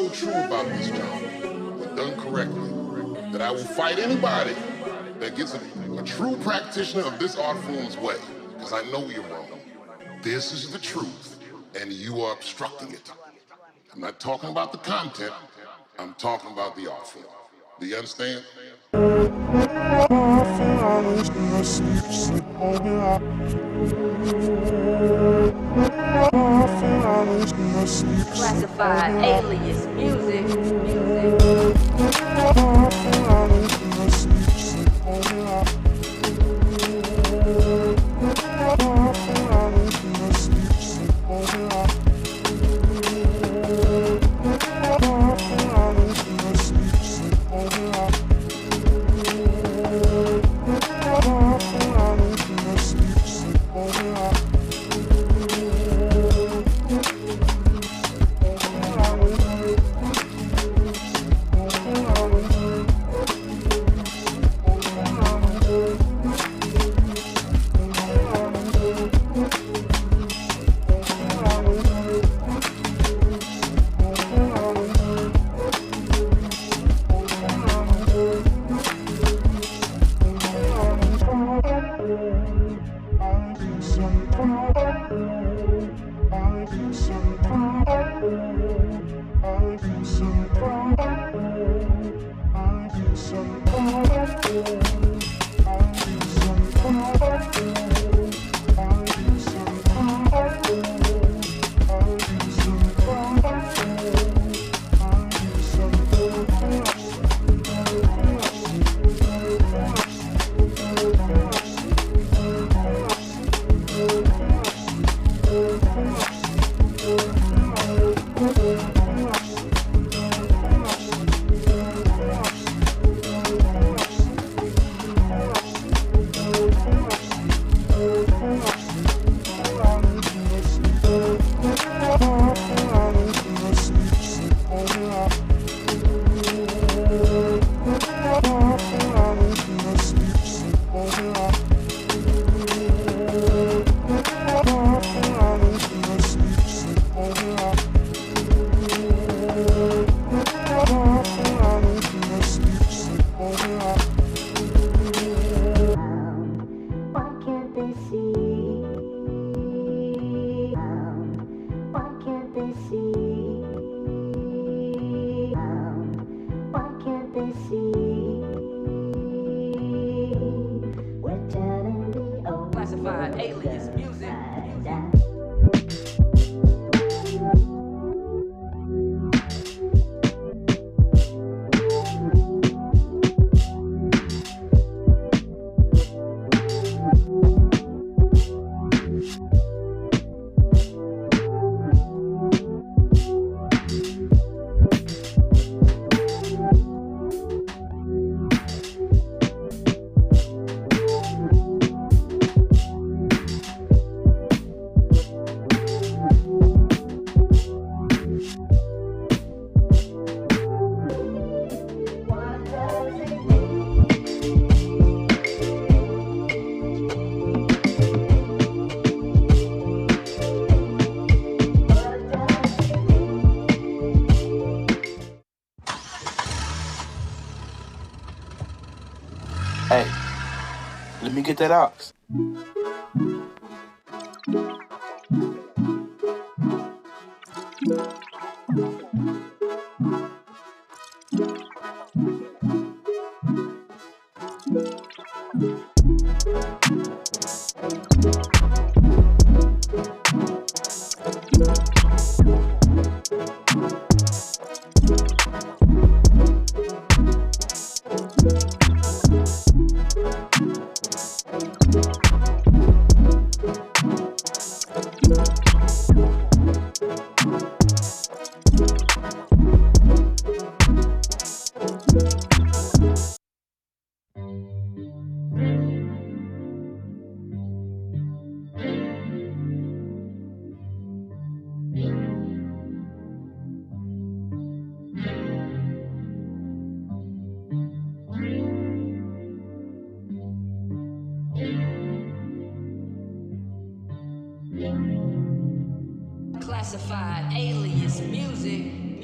so true about this job, when done correctly, that I will fight anybody that gets a true practitioner of this art form's way, because I know you're wrong. This is the truth, and you are obstructing it. I'm not talking about the content, I'm talking about the art form. Do you understand? Classified alias music. Classified alias music. Hey, let me get that ox. Classified alias music.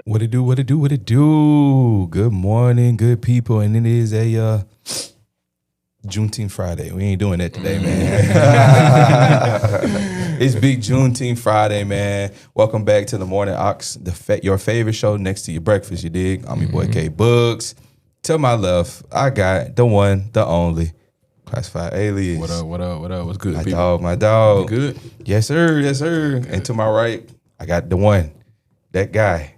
What it do, what it do, what it do. Good morning, good people. And it is a Juneteenth Friday. We ain't doing that today, man. It's Big Juneteenth Friday, man. Welcome back to the Morning Ox, your favorite show next to your breakfast, you dig? I'm your boy K Bugs. To my left, I got the one, the only, Classified Alias. What up, what up, what up? What's good, my people? dog, my dog. You good? Yes, sir, yes, sir. Good. And to my right, I got the one, that guy.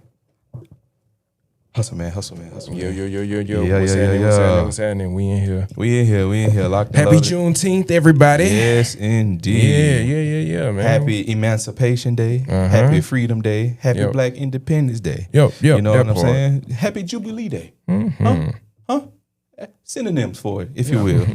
Hustle, man, hustle, man, hustle, man. Yo. What's happening? We in here. We in here. Locked Happy Juneteenth, everybody. Yes, indeed. Yeah, man. Happy Emancipation Day. Happy Freedom Day. Happy Black Independence Day. You know what I'm saying? Happy Jubilee Day. Huh? Synonyms for it, if you will.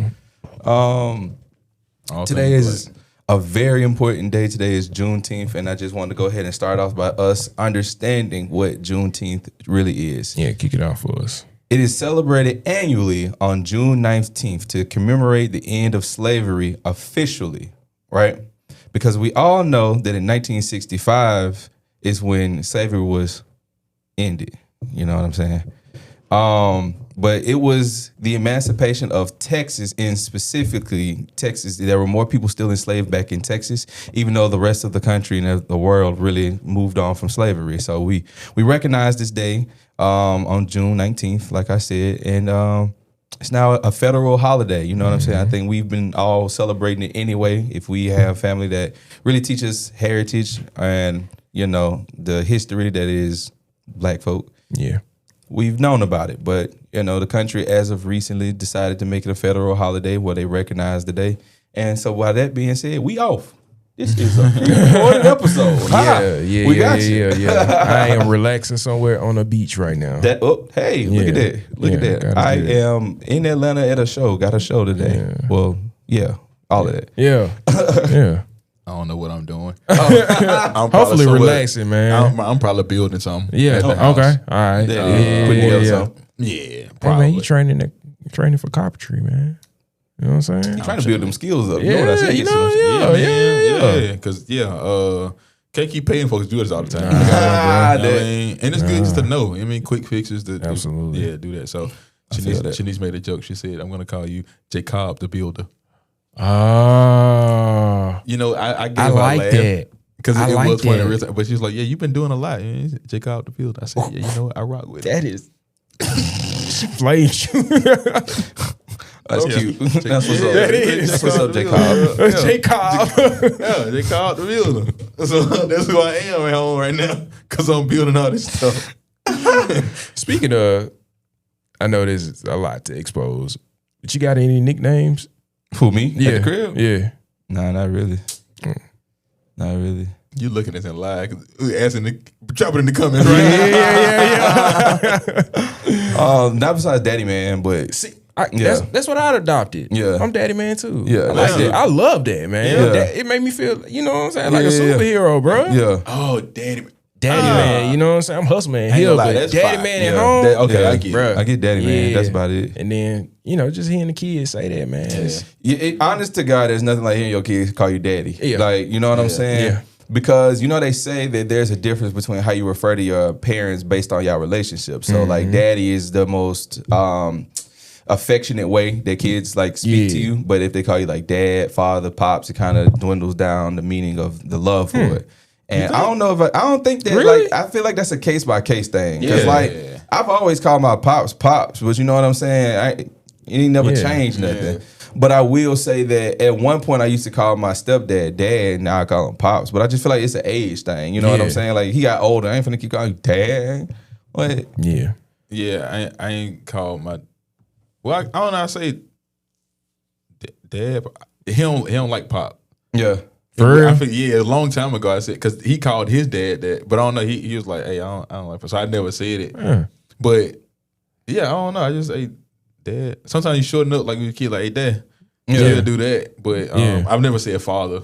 Today is a very important day. Today is Juneteenth, and I just wanted to go ahead and start off by us understanding what Juneteenth really is. Yeah, kick it off for us. It is celebrated annually on June 19th to commemorate the end of slavery officially, right? Because we all know that in 1965 is when slavery was ended. You know what I'm saying? But it was the emancipation of Texas, and specifically Texas. There were more people still enslaved back in Texas, even though the rest of the country and the world really moved on from slavery. So we recognize this day on June 19th, like I said, and it's now a federal holiday. You know what I'm saying? I think we've been all celebrating it anyway. If we have family that really teaches heritage and, you know, the history that is Black folk. Yeah. We've known about it, but, you know, the country as of recently decided to make it a federal holiday where they recognize the day. And so by that being said, we off. This is a pre-recorded episode. We got you. I am relaxing somewhere on a beach right now. Look at that. Look at that. I am in Atlanta at a show. Got a show today. Yeah. Well, all of that. Yeah. Yeah. I don't know what I'm doing. I'm hopefully relaxing, man. I'm probably building something. Yeah. Okay. All right. Yeah. Hey, man, you training for carpentry, man. You know what I'm saying? You're trying to build them skills up. Yeah, you know what I say? Because can't keep paying folks to do this all the time. And it's good just to know. I mean, quick fixes. Absolutely. Do that. So Shanice made a joke. She said, "I'm going to call you Jacob the Builder." You know, I like that because it was funny real time. But she was like, "Yeah, you've been doing a lot, Jacob the Builder." I said, "Yeah, you know what? I rock with it." That is. She played you. That's cute. That's what's up. That is. That's what's up, Jacob. Jacob. Jacob the Builder. So that's who I am at home right now because I'm building all this stuff. Speaking of, I know there's a lot to expose, but you got any nicknames? Who, me? Yeah. At the crib? Yeah. Nah, not really. Not really. You looking at this live, drop it in the comments, right? Yeah. Not besides Daddy Man, but see, that's what I'd adopted. Yeah. I'm Daddy Man too. Yeah. I like that. I love that, man. Yeah. It made me feel, you know what I'm saying, like a superhero, bro. Yeah. Oh, Daddy Man, you know what I'm saying? I'm hustle man here, but Daddy Man at home. I get it. I get Daddy Man. That's about it. And then, you know, just hearing the kids say that, man. Honest to God, there's nothing like hearing your kids call you daddy. Yeah. Like, you know what I'm saying? Yeah. Because, you know, they say that there's a difference between how you refer to your parents based on your relationship. So, like, daddy is the most affectionate way that kids, like, speak to you. But if they call you, like, dad, father, pops, it kind of dwindles down the meaning of the love for it. And I don't know if I don't think that, really? like, I feel like that's a case-by-case thing. Because, like, I've always called my pops, but you know what I'm saying? It ain't never changed nothing. But I will say that at one point I used to call my stepdad dad, now I call him pops. But I just feel like it's an age thing. You know what I'm saying? Like, he got older. I ain't finna keep calling you dad. What? Yeah. Yeah, I ain't called my... Well, I don't know. I say dad, but he don't like pop. Yeah. For real? I think, a long time ago I said, because he called his dad that, but I don't know. He was like, hey, I don't like pop. So I never said it. But, I don't know. I just say dad. Sometimes you shorten up like with your kid, like, hey, dad. Yeah, do that. But I've never said father.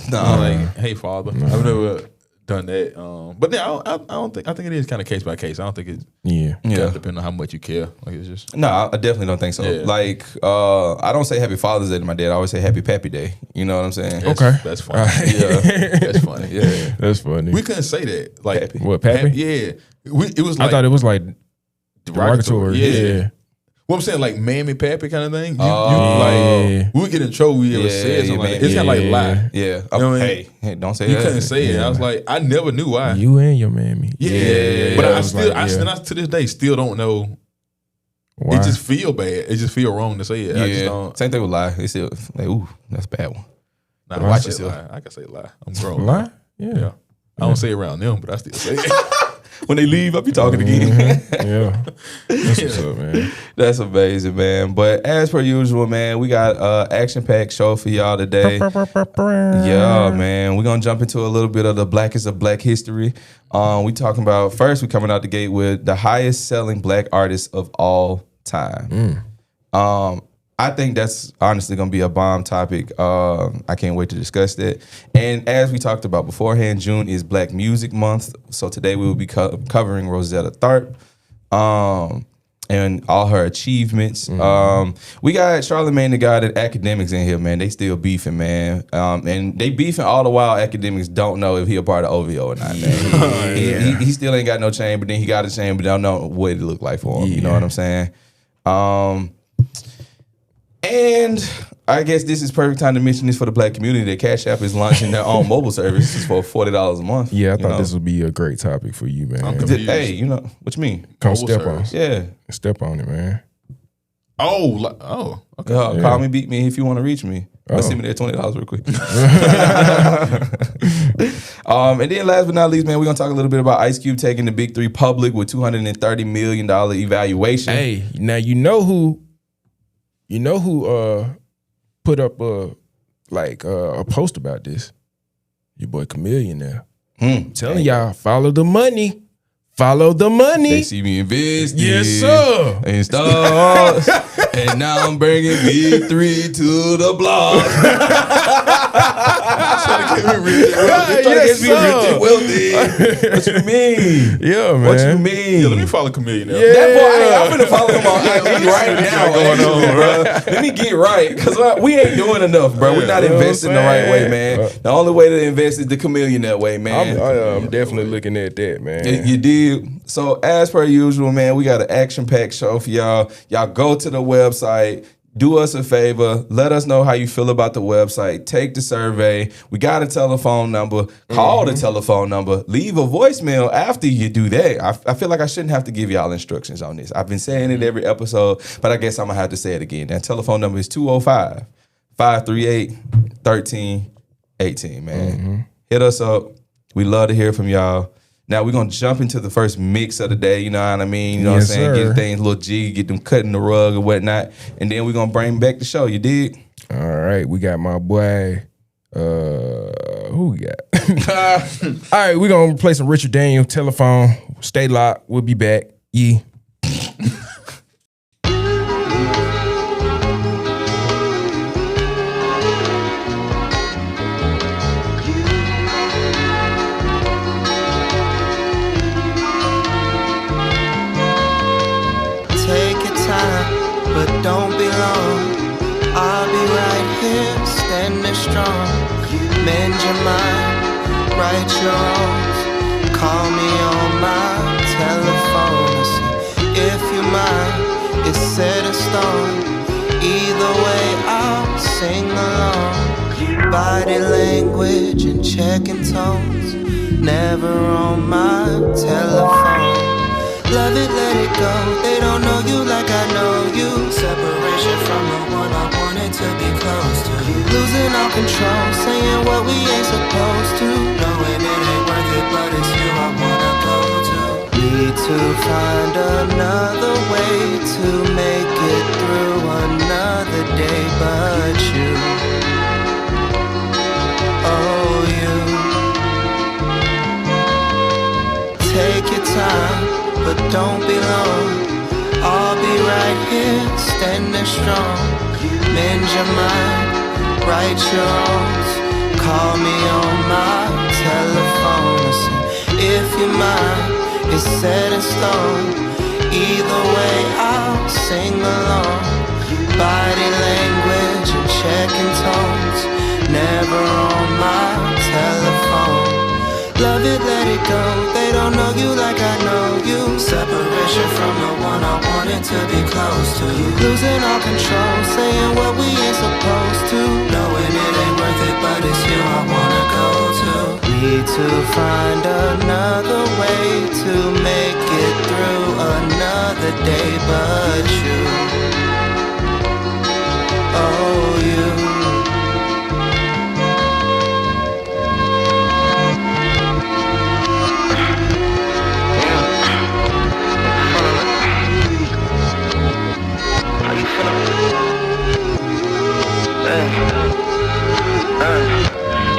No. Like, hey, father. I've never done that. But then I don't think, I think it is kind of case by case. I don't think it's depending on how much you care. Like, it's just. No, I definitely don't think so. Yeah. Like, I don't say Happy Father's Day to my dad. I always say Happy Pappy Day. You know what I'm saying? That's funny. That's funny. Yeah. That's funny. We couldn't say that. Like, Pappy. What, Pappy? Yeah. It was like. I thought it was like derogatory. Yeah. What I'm saying, like mammy pappy kind of thing. Like we would get in trouble. We ever said something like that. It's kind of like lie. Yeah. You know what I mean? Hey, don't say You that. couldn't say it. I was like, I never knew why. You and your mammy. Yeah. But I to this day still don't know. Why? It just feel bad. It just feel wrong to say it. Yeah. I just don't. Same thing with lie. They say, like, ooh, that's a bad one. Nah, Watch I say yourself. lie. I can say lie. I'm grown. Lie? Yeah. I don't say it around them, but I still say it. When they leave, I'll be talking again. Yeah. That's what's up, man. That's amazing, man. But as per usual, man, we got action-packed show for y'all today. Yeah, man. We're going to jump into a little bit of the blackest of black history. We talking about, first, we coming out the gate with the highest selling black artists of all time. I think that's honestly going to be a bomb topic. I can't wait to discuss that. And as we talked about beforehand, June is Black Music Month. So today we will be covering Rosetta Tharpe. and all her achievements. We got Charlamagne and Akademiks in here, man. They still beefing, man. And they beefing all the while Akademiks don't know if he a part of OVO or not, man. He still ain't got no chain, but then he got a chain, but don't know what it look like for him. You know what I'm saying? And I guess this is perfect time to mention this for the Black community. That Cash App is launching their own mobile services for $40 a month. Yeah, I thought this would be a great topic for you, man. Hey, you know what you mean? Come step on. Yeah, step on it, man. Okay. Call me, beat me if you want to reach me. Send me that $20 real quick. And then last but not least, man, we're gonna talk a little bit about Ice Cube taking the Big Three public with $230 million evaluation. Hey, now you know who put up a post about this? Your boy Chameleon there. Telling y'all, follow the money. Follow the money. They see me invest. Yes, sir. And stars. And now I'm bringing Big Three to the block. Trying to get me wealthy. What you mean? Yeah, man. What you mean? Yeah, let me follow Chameleon now. Yeah. That boy, I'm finna follow him on IG right now. Going on, bro. Let me get right, because we ain't doing enough, bro. We're not investing the right way, man. The only way to invest is the Chameleon that way, man. I'm definitely looking at that, man. You did. So as per usual, man, we got an action-packed show for y'all. Y'all go to the website. Do us a favor. Let us know how you feel about the website. Take the survey. We got a telephone number. Call the telephone number. Leave a voicemail after you do that. I feel like I shouldn't have to give y'all instructions on this. I've been saying it every episode, but I guess I'm going to have to say it again. That telephone number is 205-538-1318, man. Hit us up. We love to hear from y'all. Now we're gonna jump into the first mix of the day, you know what I mean? You know what I'm saying? Sir. Get things a little jiggy, get them cutting the rug or whatnot, and then we're gonna bring back the show. You dig? All right, we got my boy. Who we got? All right, we're gonna play some Richard Daniel telephone. Stay locked. We'll be back. Yeah. But don't be long, I'll be right here, standing strong. Mend your mind, right your wrongs. Call me on my telephone. If you mind, it's set in stone. Either way, I'll sing along. Body language and checking tones. Never on my telephone. Love it, let it go. They don't know you like I know you. Separation from the one I wanted to be close to. Losing all control, saying what we ain't supposed to. Knowing it ain't worth it, but it's you I wanna go to. Need to find another way to make it through another day, but you. Oh, you. Take your time, but don't be long. I'll be right here, standing strong. Mend your mind, right your wrongs. Call me on my telephone. If you mind, it's set in stone. Either way, I'll sing along. Body language and checking tones. Never on my telephone. Love it, let it go. They don't know you like I know you. Separation from the one I wanted to be close to. Losing all control, saying what we ain't supposed to. Knowing it ain't worth it, but it's you I wanna go to. Need to find another way to make it through another day, but you. Oh, you.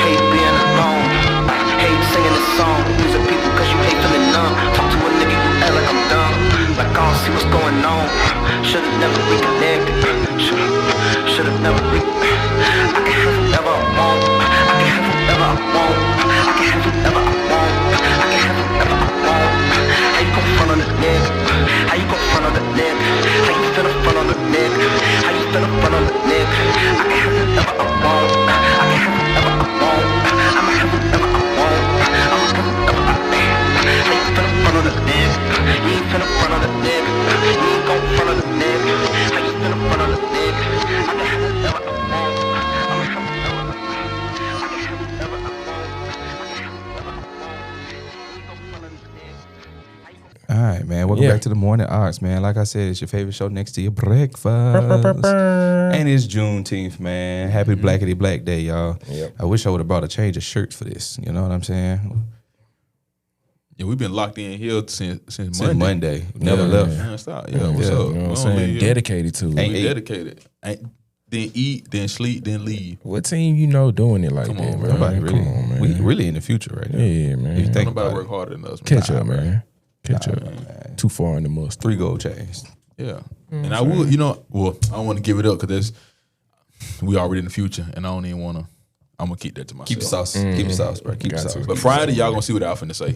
Hate being alone, hate singing this song. Losing people cause you hate feeling numb. Talk to a nigga, you act like I'm dumb. Like I don't see what's going on. Should've never right, man. Welcome back to the Morning Arts, man. Like I said, it's your favorite show next to your breakfast. And it's Juneteenth, man. Happy Blackity Black Day, y'all. Yep. I wish I would have brought a change of shirts for this. You know what I'm saying? Yeah, we've been locked in here since Monday. Never left. Man, stop. Yeah, what's up? You know what I'm saying? Dedicated to it. We dedicated. Then eat, then sleep, then leave. What team you know doing it like that, man? Nobody really. Come on, man. We really in the future right now. Yeah, man. You think nobody work harder than us. Catch up, man. Catch up. Man. Too far in the must. 3 gold chains. Yeah. And I would, I don't want to give it up because we already in the future, and I don't even want to. I'm going to keep that to myself. Keep the sauce. Keep the sauce, bro. Keep the sauce. But Friday, y'all going to see what I'm finna say.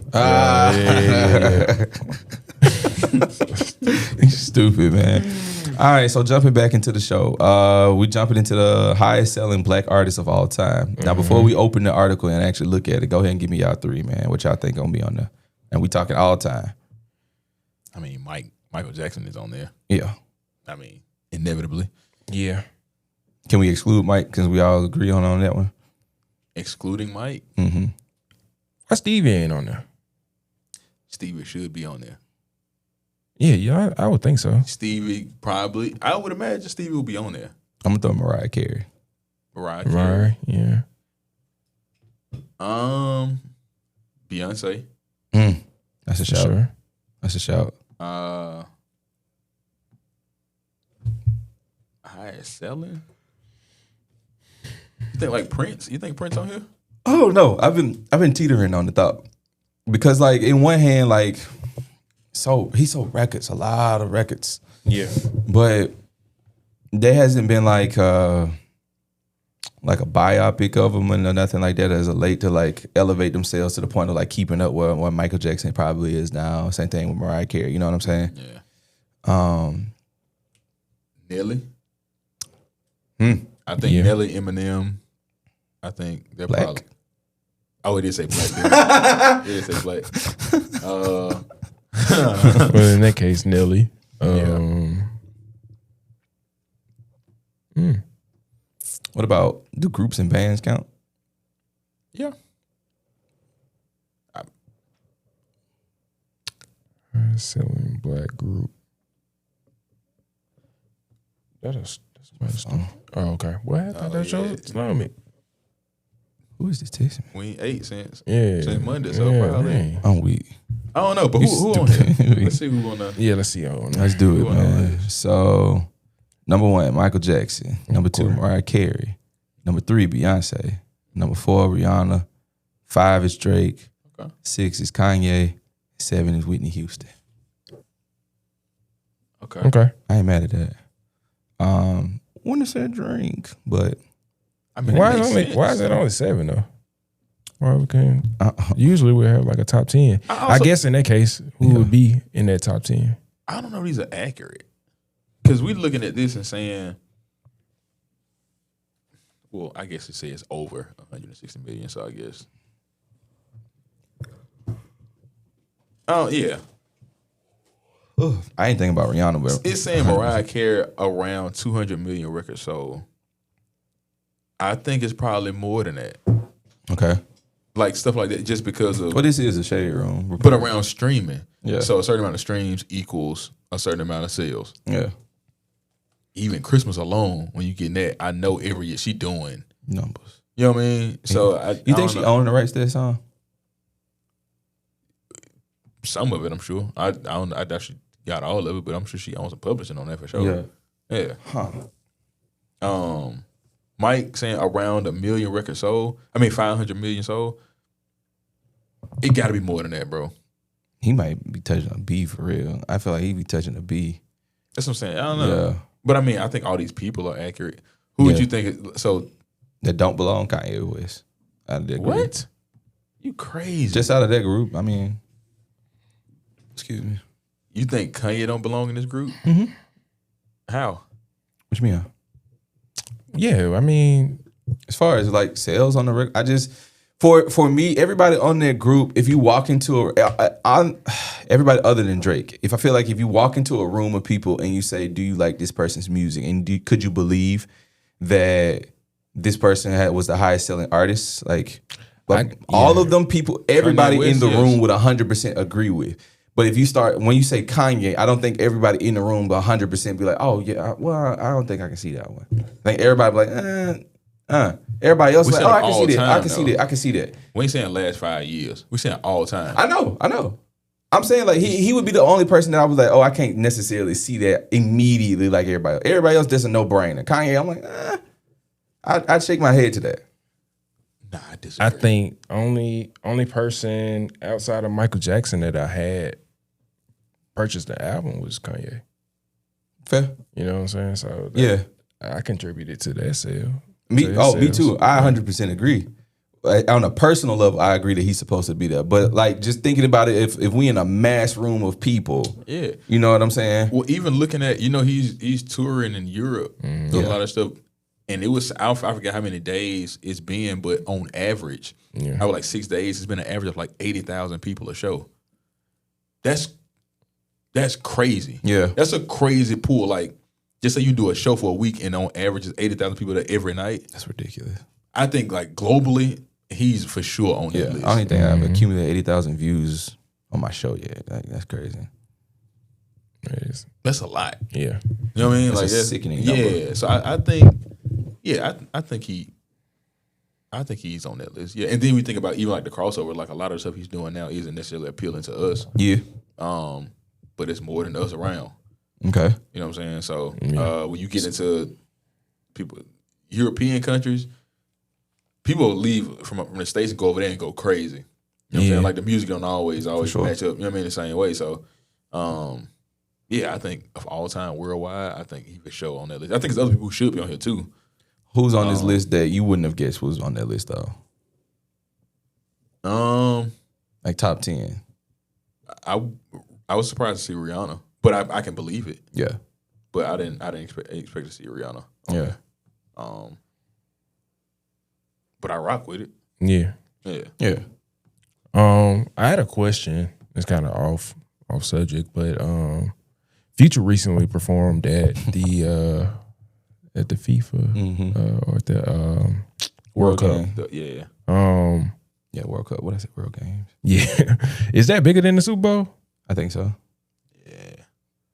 Stupid, man. All right, so jumping back into the show, we jumping into the highest selling black artists of all time. Now, before we open the article and actually look at it, go ahead and give me y'all 3, man. What y'all think gonna be on there? And we talking all time. I mean, Michael Jackson is on there. Yeah. I mean, inevitably. Yeah. Can we exclude Mike because we all agree on that one? Excluding Mike? Mm-hmm. Why Stevie ain't on there? Stevie should be on there. Yeah, I would think so. Stevie probably. I would imagine Stevie will be on there. I'm gonna throw Mariah Carey. Mariah Carey. Yeah. Beyonce. That's a shout. Sure. That's a shout. Highest selling. You think like Prince? You think Prince on here? Oh no, I've been teetering on the thought because like in one hand like he sold records, a lot of records. Yeah, but there hasn't been like a biopic of them or nothing like that as a late to like elevate themselves to the point of like keeping up with what Michael Jackson probably is now. Same thing with Mariah Carey. You know what I'm saying? Yeah. Nelly. I think Nelly, Eminem. I think they're black. Probably. Oh, it did say black. It did say black. Well, in that case, Nelly. What about, do groups and bands count? Yeah. Selling black group. That's oh, okay. What? I thought that showed Islamic. Who is this texting? We ain't ate since Monday, so probably. Man. I'm weak. I don't know, but who on here? Let's see who on there. Yeah, let's see who on there. Let's do it, man. So, number 1, Michael Jackson. Number 2, Mariah Carey. Number 3, Beyonce. Number 4, Rihanna. 5 is Drake. Okay. 6 is Kanye. 7 is Whitney Houston. Okay. I ain't mad at that. Wouldn't have said drink, but I mean, why is that only 7 though? Why we can usually we have like a top 10. I guess in that case, who would be in that top 10? I don't know if these are accurate because we're looking at this and saying, well, I guess it says over 160 million. So I guess, oh yeah. I ain't thinking about Rihanna, but It's saying Mariah Carey around 200 million records sold. I think it's probably more than that. Okay. Like stuff like that, just because of. Well, this is a shade room. But around streaming. Yeah. So a certain amount of streams equals a certain amount of sales. Yeah. Even Christmas alone, when you get that, I know every year she doing numbers. You know what I mean? So you think she owned the rights to that song? Some of it, I'm sure. I doubt she got all of it, but I'm sure she owns some publishing on that for sure. Yeah. Huh. Mike saying around 1 million records sold. 500 million sold. It got to be more than that, bro. He might be touching a B for real. I feel like he be touching a B. That's what I'm saying. I don't know. Yeah. But I think all these people are accurate. Who would you think? That don't belong Kanye West. Out of that group. What? You crazy? Just out of that group. Excuse me. You think Kanye don't belong in this group? Mm-hmm. How? What you mean? Yeah, as far as like sales on the record, I just for me, everybody on that group, if you walk into everybody other than Drake, if you walk into a room of people and you say, "Do you like this person's music?" and could you believe that this person was the highest selling artist? All of them people, everybody in the room would 100% agree with. But if you start, when you say Kanye, I don't think everybody in the room will 100% be like, oh yeah, well, I don't think I can see that one. I think everybody be like, Everybody else like, oh, I can see that. I can see that. I can see that. We ain't saying last 5 years. We saying all time. I know. I'm saying like he would be the only person that I was like, oh, I can't necessarily see that immediately like everybody else. Everybody else, that's a no-brainer. Kanye, I'm like, I'd shake my head to that. Nah, I disagree. I think only person outside of Michael Jackson that I had purchased the album was Kanye. Fair. You know what I'm saying? So yeah, I contributed to that sale. Me too. I 100% agree. On a personal level, I agree that he's supposed to be there. But like just thinking about it, if we in a mass room of people, yeah, you know what I'm saying? Well, even looking at, he's touring in Europe, a lot of stuff, and it was I forget how many days it's been, but on average, I was like 6 days. It's been an average of like 80,000 people a show. That's crazy. Yeah, that's a crazy pool. Like just say you do a show for a week and on average it's 80,000 people there every night. That's ridiculous. I think like globally, he's for sure on that list. I don't think I've accumulated 80,000 views on my show yet. Like, that's crazy. That's a lot. Yeah. You know what I mean? That's like a sickening number. Yeah. So I think, I think he's on that list. Yeah. And then we think about even like the crossover, like a lot of the stuff he's doing now isn't necessarily appealing to us. Yeah. But it's more than us around. Okay. You know what I'm saying? So when you get into people, European countries, people leave from the States and go over there and go crazy. You know what I'm saying? Like the music don't always match up, you know what I mean, the same way. So, I think of all time worldwide, I think he could show on that list. I think there's other people who should be on here too. Who's on this list that you wouldn't have guessed was on that list though? Like top 10. I was surprised to see Rihanna, but I can believe it. Yeah. But I didn't expect to see Rihanna. Yeah. But I rock with it. Yeah. Yeah. I had a question. It's kind of off subject, but Future recently performed at the FIFA or the World Cup. Yeah. World Cup. What is it? World Games. Yeah. Is that bigger than the Super Bowl? I think so. Yeah.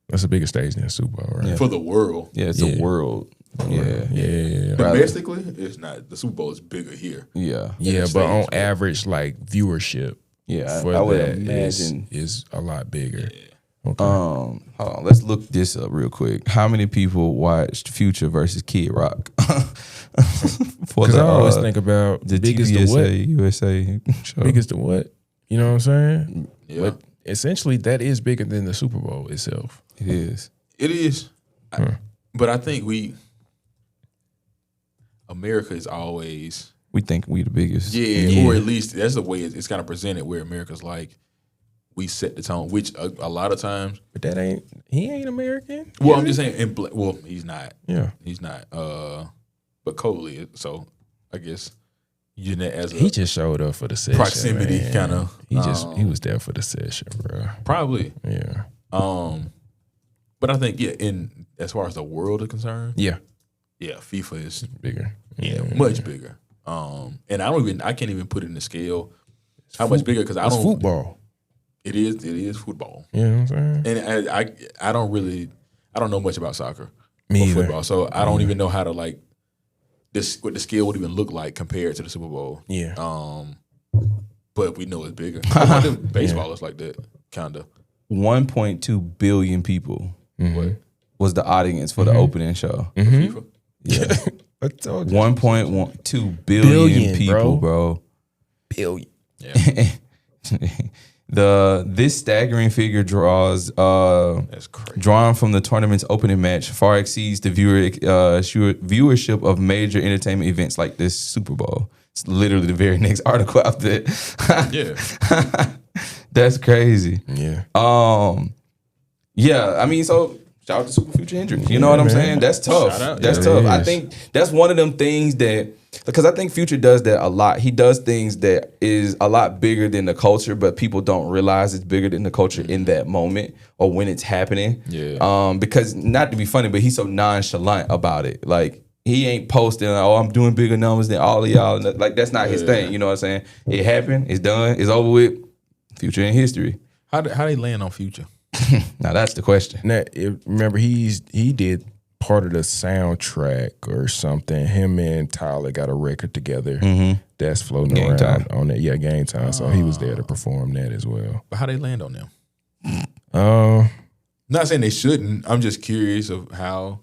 That's a bigger stage than the Super Bowl, right? Yeah. For the world. Yeah, it's a world. Yeah. Domestically, it's not. The Super Bowl is bigger here. Yeah. Yeah, but on average, like viewership, I would imagine is a lot bigger. Yeah. Okay. Hold on, let's look this up real quick. How many people watched Future versus Kid Rock? Because I always think about the biggest TBSA, to what? USA show. Biggest to what? You know what I'm saying? Yeah. But essentially, that is bigger than the Super Bowl itself. It is. It is. But I think America is always... We think we the biggest. Yeah, or at least that's the way it's kind of presented, where America's like, we set the tone, which a lot of times... But he ain't American. Well, I'm just saying, he's not. Yeah. He's not. But Coley is, so I guess using that as he just showed up for the session. Proximity kind of. He was there for the session, bro. Probably. Yeah. But I think, in as far as the world is concerned, yeah, FIFA is bigger. Yeah, much bigger. And I can't even put it in the scale how much bigger, because it's football. It is football. You know what I'm saying? And I don't know much about soccer Me or either. football, so I don't even know how to like what the scale would even look like compared to the Super Bowl. Yeah. But we know it's bigger. I think baseball is like that, kind of. 1.2 billion people was the audience for the opening show. FIFA. Yeah. I told you. 1.2 billion people, bro. Billion. Yeah. This staggering figure that's crazy. Drawn from the tournament's opening match far exceeds the viewership of major entertainment events like this Super Bowl. It's literally the very next article after it. Yeah. That's crazy. Yeah. Yeah, I mean, so shout out to Super Future Hendrix. You know what I'm saying? That's tough. Shout out. That's tough. I think that's one of them things that, because I think Future does that a lot. He does things that is a lot bigger than the culture, but people don't realize it's bigger than the culture in that moment or when it's happening. Yeah. Because not to be funny, but he's so nonchalant about it. Like, he ain't posting, oh, I'm doing bigger numbers than all of y'all. Like, that's not his thing. You know what I'm saying? It happened. It's done. It's over with. Future in history. How they land on Future? Now that's the question. Now, remember, he did part of the soundtrack or something. Him and Tyler got a record together that's floating Game around Time. on it. Yeah, Game Time. So he was there to perform that as well. But how they land on them? Not Not saying they shouldn't. I'm just curious of how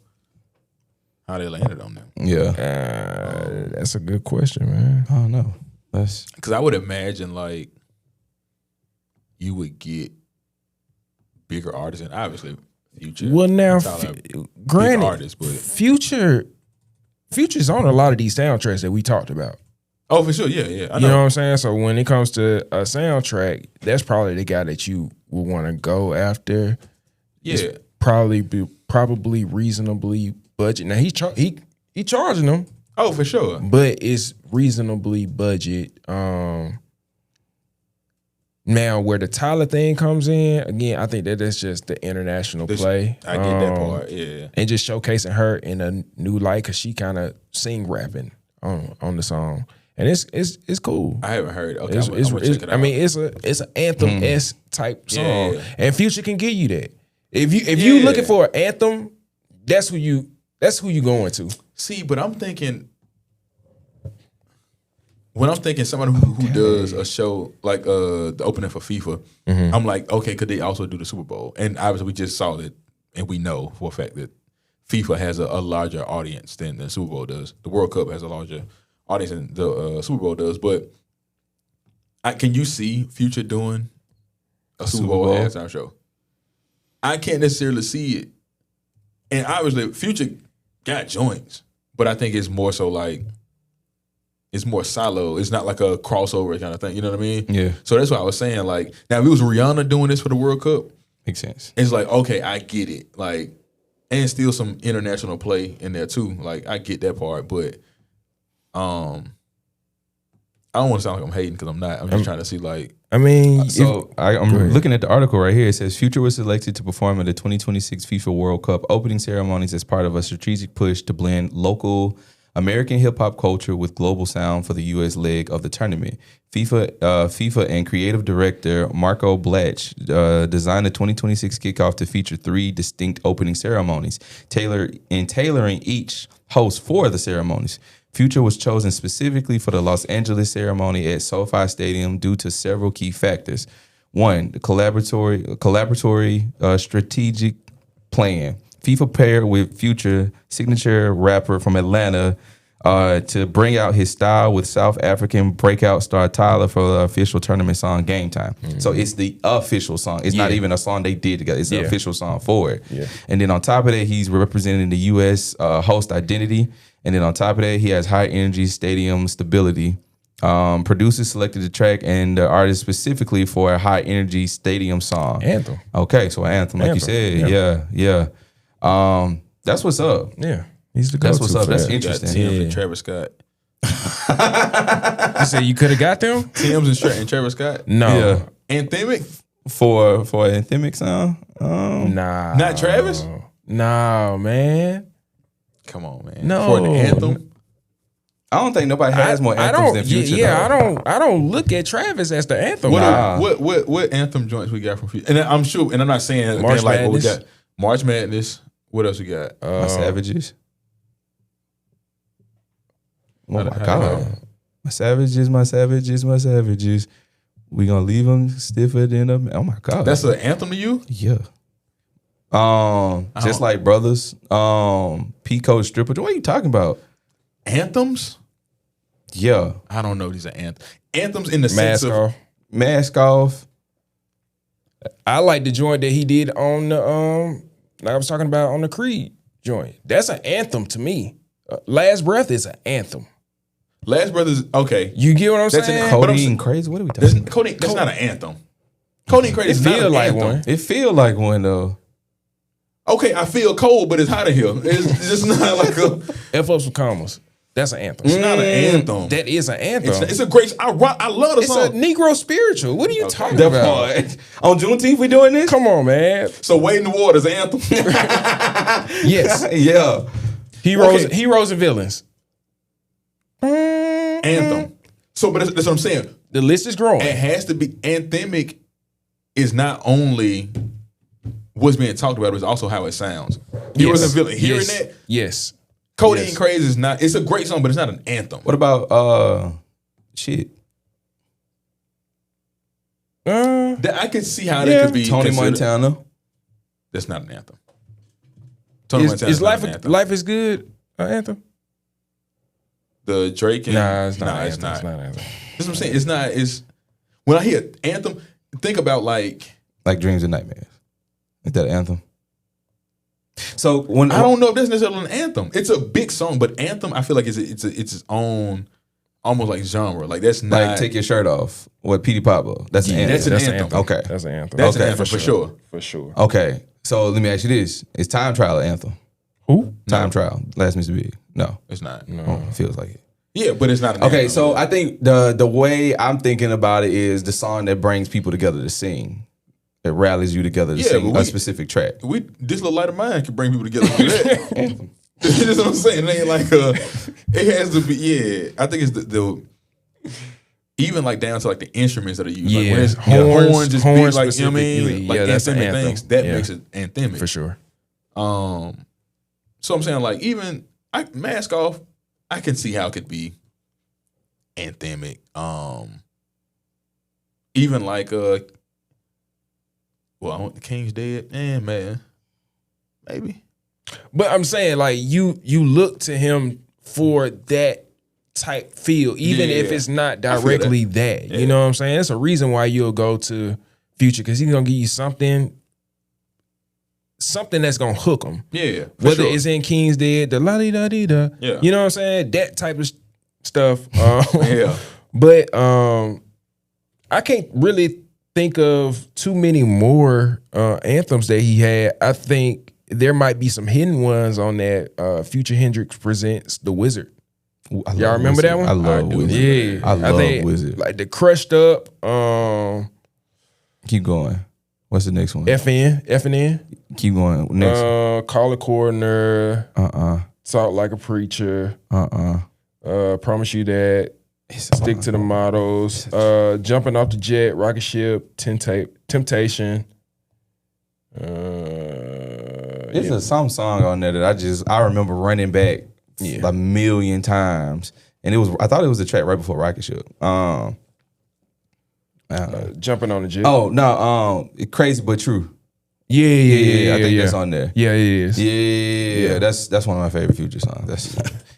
they landed on them. Yeah. That's a good question, man. I don't know. Because I would imagine like you would get bigger artists, and obviously Future. Well, now, granted, artists, but Future's on a lot of these soundtracks that we talked about. oh, for sure, yeah. I You know what I'm saying? So when it comes to a soundtrack, that's probably the guy that you would want to go after. Yeah, It's probably reasonably budget. Now he charging them, oh, for sure. but it's reasonably budget. Now where the Tyler thing comes in, again, I think that's just the international play. I get that part, yeah. And just showcasing her in a new light because she kind of sing rapping on the song, and it's cool. I haven't heard. Okay, It's, I'm gonna check it out. I mean, it's an anthem-esque type song, Yeah. and Future can give you that. If you looking for an anthem, that's who you going to. See, but I'm thinking when I'm thinking somebody who does a show like the opening for FIFA, I'm like, okay, could they also do the Super Bowl? And obviously, we just saw that, and we know for a fact that FIFA has a larger audience than the Super Bowl does. The World Cup has a larger audience than the Super Bowl does. But can you see Future doing a Super Bowl halftime show? I can't necessarily see it. And obviously, Future got joints, but I think it's more so like, it's more silo. It's not like a crossover kind of thing. You know what I mean? Yeah. So that's what I was saying. Like, now if it was Rihanna doing this for the World Cup, Makes sense. it's like, okay, I get it. Like, and still some international play in there too. Like, I get that part, but I don't want to sound like I'm hating because I'm not. I'm just trying to see like. I mean, I'm looking at the article right here. It says Future was selected to perform at the 2026 FIFA World Cup opening ceremonies as part of a strategic push to blend local American hip hop culture with global sound for the U.S. leg of the tournament. FIFA and creative director Marco Blatch designed the 2026 kickoff to feature 3 distinct opening ceremonies, tailoring each host for the ceremonies. Future was chosen specifically for the Los Angeles ceremony at SoFi Stadium due to several key factors. 1, the collaboratory strategic plan. FIFA paired with Future, signature rapper from Atlanta, to bring out his style with South African breakout star Tyler for the official tournament song Game Time. So it's the official song. It's not even a song they did together. It's the official song for it. Yeah. And then on top of that, he's representing the U.S. Host identity. And then on top of that, he has high energy stadium stability. Producers selected the track and the artist specifically for a high energy stadium song. Anthem. Okay, so anthem, like you said. Yeah. That's what's up. Yeah. He's the That's go-to what's up. for That's that. interesting. Tim's and Travis Scott. You said you could have got them? Tim's and Travis Scott. No. Yeah. Anthemic? For an anthemic sound? Nah. Not Travis? No, man. Come on, man. No. For an anthem? I don't think nobody has more anthems than Future. Yeah, I don't look at Travis as the anthem. What anthem joints we got from Future? And I'm sure, and I'm not saying March like what we Madness. got. March Madness. What else we got? My Savages. Oh my God. My Savages. We gonna leave them stiffer than them. Oh my God. That's an anthem to you? Yeah. Just like Brothers. Pico Stripper. What are you talking about? Anthems? Yeah. I don't know. These are anthems. Anthems in the sense of Mask Off. I like the joint that he did on the like I was talking about on the Creed joint. That's an anthem to me. Last Breath is an anthem. Last Brothers. Okay, you get what I'm saying? Codeine Crazy. What are we talking about? Codeine. That's not an anthem. Codeine Crazy. It Is not feel an like anthem. one. It feel like one though. Okay, I feel cold, but it's hot in here. It's just not like a. F ups with commas. That's an anthem. It's not an anthem. That is an anthem. It's a great. I love the It's song. a Negro spiritual. What are you talking That about? part. On Juneteenth, we doing this? Come on, man. So Wade in the Water is an anthem. Yes. Yeah. Heroes and villains. Anthem. So, but that's what I'm saying. The list is growing. It has to be anthemic. is not only what's being talked about, but it's also how it sounds. You wasn't feeling hearing that? Yes. Codeine Crazy is not. It's a great song, but it's not an anthem. What about shit? I can see how that could be Tony considered. Montana. That's not an anthem. Tony Montana Is not an anthem. Life is Good an anthem? The Drake and It's not. It's not. It's not an anthem. That's what I'm saying. It's not. It's when I hear anthem, think about like Dreams and Nightmares. Is that an anthem? So when I don't know if that's necessarily an anthem. It's a big song, but anthem I feel like it's its own almost like genre. Like that's not like Take Your Shirt Off with Petey Pablo. That's an anthem. That's an anthem. Okay. That's an anthem. That's an anthem for sure. For sure. Okay. So let me ask you this: is Time Trial an anthem? Who? Time Trial. Last Mr. Big. No. It's not. Oh, it feels like it. Yeah, but it's not an Okay, anthem. so I think the way I'm thinking about it is the song that brings people together to sing. It rallies you together to sing a specific track. This little light of mine can bring people together to do that. Anthem. That's what I'm saying. It ain't like it has to be. Yeah, I think it's the even like down to like the instruments that are used. Like when it's horns, just horns like you know what I mean, like that's an anthemic anthem. things that makes it anthemic For sure. So I'm saying like even Mask Off, I can see how it could be anthemic. Even like well, I want the King's Dead. Man, maybe. But I'm saying like you look to him for that type feel, even if it's not directly that. You know what I'm saying? It's a reason why you'll go to Future, because he's gonna give you something that's gonna hook him. Yeah. Whether it's in King's Dead, the la di da di da. Yeah. You know what I'm saying? That type of stuff. Yeah. But I can't really think of too many more anthems that he had. I think there might be some hidden ones on that. Future Hendrix presents The Wizard. Y'all remember that one? I love Wizard. Yeah, I love Wizard. Like the Crushed Up. Keep going. What's the next one? FNN. Keep going. Next. Call a Coroner. Talk Like a Preacher. Promise You That. Stick to the Mottos. Jumping Off the Jet. Rocket Ship. Temptation. There's some song on there that I remember running back a million times, and I thought it was a track right before Rocket Ship. Jumping on the Jet. Oh no, Crazy But True. Yeah. I think that's on there. Yeah, it is. Yeah. That's one of my favorite Future songs.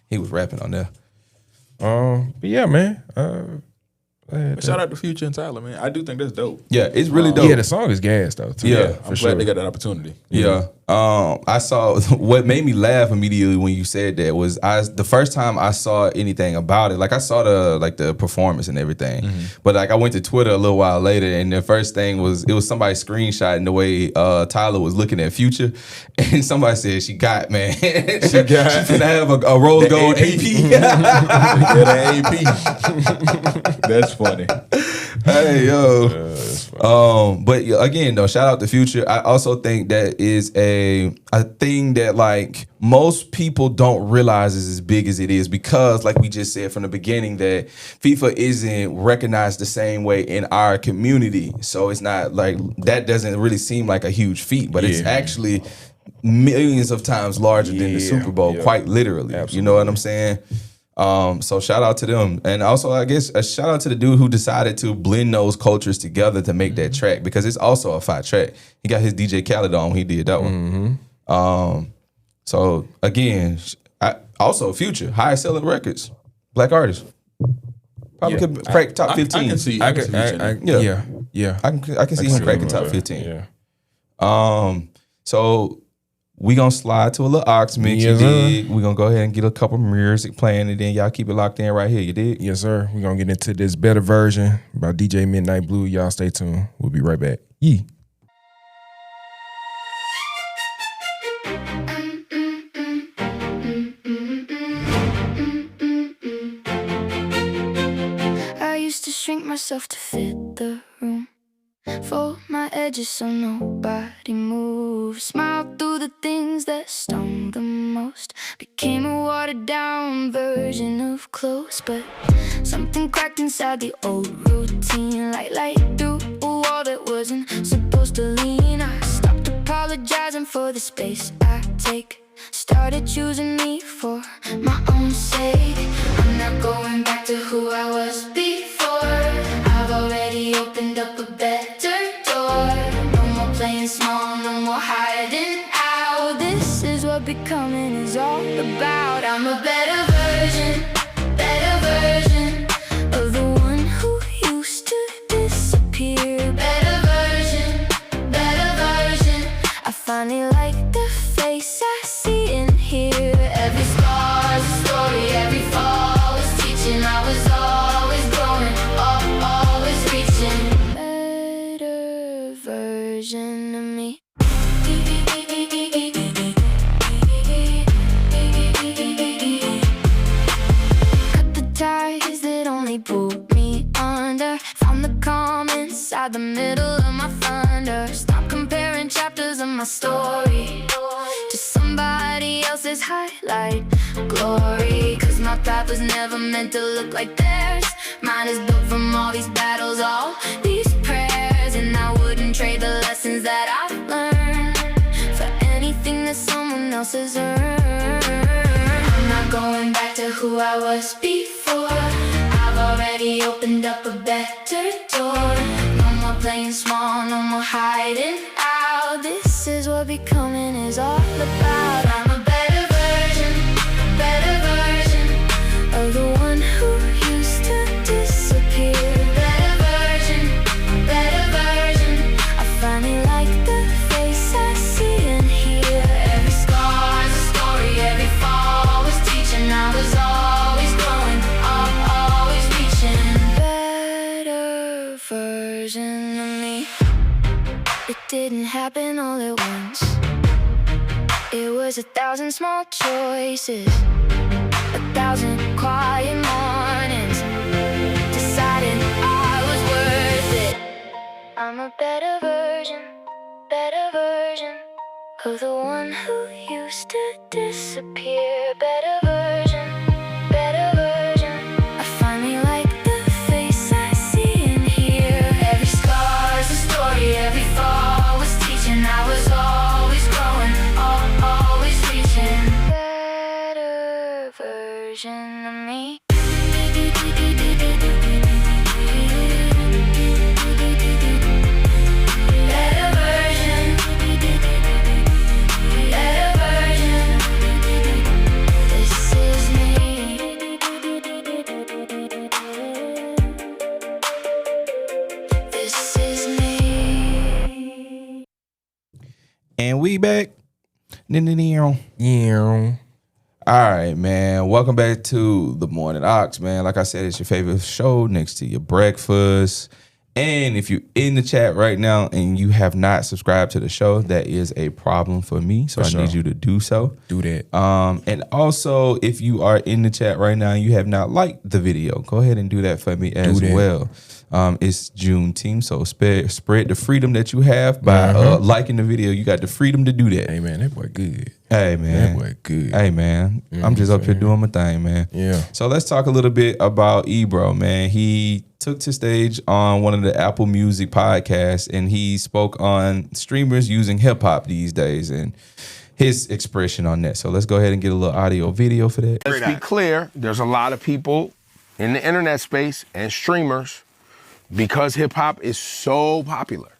He was rapping on there. But yeah, man. Shout out to Future and Tyler, man. I do think that's dope. Yeah, it's really dope. Yeah, the song is gas though. Too. Yeah, I'm glad they got that opportunity. Yeah. I saw what made me laugh immediately when you said that was the first time I saw anything about it. Like I saw the performance and everything, but like I went to Twitter a little while later, and the first thing was it was somebody screenshotting the way Tyler was looking at Future, and somebody said she got man. She finna have a rose gold AP. Yeah, the AP. That's funny. Hey yo. But again though, shout out to Future. I also think that is a thing that like most people don't realize is as big as it is, because like we just said from the beginning that FIFA isn't recognized the same way in our community. So it's not like that doesn't really seem like a huge feat, but it's actually millions of times larger than the Super Bowl, quite literally. Absolutely. You know what I'm saying? So shout out to them. And also I guess a shout out to the dude who decided to blend those cultures together to make that track, because it's also a fire track. He got his DJ Khaled on when he did that one. So again, also Future, highest selling records, black artist. Probably could crack top 15. I can see. I can see him cracking top 15. Yeah. So we gonna slide to a little ox mix. You dig? We gonna go ahead and get a couple music playing, and then y'all keep it locked in right here. You dig? Yes, sir. We're gonna get into this better version by DJ Midnight Blue. Y'all stay tuned. We'll be right back. Yee. I used to shrink myself to fit the room, fold my edges so nobody moves, smile through the things that stung the most, became a watered down version of close. But something cracked inside the old routine, like light through a wall that was wasn't supposed to lean. I stopped apologizing for the space I take. Started choosing me for my own sake. I'm not going back to who I was before. I've already opened up a better door. No more playing small, no more hiding out. This is what becoming is all about. I'm a better version of the one who used to disappear. Better version. I finally like the face I see and hear. Every scar's a story, every fall is teaching. I was always growing, always reaching. Better version of me. Cut the ties that only pulled me under. Found the calm inside the middle of my thunder. Stop comparing chapters of my story to somebody else's highlight glory. Cause my path was never meant to look like theirs. Mine is built from all these battles, all these prayers. And I wouldn't trade the lessons that I've learned for anything that someone else has earned. I'm not going back to who I was before. I've already opened up a better door. No more playing small, no more hiding out. This is what becoming is all about. I'm a better version of the one who used to disappear. Better version. I finally like the face I see and hear. Every scar's a story, every fall was teaching. I was always growing, always reaching. Better version of me. It didn't happen all at once. It was 1,000 small choices, 1,000 quiet mornings, deciding I was worth it. I'm a better version of the one who used to disappear. Better version. I finally like the face I see and hear. Every scar's a story, every fall was teaching. I was always growing, always reaching. Better version of me. Better version. This is me. This is me. And we back. Yeah. All right, man. Welcome back to the Morning Ox, man. Like I said, it's your favorite show next to your breakfast. And if you're in the chat right now and you have not subscribed to the show, that is a problem for me. So I need you to do so. Do that. And also, if you are in the chat right now and you have not liked the video, go ahead and do that for me as well. It's Juneteenth, so spread the freedom that you have by liking the video. You got the freedom to do that. Hey, man, that boy good. Hey, man. That boy good. Hey, man. I'm just up here doing my thing, man. Yeah. So let's talk a little bit about Ebro, man. He took to stage on one of the Apple Music podcasts, and he spoke on streamers using hip-hop these days and his expression on that. So let's go ahead and get a little audio video for that. Let's be clear, there's a lot of people in the internet space and streamers, because hip-hop is so popular,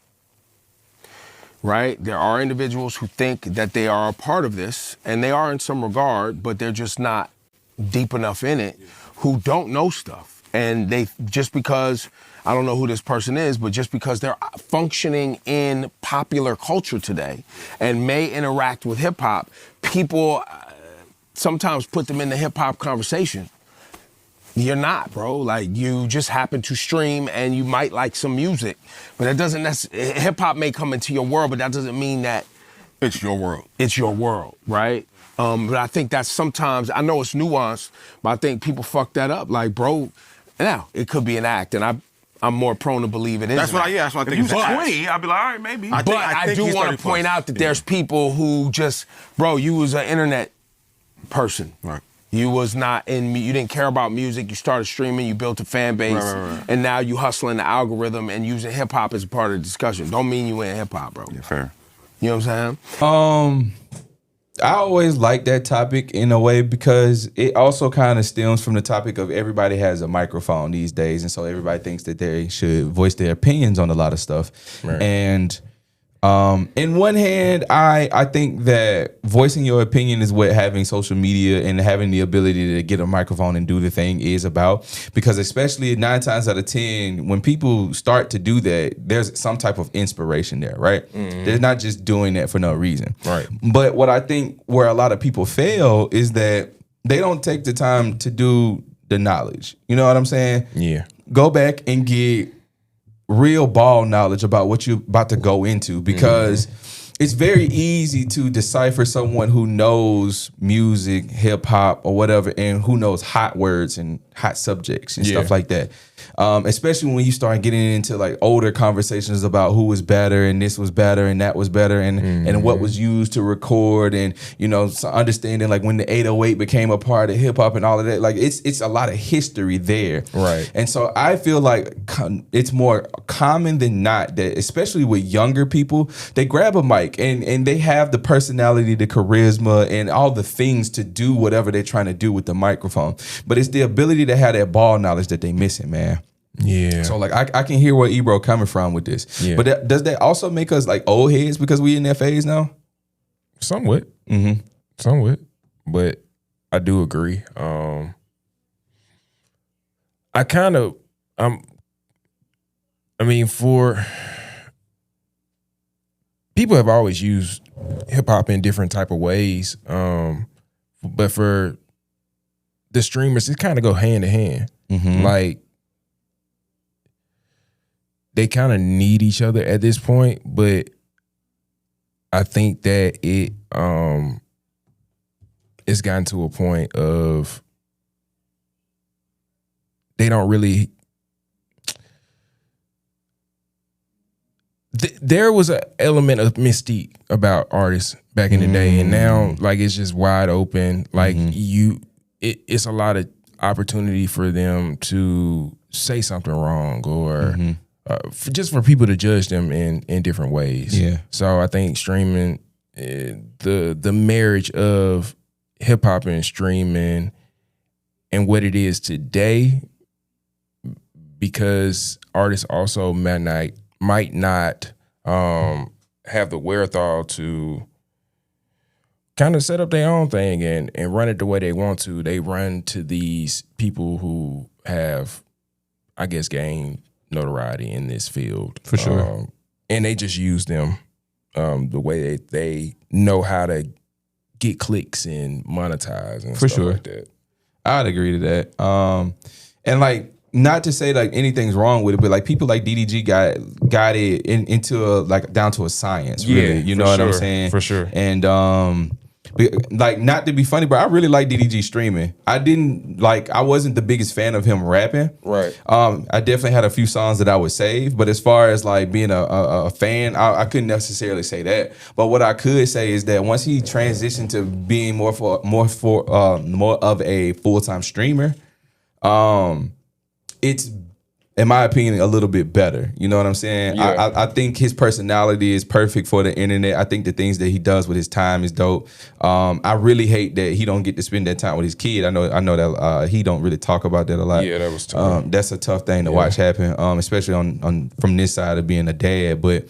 right? There are individuals who think that they are a part of this, and they are in some regard, but they're just not deep enough in it, who don't know stuff. And they, just because, I don't know who this person is, but just because they're functioning in popular culture today and may interact with hip-hop, people sometimes put them in the hip-hop conversation. You're not, bro. Like, you just happen to stream and you might like some music, but it doesn't necessarily, hip-hop may come into your world, but that doesn't mean that It's your world. it's your world, right? But I think that's sometimes, I know it's nuanced, but I think people fuck that up. Like, bro, now, it could be an act, and I'm more prone to believe it is. That's what I think. If If you you said 20, I'd be like, all right, maybe. But I do want to point out that there's people who just, bro, you was an internet person. Right. You was not in. You didn't care about music. You started streaming. You built a fan base, right. and now you hustling the algorithm and using hip hop as a part of the discussion. Don't mean you in hip hop, bro. Yeah, fair. You know what I'm saying? I always like that topic in a way because it also kind of stems from the topic of everybody has a microphone these days, and so everybody thinks that they should voice their opinions on a lot of stuff. Right. And in one hand, I think that voicing your opinion is what having social media and having the ability to get a microphone and do the thing is about. Because especially 9 times out of 10, when people start to do that, there's some type of inspiration there, right? Mm-hmm. They're not just doing that for no reason. Right. But what I think where a lot of people fail is that they don't take the time to do the knowledge. You know what I'm saying? Yeah. Go back and get real ball knowledge about what you're about to go into, because it's very easy to decipher someone who knows music, hip hop, or whatever, and who knows hot words and hot subjects and stuff like that. Especially when you start getting into like older conversations about who was better and this was better and that was better and what was used to record, and you know, so understanding like when the 808 became a part of hip hop and all of that. Like it's a lot of history there, Right. And so I feel like it's more common than not that, especially with younger people, they grab a mic and they have the personality, the charisma, and all the things to do whatever they're trying to do with the microphone. But it's the ability to have that ball knowledge that they missing, man. Yeah. So like I can hear where Ebro coming from with this. Yeah. But does that also make us like old heads because we in that phase now? Somewhat. Somewhat. But I do agree. I kind of for people have always used hip hop in different type of ways. But for the streamers, it kind of go hand in hand. Like they kind of need each other at this point, but I think that it's gotten to a point of they don't really. There was an element of mystique about artists back in the day, and now like it's just wide open. Like it's a lot of opportunity for them to say something wrong or just for people to judge them in different ways. Yeah. So I think streaming, the marriage of hip hop and streaming and what it is today, because artists also might not have the wherewithal to kind of set up their own thing and run it the way they want to. They run to these people who have, I guess, gained notoriety in this field. For sure. And they just use them the way they know how to get clicks and monetize and For stuff sure. like that. I'd agree to that. And like, not to say like anything's wrong with it, but like people like DDG got it into a, like down to a science, really. You know what I'm saying? For sure. And like, not to be funny, but I really like DDG streaming. I wasn't the biggest fan of him rapping. Right. I definitely had a few songs that I would save, but as far as like being a fan, I couldn't necessarily say that. But what I could say is that once he transitioned to being more of a full-time streamer, it's, in my opinion, a little bit better. You know what I'm saying? Yeah. I think his personality is perfect for the internet. I think the things that he does with his time is dope. I really hate that he don't get to spend that time with his kid. I know that he don't really talk about that a lot. Yeah, that was tough. That's a tough thing to watch happen, especially on from this side of being a dad. But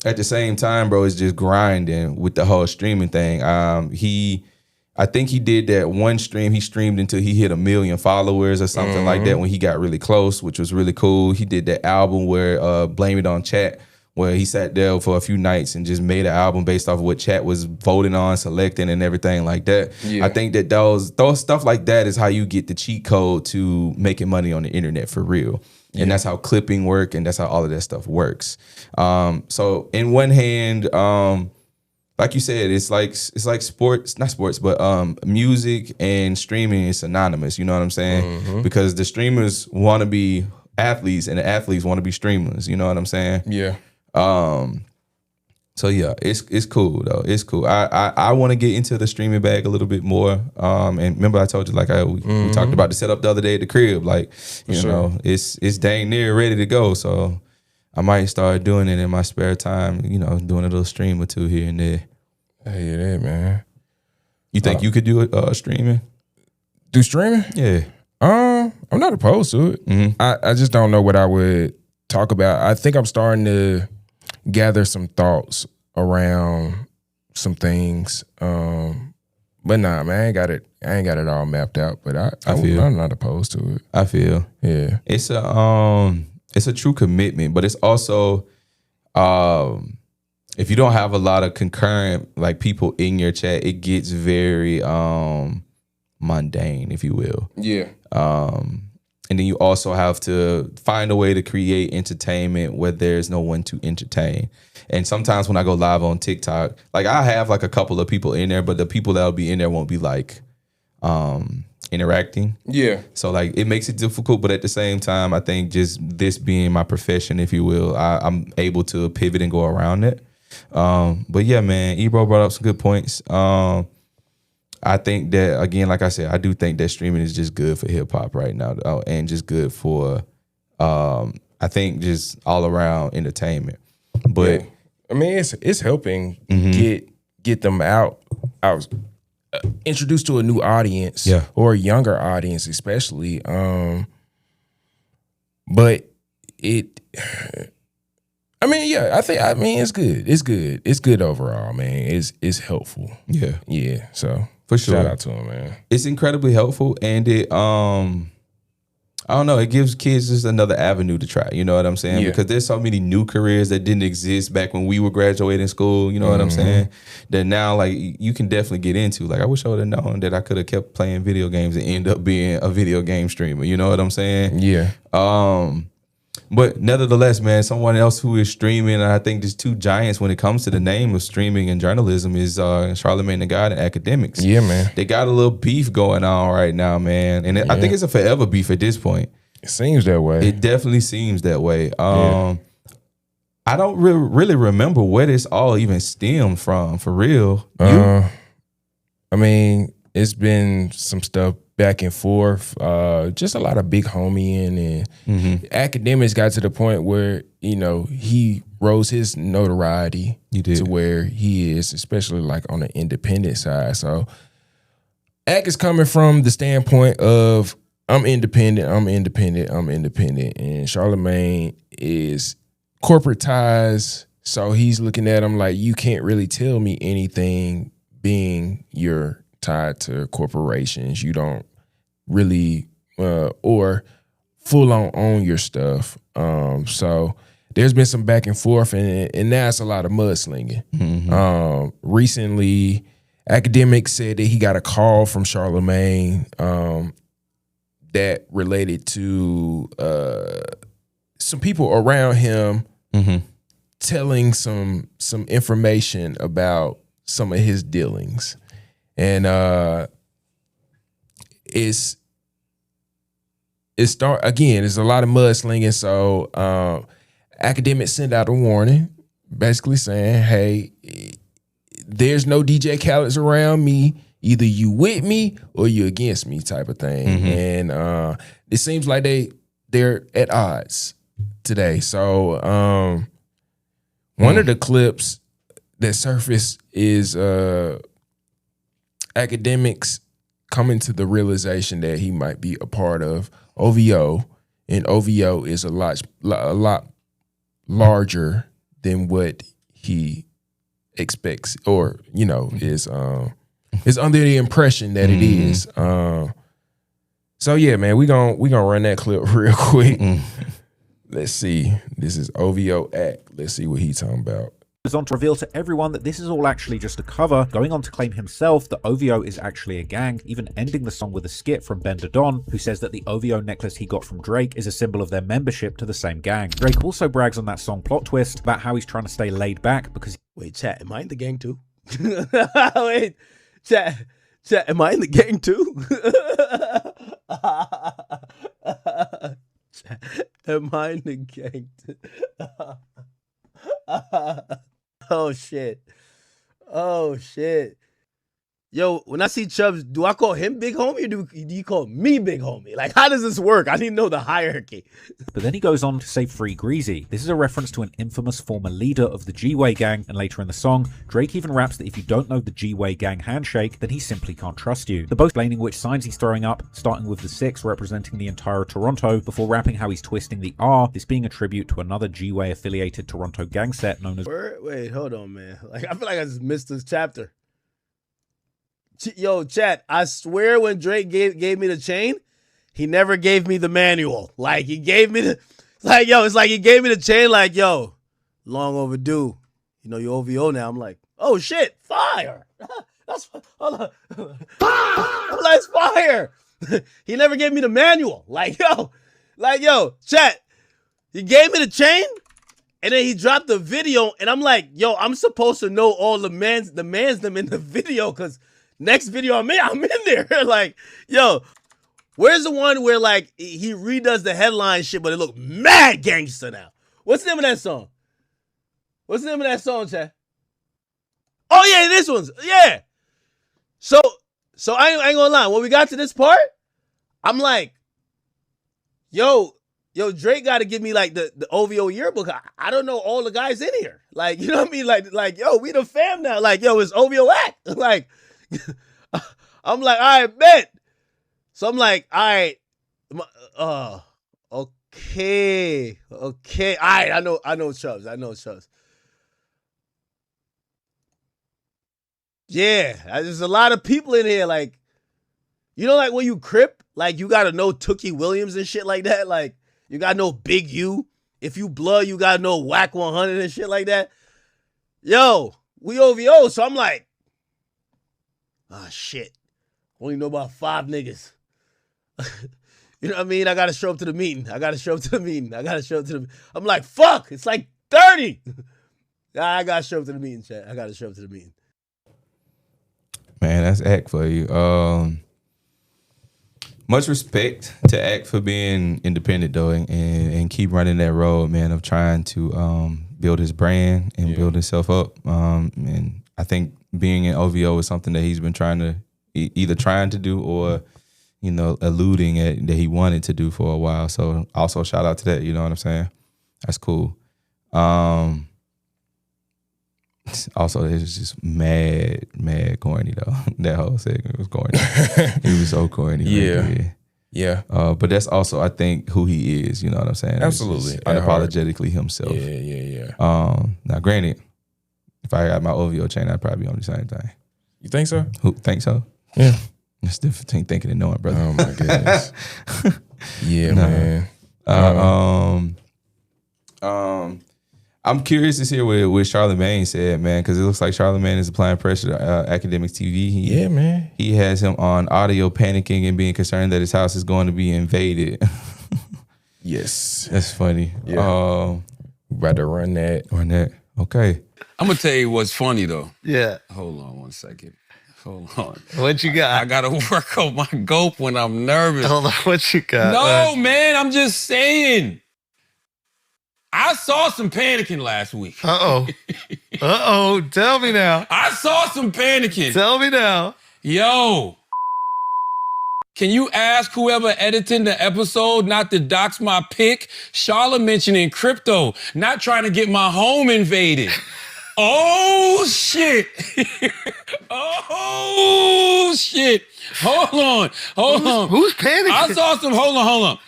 at the same time, bro, it's just grinding with the whole streaming thing. I think he did that one stream. He streamed until he hit 1 million followers or something like that when he got really close, which was really cool. He did that album where Blame It on Chat, where he sat there for a few nights and just made an album based off of what Chat was voting on, selecting, and everything like that. Yeah. I think that those stuff like that is how you get the cheat code to making money on the internet for real. And that's how clipping work, and that's how all of that stuff works. So in one hand, like you said, it's like sports, not sports, but music and streaming is synonymous. You know what I'm saying? Because the streamers want to be athletes and the athletes want to be streamers. You know what I'm saying? Yeah. So yeah, it's cool though. It's cool. I want to get into the streaming bag a little bit more. And remember I told you like we talked about the setup the other day at the crib. Like you know, it's dang near ready to go. So I might start doing it in my spare time. You know, doing a little stream or two here and there. Hey, yeah, man. You think you could do streaming? Do streaming? Yeah. I'm not opposed to it. I just don't know what I would talk about. I think I'm starting to gather some thoughts around some things. But nah, man, I ain't got it all mapped out. But I'm not opposed to it. I feel. Yeah. It's a true commitment, but it's also if you don't have a lot of concurrent like people in your chat, it gets very mundane, if you will. Yeah. And then you also have to find a way to create entertainment where there's no one to entertain. And sometimes when I go live on TikTok, like I have like a couple of people in there, but the people that'll be in there won't be like interacting. Yeah. So like it makes it difficult, but at the same time, I think just this being my profession, if you will, I'm able to pivot and go around it. But yeah, man, Ebro brought up some good points. I think that, again, like I said, I do think that streaming is just good for hip hop right now, and just good for, I think, just all around entertainment. But yeah. I mean, it's helping get them out. I was introduced to a new audience, or a younger audience, especially. But it, I mean, yeah, I mean, it's good. It's good. It's good overall, man. It's helpful. Yeah, yeah. So. For sure. Shout out to him, man. It's incredibly helpful, and it I don't know, it gives kids just another avenue to try. You know what I'm saying? Yeah. Because there's so many new careers that didn't exist back when we were graduating school. You know what I'm saying? That now, like, you can definitely get into. Like, I wish I would have known that I could have kept playing video games and end up being a video game streamer. You know what I'm saying? Yeah. But nevertheless, man, someone else who is streaming, and I think there's two giants when it comes to the name of streaming and journalism, is Charlamagne and Akademiks. Yeah, man. They got a little beef going on right now, man. And I think it's a forever beef at this point. It seems that way. It definitely seems that way. I don't really remember where this all even stemmed from, for real. I mean, it's been some stuff back and forth, just a lot of big homieing, and Akademiks got to the point where, you know, he rose his notoriety to where he is, especially like on the independent side. So Ak is coming from the standpoint of I'm independent, and Charlamagne is corporate ties, so he's looking at him like, you can't really tell me anything being you're tied to corporations. You don't really or full on own your stuff. So there's been some back and forth, and now it's a lot of mudslinging. Recently, Akademiks said that he got a call from Charlamagne that related to some people around him telling some information about some of his dealings. And it's a lot of mudslinging. So Akademiks sent out a warning, basically saying, "Hey, there's no DJ Khaled's around me. Either you with me or you against me," type of thing. And it seems like they're at odds today. So one of the clips that surfaced is Akademiks coming to the realization that he might be a part of OVO, and OVO is a lot larger than what he expects, or is under the impression that it is. So yeah, man, we gonna run that clip real quick. Let's see. This is OVO Ak. Let's see what he's talking about. Goes on to reveal to everyone that this is all actually just a cover, going on to claim himself that OVO is actually a gang, even ending the song with a skit from Bender Don, who says that the OVO necklace he got from Drake is a symbol of their membership to the same gang. Drake also brags on that song Plot Twist about how he's trying to stay laid back because— Wait, chat, am I in the gang too? Wait, chat, am I in the gang too? Chat, am I in the gang too? Oh shit. Oh shit. Yo, when I see Chubbs, do I call him big homie or do you call me big homie? Like, how does this work? I need to know the hierarchy. But then he goes on to say Free Greasy. This is a reference to an infamous former leader of the G-Way gang, and later in the song, Drake even raps that if you don't know the G-Way gang handshake, then he simply can't trust you. The both explaining which signs he's throwing up, starting with the 6 representing the entire Toronto, before rapping how he's twisting the R, this being a tribute to another G-Way affiliated Toronto gang set known as... Wait, hold on, man. Like, I feel like I just missed this chapter. Yo, chat, I swear when Drake gave me the chain, he never gave me the manual. Like, he gave me the... Like, yo, it's like he gave me the chain, like, yo, long overdue. You know, you OVO now. I'm like, oh, shit, fire. That's... Hold on. I'm like, it's fire. He never gave me the manual. Like, yo, chat, he gave me the chain, and then he dropped the video, and I'm like, yo, I'm supposed to know all the mans them in the video, because... Next video I'm in there. Like, yo, where's the one where, like, he redoes the headline shit, but it look mad gangster now? What's the name of that song? What's the name of that song, chat? Oh, yeah, this one's, yeah. So I ain't gonna lie. When we got to this part, I'm like, yo, Drake got to give me, like, the OVO yearbook. I don't know all the guys in here. Like, you know what I mean? Like, yo, we the fam now. Like, yo, it's OVO act. Like, I'm like, all right, bet. So I'm like, all right, okay. All right, I know Chubbs. Yeah, there's a lot of people in here. Like, you know, like when you crip, like you gotta know Tookie Williams and shit like that. Like, you gotta know Big U. If you blood, you gotta know Whack 100 and shit like that. Yo, we OVO, so I'm like, ah, shit. Only know about 5 niggas. You know what I mean? I gotta show up to the meeting. I'm like, fuck, it's like 30. I gotta show up to the meeting, chat. Man, that's Act for you. Much respect to Act for being independent, though, and keep running that road, man, of trying to build his brand and build himself up. And I think being in OVO is something that he's been either trying to do or, you know, alluding at that he wanted to do for a while. So also shout out to that, you know what I'm saying? That's cool. Also, it was just mad corny though. That whole segment was corny. It was so corny. Yeah. But that's also, I think, who he is. You know what I'm saying? Absolutely. Unapologetically himself. Yeah. Now, granted, if I got my OVO chain, I'd probably be on the same thing. You think so? Who think so? Yeah. It's different between thinking and knowing, brother. Oh my goodness. Yeah, man. I'm curious to hear what Charlamagne said, man, because it looks like Charlamagne is applying pressure to Akademiks TV. Man. He has him on audio panicking and being concerned that his house is going to be invaded. Yes. That's funny. Yeah. About to run that. Okay. I'm going to tell you what's funny, though. Yeah. Hold on 1 second. Hold on. What you got? I got to work on my gulp when I'm nervous. Hold on. What you got? No, man, I'm just saying. I saw some panicking last week. Uh-oh. Tell me now. I saw some panicking. Tell me now. Yo. Can you ask whoever edited the episode not to dox my pic? Charlotte mentioning crypto, not trying to get my home invaded. Oh, shit. Oh, shit. Hold on. Who's panicking? I saw some, hold on.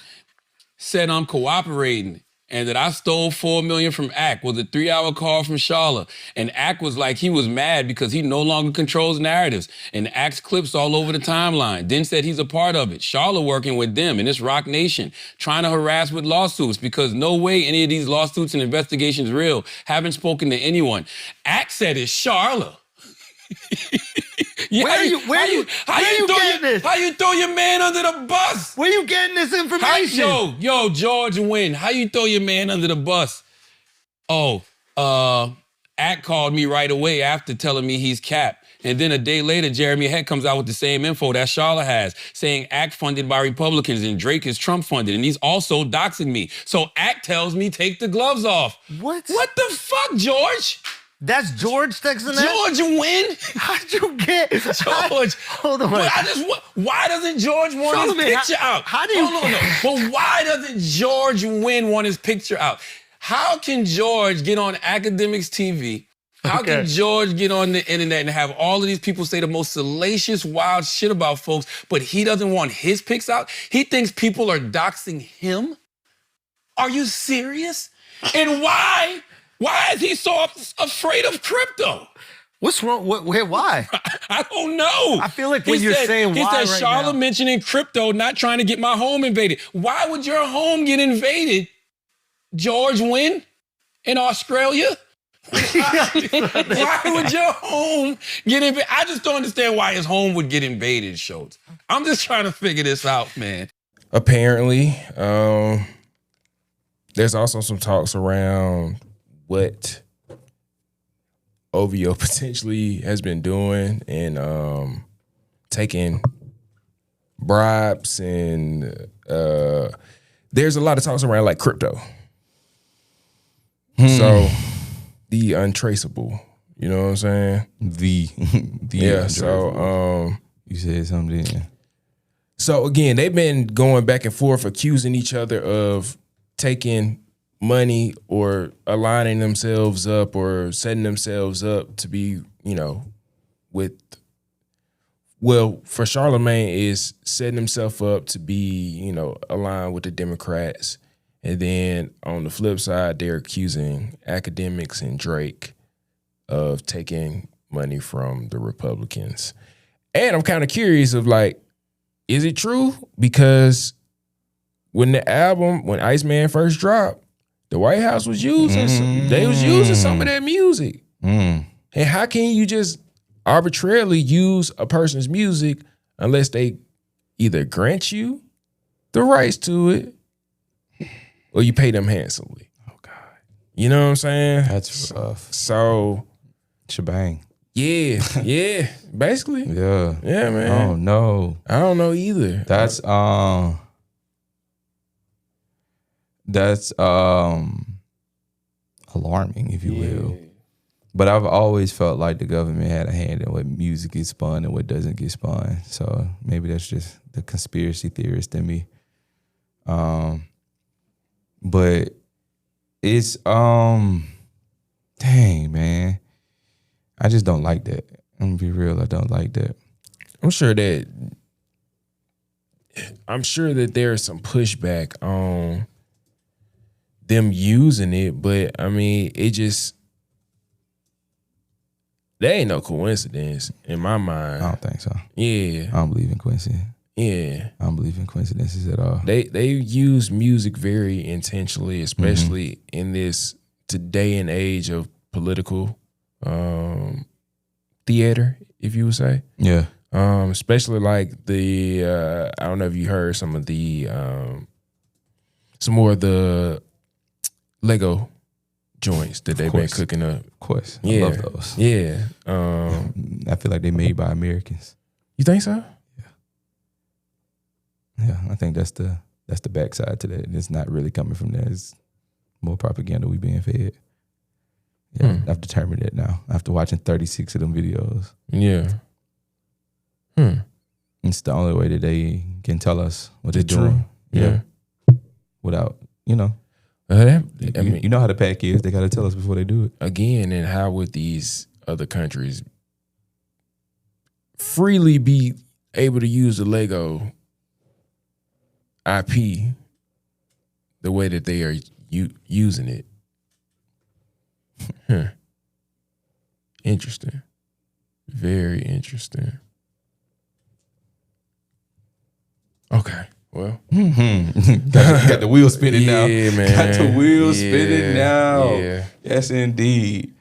Said I'm cooperating and that I stole $4 million from Ak. Was a 3-hour call from Charlotte. And Ak was like, he was mad because he no longer controls narratives. And Ak's clips all over the timeline. Then said he's a part of it. Charlotte working with them in this Rock Nation, trying to harass with lawsuits because no way any of these lawsuits and investigations real. Haven't spoken to anyone. Ak said it's Charlotte. Yeah, Where you getting this? How you throw your man under the bus? Where you getting this information? Yo, George Wynn, how you throw your man under the bus? Oh, Ak called me right away after telling me he's capped. And then a day later, Jeremy Heck comes out with the same info that Charlotte has, saying Ak funded by Republicans and Drake is Trump funded, and he's also doxing me. So Ak tells me take the gloves off. What? What the fuck, George? That's George texting that? George win? How'd you get George? Hold on. Why doesn't George want his picture out? How do you? Hold on, no. But why doesn't George win want his picture out? How can George get on Akademiks TV? How can George get on the internet and have all of these people say the most salacious, wild shit about folks, but he doesn't want his pics out? He thinks people are doxing him? Are you serious? And why? Why is he so afraid of crypto? What's wrong? Why? I don't know. I feel like when you're saying why he said, right Charlotte now. mentioning crypto, not trying to get my home invaded. Why would your home get invaded? George win in Australia? Why would your home get invaded? I just don't understand why his home would get invaded, Schultz. I'm just trying to figure this out, man. Apparently, there's also some talks around what OVO potentially has been doing and taking bribes, and there's a lot of talks around like crypto. So the untraceable, you know what I'm saying? The yeah. So you said something. Yeah. So again, they've been going back and forth, accusing each other of taking money or aligning themselves up or setting themselves up to be, you know, for Charlamagne is setting himself up to be, you know, aligned with the Democrats. And then on the flip side, they're accusing Akademiks and Drake of taking money from the Republicans. And I'm kind of curious of like, is it true? Because when Iceman first dropped, the White House was using they was using some of that music. And how can you just arbitrarily use a person's music unless they either grant you the rights to it or you pay them handsomely? Oh God. You know what I'm saying? That's rough. So shebang. Yeah, yeah. Basically. Yeah. Yeah, man. Oh no. I don't know either. That's alarming, if you will. But I've always felt like the government had a hand in what music gets spun and what doesn't get spun. So maybe that's just the conspiracy theorist in me. But it's dang, man. I just don't like that. I'm gonna be real, I don't like that. I'm sure that there's some pushback on them using it, but I mean, there ain't no coincidence in my mind. I don't think so. Yeah. I don't believe in coincidence. Yeah. I don't believe in coincidences at all. They use music very intentionally, especially in this today and age of political theater, if you would say. Yeah. Especially like I don't know if you heard some more of the Lego joints that they've been cooking up. Of course. Yeah. I love those. Yeah. I feel like they're made by Americans. You think so? Yeah, I think that's the backside to that. It's not really coming from there. It's more propaganda we being fed. Yeah, I've determined it now after watching 36 of them videos. Yeah. It's the only way that they can tell us what they're True. doing. Yeah. Without, you know. You know how the pack is. They got to tell us before they do it. Again, and how would these other countries freely be able to use the Lego IP the way that they are using it? Interesting. Very interesting. Okay. Well, got the wheel spinning now. Yeah, man. Got the wheel spinning now. Yeah. Yes, indeed.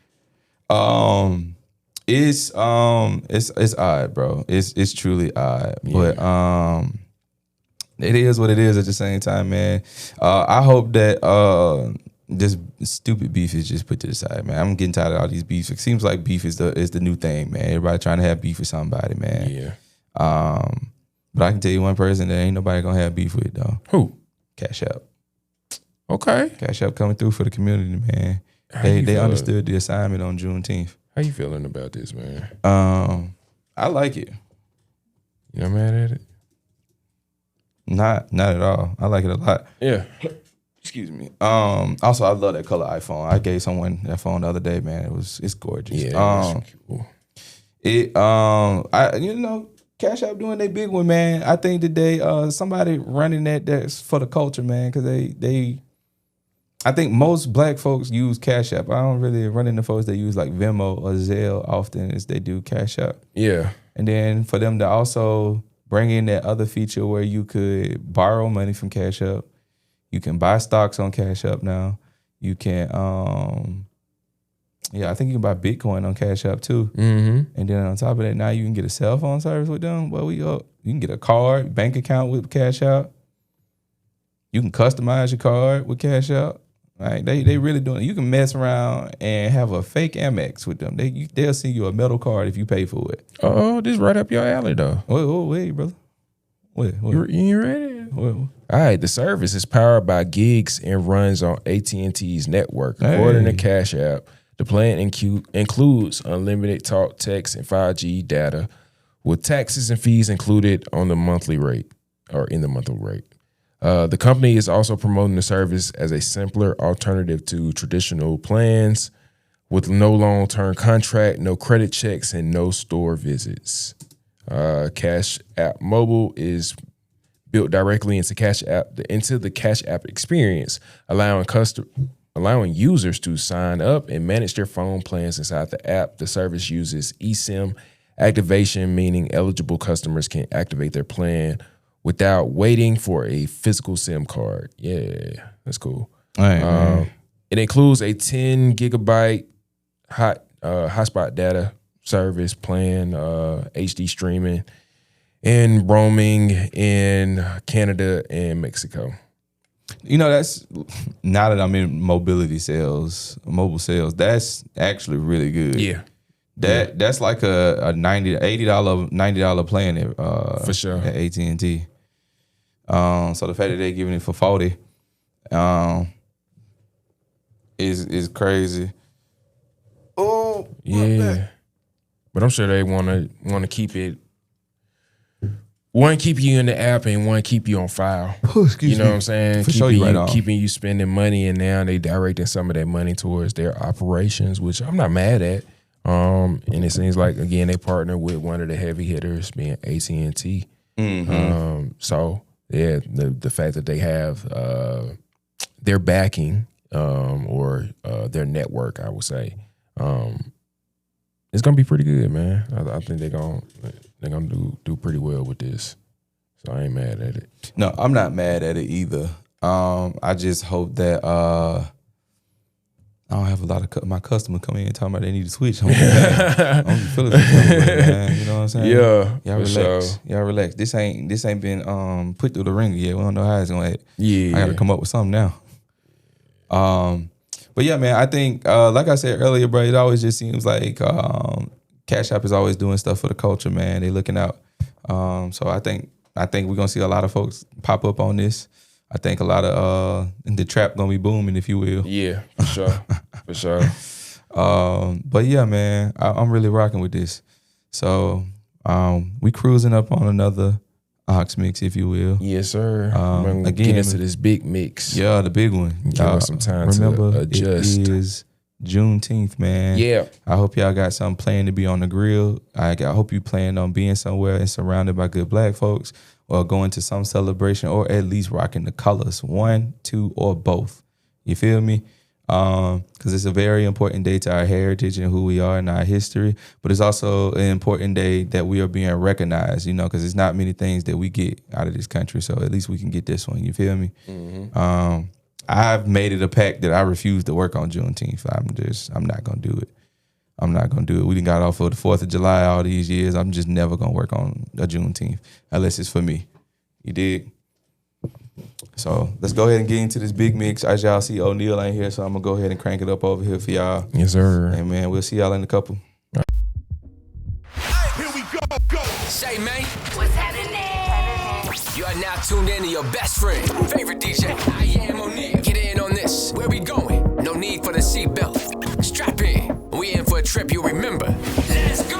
It's odd, bro. It's truly odd. Yeah. But it is what it is at the same time, man. I hope that this stupid beef is just put to the side, man. I'm getting tired of all these beefs. It seems like beef is the new thing, man. Everybody trying to have beef with somebody, man. Yeah. But I can tell you one person that ain't nobody gonna have beef with, though. Who? Cash App. Okay. Cash App coming through for the community, man. They understood the assignment on Juneteenth. How you feeling about this, man? I like it. You not mad at it? Not at all. I like it a lot. Yeah. Excuse me. Also, I love that color iPhone. I gave someone that phone the other day, man. It's gorgeous. Yeah, it's cool. Cash App doing their big one, man. I think that somebody running that's for the culture, man, because I think most black folks use Cash App. I don't really run into folks that use like Venmo or Zelle often as they do Cash App. Yeah. And then for them to also bring in that other feature where you could borrow money from Cash App. You can buy stocks on Cash App now. You can, I think you can buy Bitcoin on Cash App too. Mm-hmm. And then on top of that, now you can get a cell phone service with them. Well, you can get a card, bank account with Cash App. You can customize your card with Cash App. Right? They really doing it. You can mess around and have a fake Amex with them. They'll send you a metal card if you pay for it. Oh, this right up your alley though. Wait, brother. Wait. You ain't ready? All right, the service is powered by gigs and runs on AT&T's network. According to Cash App, the plan includes unlimited talk, text, and 5G data with taxes and fees included on the monthly rate or in the monthly rate. The company is also promoting the service as a simpler alternative to traditional plans with no long-term contract, no credit checks, and no store visits. Cash App Mobile is built directly into the Cash App experience, allowing users to sign up and manage their phone plans inside the app. The service uses eSIM activation, meaning eligible customers can activate their plan without waiting for a physical SIM card. Yeah, that's cool. It includes a 10 gigabyte hotspot data service plan, HD streaming, and roaming in Canada and Mexico. That's now that I'm in mobile sales, that's actually really good. Yeah. That's like a $90 plan for sure at AT&T. So the fact that they're giving it for $40 is crazy. Oh yeah, but I'm sure they want to keep it. One, keep you in the app, and one, keep you on file. You know what I'm saying? Keeping you spending money, and now they directing some of that money towards their operations, which I'm not mad at. And it seems like, again, they partner with one of the heavy hitters, being AT&T. Mm-hmm. So yeah, the fact that they have their backing or their network, I would say, it's gonna be pretty good, man. I think they're gonna do pretty well with this. So I ain't mad at it. No, I'm not mad at it either. I just hope that I don't have a lot of my customers come in and talking about they need to switch. I'm feeling man. You know what I'm saying? Yeah, y'all relax. Sure. Y'all relax. This ain't been put through the ringer yet. We don't know how it's gonna act. Yeah, I got to come up with something now. But yeah, man, I think like I said earlier, bro, it always just seems like Cash App is always doing stuff for the culture, man. They looking out. So I think we're gonna see a lot of folks pop up on this. I think a lot of the trap gonna be booming, if you will. Yeah, for sure. For sure. But yeah, man, I'm really rocking with this. So we cruising up on another Ox mix, if you will. Yes, sir. Again, get into this big mix. Yeah, the big one. Give us some time to adjust. It is Juneteenth, man. Yeah. I hope y'all got something planned to be on the grill. I hope you plan on being somewhere and surrounded by good black folks, or going to some celebration, or at least rocking the colors, 1, 2, or both. You feel me? Because it's a very important day to our heritage and who we are and our history, but it's also an important day that we are being recognized, because it's not many things that we get out of this country, so at least we can get this one. You feel me? Mm-hmm. I've made it a pact that I refuse to work on Juneteenth. I'm not gonna do it. I'm not gonna do it. We done got off of the 4th of July all these years. I'm just never gonna work on a Juneteenth unless it's for me. You dig? So let's go ahead and get into this big mix. As y'all see, O'Neal ain't here, so I'm gonna go ahead and crank it up over here for y'all. Yes, sir. And man, we'll see y'all in a couple. Here we go. Say, man, what's happening? You are now tuned in to your best friend, favorite DJ. I am O'Neal. Get in on this. Where we going? No need for the seatbelt. Strap in. We in for a trip you'll remember. Let's go!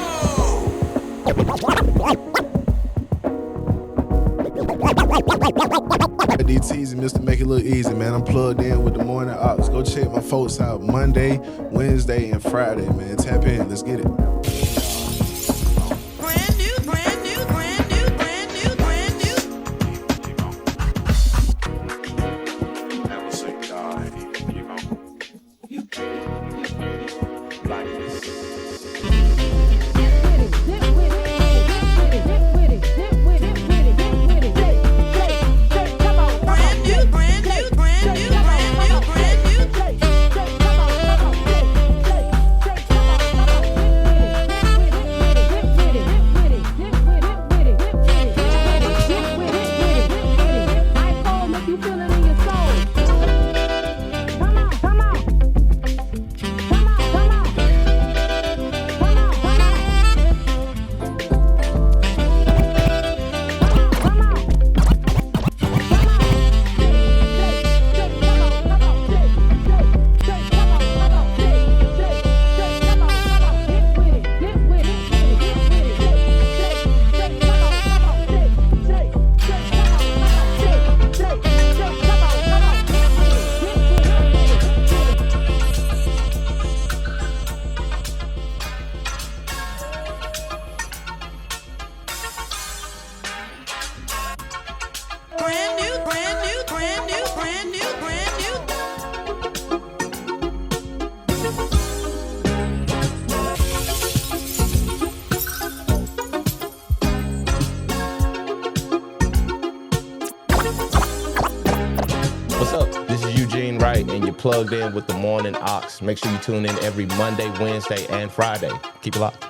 DT's and Mr. Make It Look Easy, man. I'm plugged in with the Morning Ox. Go check my folks out Monday, Wednesday, and Friday, man. Tap in. Let's get it. Plugged in with the Morning Ox. Make sure you tune in every Monday, Wednesday, and Friday. Keep it locked.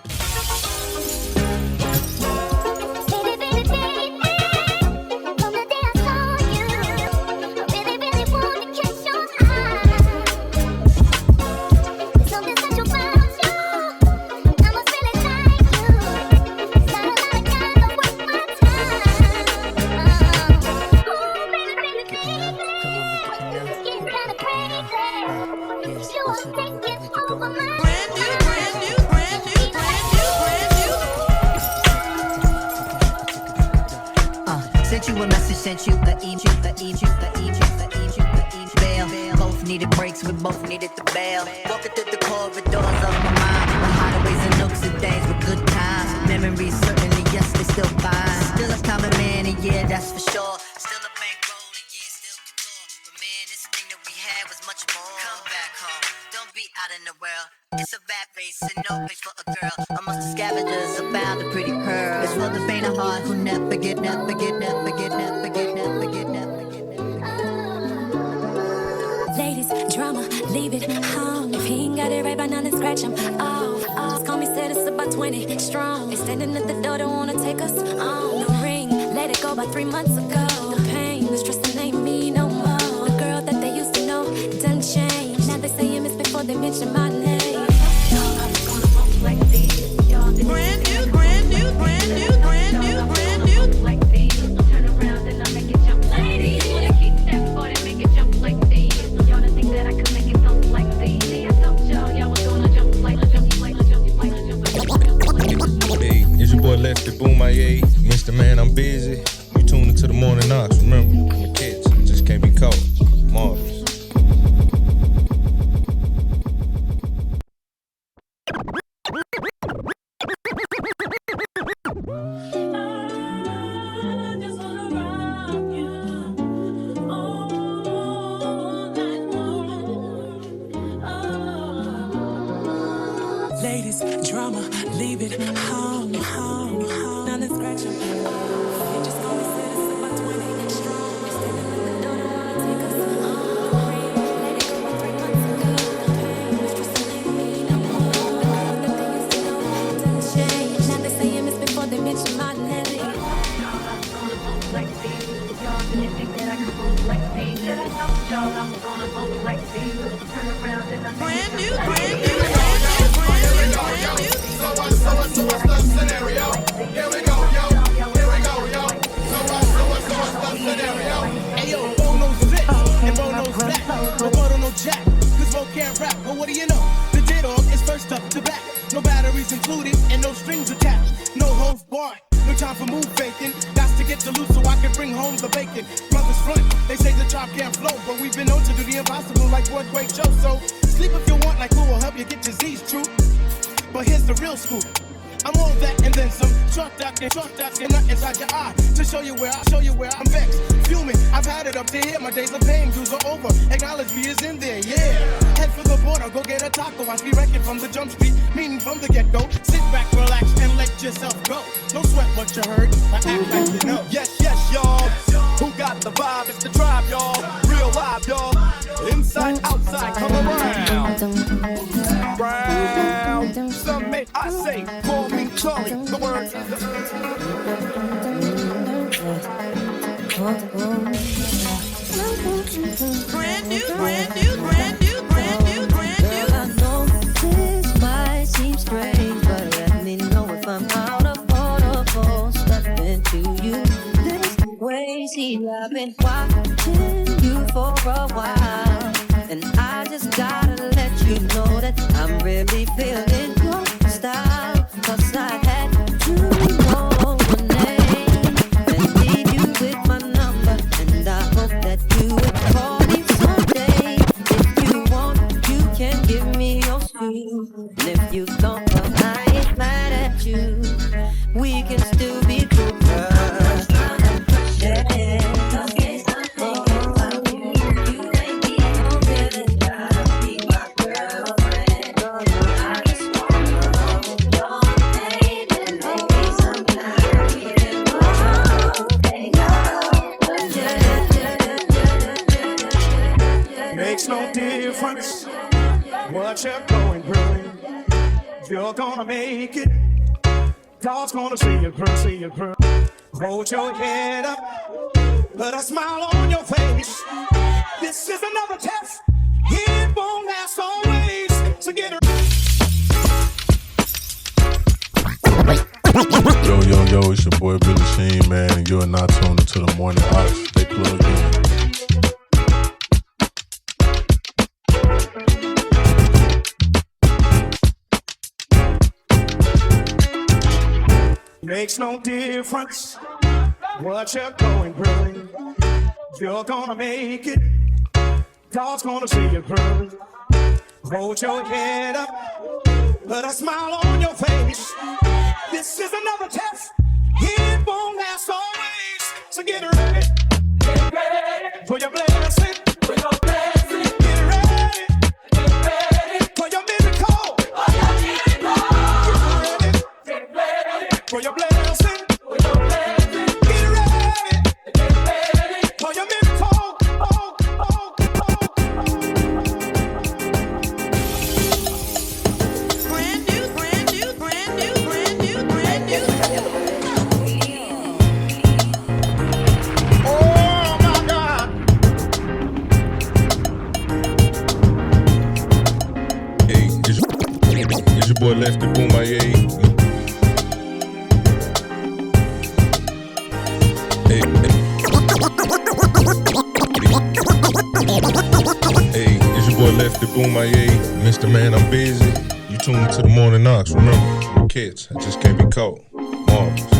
So what's the scenario? Here we up to back. No batteries included and no strings attached. No holds barred. No time for move faking. Got to get the loot so I can bring home the bacon. Brothers front, they say the chop can't flow, but we've been known to do the impossible like Broadway Joe. So sleep if you want, like who will help you get disease true. But here's the real scoop. I'm all that and then some. Short duck and nut inside your eye to show you where I'm vexed, fuming. I've had it up to here. My days of pain, dues are over. Acknowledge me is in there, yeah. Head for the border, go get a taco. I be wrecking from the jump street, meaning from the get go. Sit back, relax, and let yourself go. Don't sweat what you heard, but act like you know. Yes, y'all. Who got the vibe? It's the tribe, y'all. Real live, y'all. Inside, outside, come around. Round. Some may I say, call me Charlie. The word. Brand new. I know this might seem strange, but let me know if I'm out of order for stepping to you. This way, see, I've been watching you for a while, and I just gotta let you know that I'm really feeling your style. 'Cause I had to know your name and leave you with my number, and I hope that you would call me someday. If you want, you can give me your screw, and if you don't, well, I ain't mad at you. We can still be cool, girl. Yeah. Makes no difference what you're going through. You're gonna make it. God's gonna see you through. Hold your head up, put a smile on your face. This is another test. It won't last always. So get it. Yo, it's your boy Billy Sheen, man, and you're not tuned into the Morning Ox. Stay plugged in. Makes no difference what you're going through. You're gonna make it. God's gonna see you through. Hold your head up, put a smile on your face. This is another test. It won't last always. So get ready. Get ready for your blessing. For your blessing. Get ready. Get ready for your miracle. For your miracle. Get ready. For your blessing. For your blessing. Get ready. Get ready for your miracle. Boy left the boom, hey. Hey, it's your boy left the boom, hey. Mr. Man, I'm busy. You tuned to the Morning Ox, remember? Kids, I just can't be caught. Marvelous.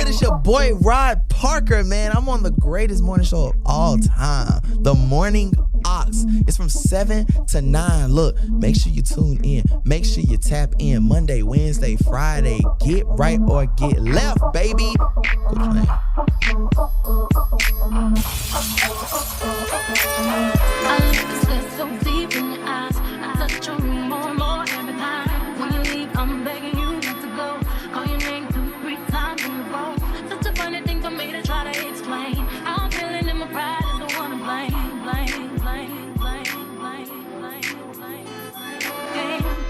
good? It's your boy Rod Parker, man. I'm on the greatest morning show of all time, The Morning Ox. It's from 7 to 9. Look, make sure you tune in. Make sure you tap in Monday, Wednesday, Friday. Get right or get left, baby. Quit playing. I look at sweat so deep in your eyes. I touch on you more and more every time. When you leave, I'm begging you not to go. Call your name 2-3 times in a row. Such a funny thing for me to try to explain. How I'm feeling and my pride is the one to blame.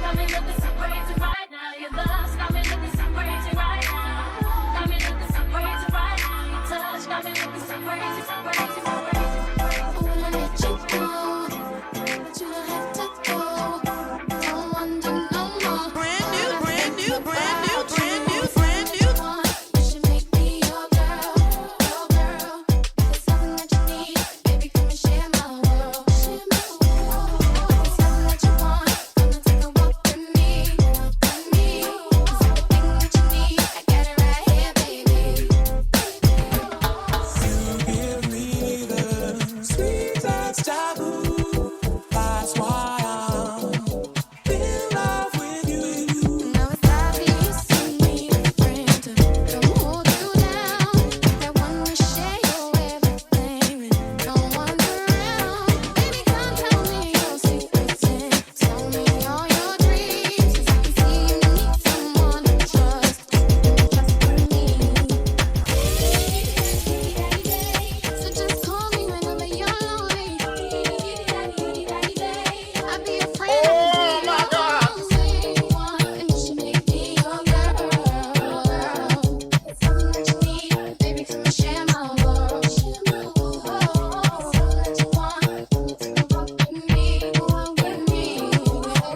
Got me looking so crazy right now. Your love got me looking so crazy right now. Got me looking so crazy right now. Your touch got me looking so crazy, so crazy, so crazy. I wanna let you go, but you don't have to go. Don't want to no more. Brand new, brand new, brand new, brand new, brand new. You should make me your girl, your girl. If it's something that you need, baby, come and share my world. Share my world. If it's something that you want, come and take a walk with me, with me. It's everything that you need, I got it right here, baby. You give me the sweetest taboo. That's why I'm in love with you. Now it's obvious you need a friend to come hold you down. That one to share your everything when no one's around. Baby, come tell me your secrets and tell me all your dreams. 'Cause I can see you need someone to trust with me. So just call me whenever you're lonely. I'll be a friend. Oh my God. And you should make me your girl. It's something that you need, baby, come and share my world. Something that you want, come and take a walk with me, with me.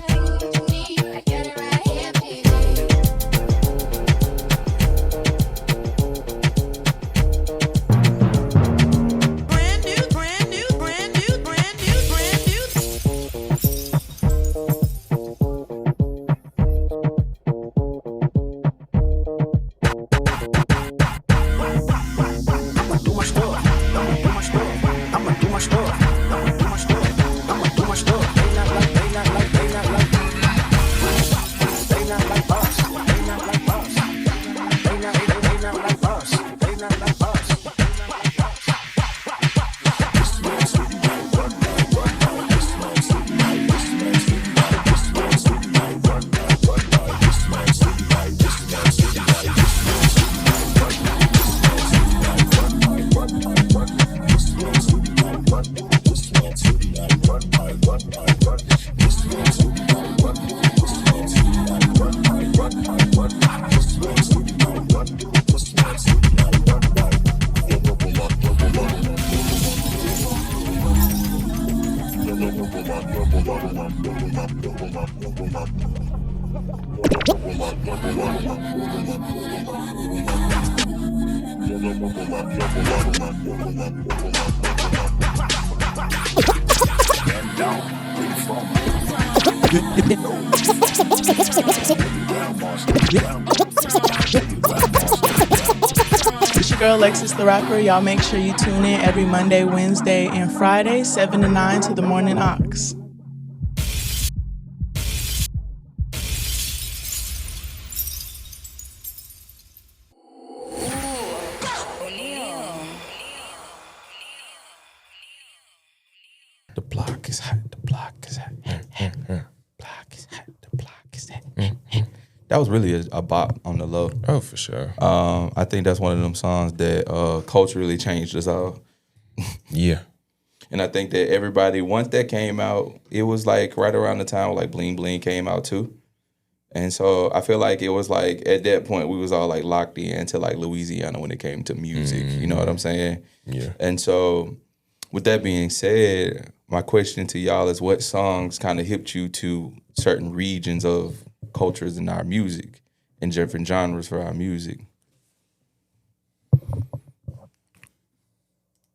Everything that you need, I got it right here, baby. Brand new, brand new, brand new, brand new, brand new. I'ma do my stuff. I'ma do my stuff. I'ma do my stuff. I'ma do my stuff. I'ma do my stuff. They not like, they not like, they not like. They not like us. They not like us. They not like us. They not like us. It's your girl Alexis the Rapper. Y'all make sure you tune in every Monday, Wednesday, and Friday, 7 to 9 to The Morning Ox. The block is hot. The block is hot. Block is hot. The block is hot. That was really a bop on the low. Oh, for sure. I think that's one of them songs that culturally changed us all. Yeah. And I think that everybody, once that came out, it was like right around the time like Bling Bling came out too. And so I feel like it was like at that point we was all like locked in to like Louisiana when it came to music. You know what I'm saying? Yeah. And so with that being said, my question to y'all is what songs kind of hipped you to certain regions of cultures in our music and different genres for our music?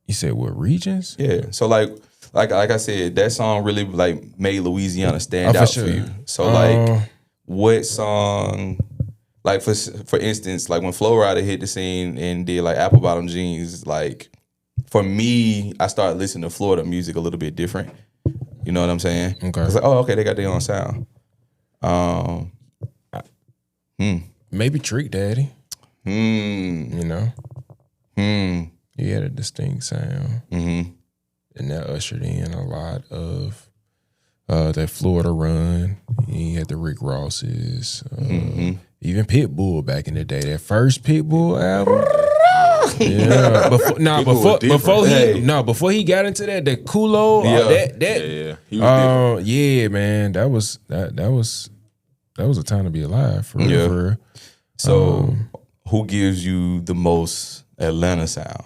You said what regions? Yeah. So like I said, that song really like made Louisiana stand for out sure. for you. So like what song Like for instance, like when Flo Rida hit the scene and did like Apple Bottom Jeans, like for me, I started listening to Florida music a little bit different. You know what I'm saying? Okay. I was like, oh, okay, they got their own sound. Maybe Trick Daddy. You know? He had a distinct sound. And that ushered in a lot of that Florida run. He had the Rick Rosses. Even Pitbull back in the day. That first Pitbull album. Yeah. Before he got into that, the Kulo, yeah, man, that was a time to be alive for real. For real. So, who gives you the most Atlanta sound?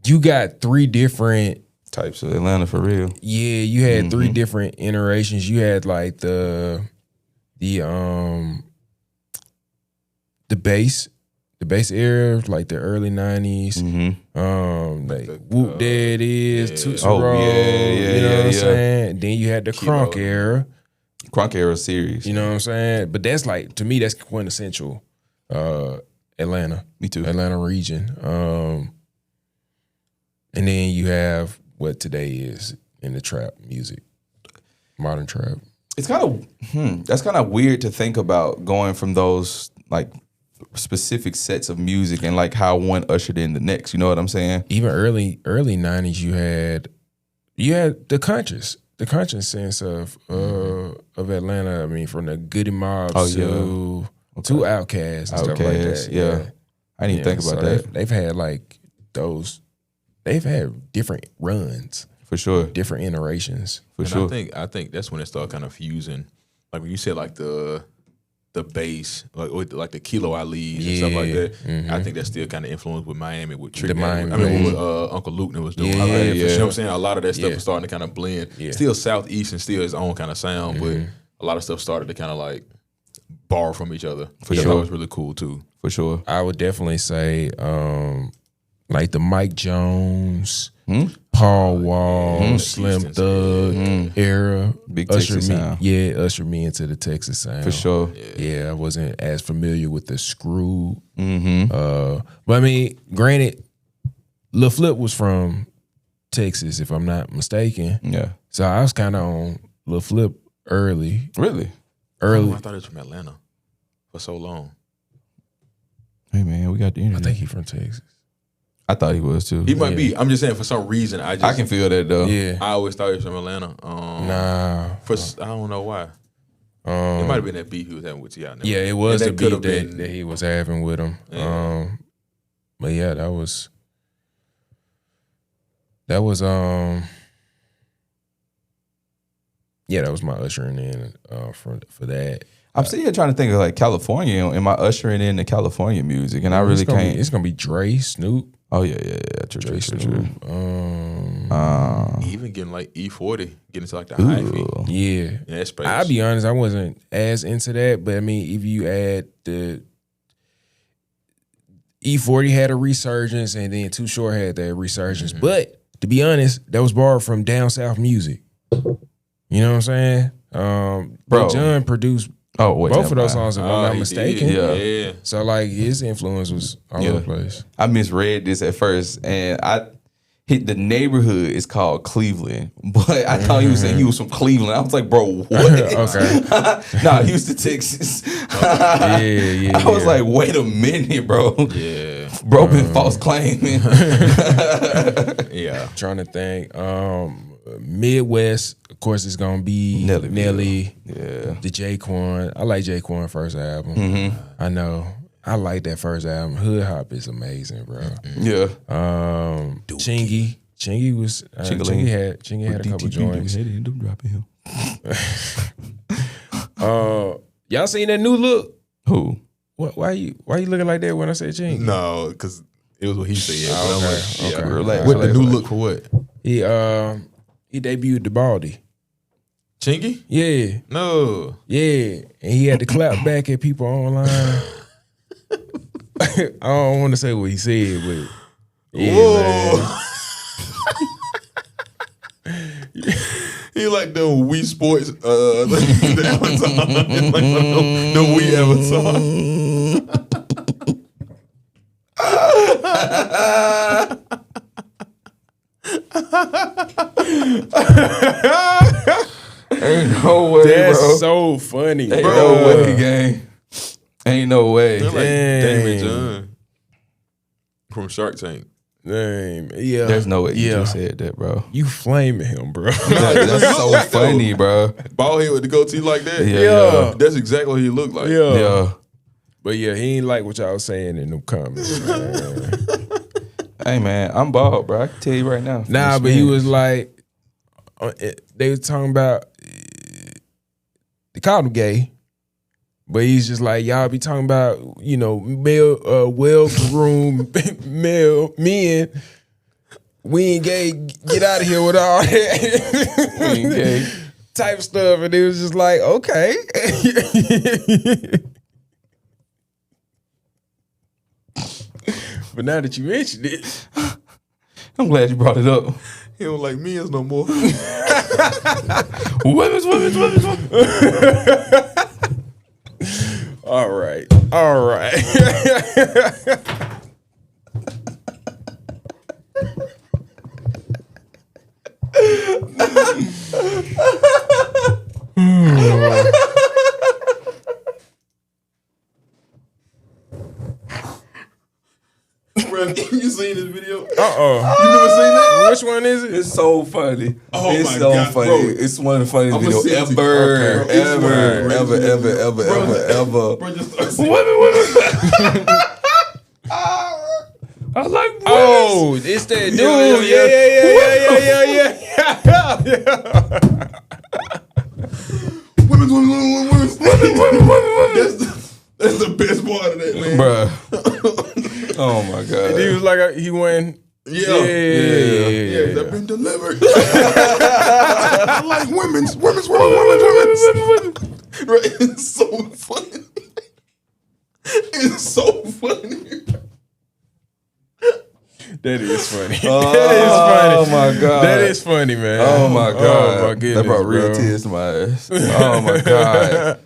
You got 3 different types of Atlanta for real. Yeah, you had 3 different iterations. You had like the bass era, like the early 90s. Like Whoop There It Is, Tootsie Roll, you know what I'm saying? Then you had the Crunk era. Crunk era series. You know what I'm saying? But that's like, to me, that's quintessential Atlanta. Me too. Atlanta region. And then you have what today is in the trap music, modern trap. It's kind of that's kind of weird to think about going from those like specific sets of music and like how one ushered in the next. You know what I'm saying? Even early 90s, you had the conscious sense of Atlanta. I mean, from the Goody Mob to Outkast and stuff like that. Yeah. I didn't even think about that. They've had like those. They've had different runs. For sure. Different iterations. For sure. I think that's when it started kind of fusing. Like when you said like the bass, like the Kilo Ali's and stuff like that. I think that's still kind of influenced with Miami with Trick Daddy. I mean, what Uncle Luke was doing. You know what I'm saying? A lot of that stuff was starting to kind of blend. Still Southeast and still his own kind of sound, but a lot of stuff started to kind of like borrow from each other. For sure. That was really cool too. For sure. I would definitely say like the Mike Jones, Paul Wall, Slim Thug era. Big Texas sound. Yeah, ushered me into the Texas sound. For sure. Yeah, I wasn't as familiar with the Screw. But I mean, granted, Lil Flip was from Texas, if I'm not mistaken. Yeah. So I was kind of on Lil Flip early. Really? Early. I thought it was from Atlanta for so long. Hey man, we got the internet. I think he's from Texas. I thought he was too. He might be. I'm just saying for some reason I can feel that though. Yeah. I always thought he was from Atlanta. Nah. I don't know why. It might have been that beef he was having with T.I. Yeah, it was the beef that he was having with him. Yeah. But yeah, that was that was my ushering in for that. I'm sitting here trying to think of like California. Am I ushering in the California music? And I really can't. It's gonna be Dre, Snoop. Oh yeah. True. Even getting like E40, getting to like the hyphy. Yeah. That space. I'll be honest, I wasn't as into that, but I mean, if you add the E40 had a resurgence, and then Too Short had that resurgence. But to be honest, that was borrowed from down south music. You know what I'm saying? Bro, John produced both of those songs, if I'm not mistaken. Yeah. So like his influence was all over the place. I misread this at first, and I hit the neighborhood is called Cleveland, but I thought he was saying he was from Cleveland. I was like, bro, what? Okay. Nah, Houston, Texas. Yeah. I was like, wait a minute, bro. Yeah. Bro been false claiming. Yeah. Trying to think. Midwest, of course, it's gonna be Nelly. Yeah. The Jaquan. I like Jaquan first album. I know. I like that first album. Hood Hop is amazing, bro. Yeah. Chingy was Chingy had a couple joints. Y'all seen that new look? Who? What? Why you looking like that when I say Chingy? No, because it was what he said. Okay. Relax. What the new look for what? He debuted the Baldy. Chingy? Yeah. No. Yeah. And he had to clap back at people online. I don't want to say what he said, but yeah, he need like the Wii Sports, the Avatar, like the Wii Avatar. Ain't no way, That's bro. so funny. Ain't bro. no way, gang. Ain't no way. They're like David John from Shark Tank. Damn, yeah. There's no way you just said that, bro. You flaming him, bro. That's so funny, bro. Bald head with the goatee like that. Yeah. That's exactly what he looked like. Yeah. But yeah, he ain't like what y'all was saying in them comments, man. Hey, man, I'm bald, bro. I can tell you right now. Nah, but he was like, they was talking about, they called him gay, but he's just like, y'all be talking about, you know, male, well-groomed male men. We ain't gay, get out of here with all that. We ain't gay. Type stuff. And it was just like, okay. But now that you mentioned it, I'm glad you brought it up. He don't like men's no more. Women's. All right. Bro, you seen this video? You never seen that? Which one is it? It's so funny. Oh It's my so God, funny. bro. It's one of the funniest I'ma videos send it to you. ever, Okay, bro. ever. Bro, just Women. I like women. Oh, it's that dude. Yeah. That's the best part of that, man. Bruh. Oh my God. And he was like, he went. Yeah. I've been delivered. I like women's. Right, it's so funny. It's so funny. That is funny. Oh my God. That is funny, man. Oh my God. Oh my goodness. That brought real bro. tears to my eyes. Oh my God.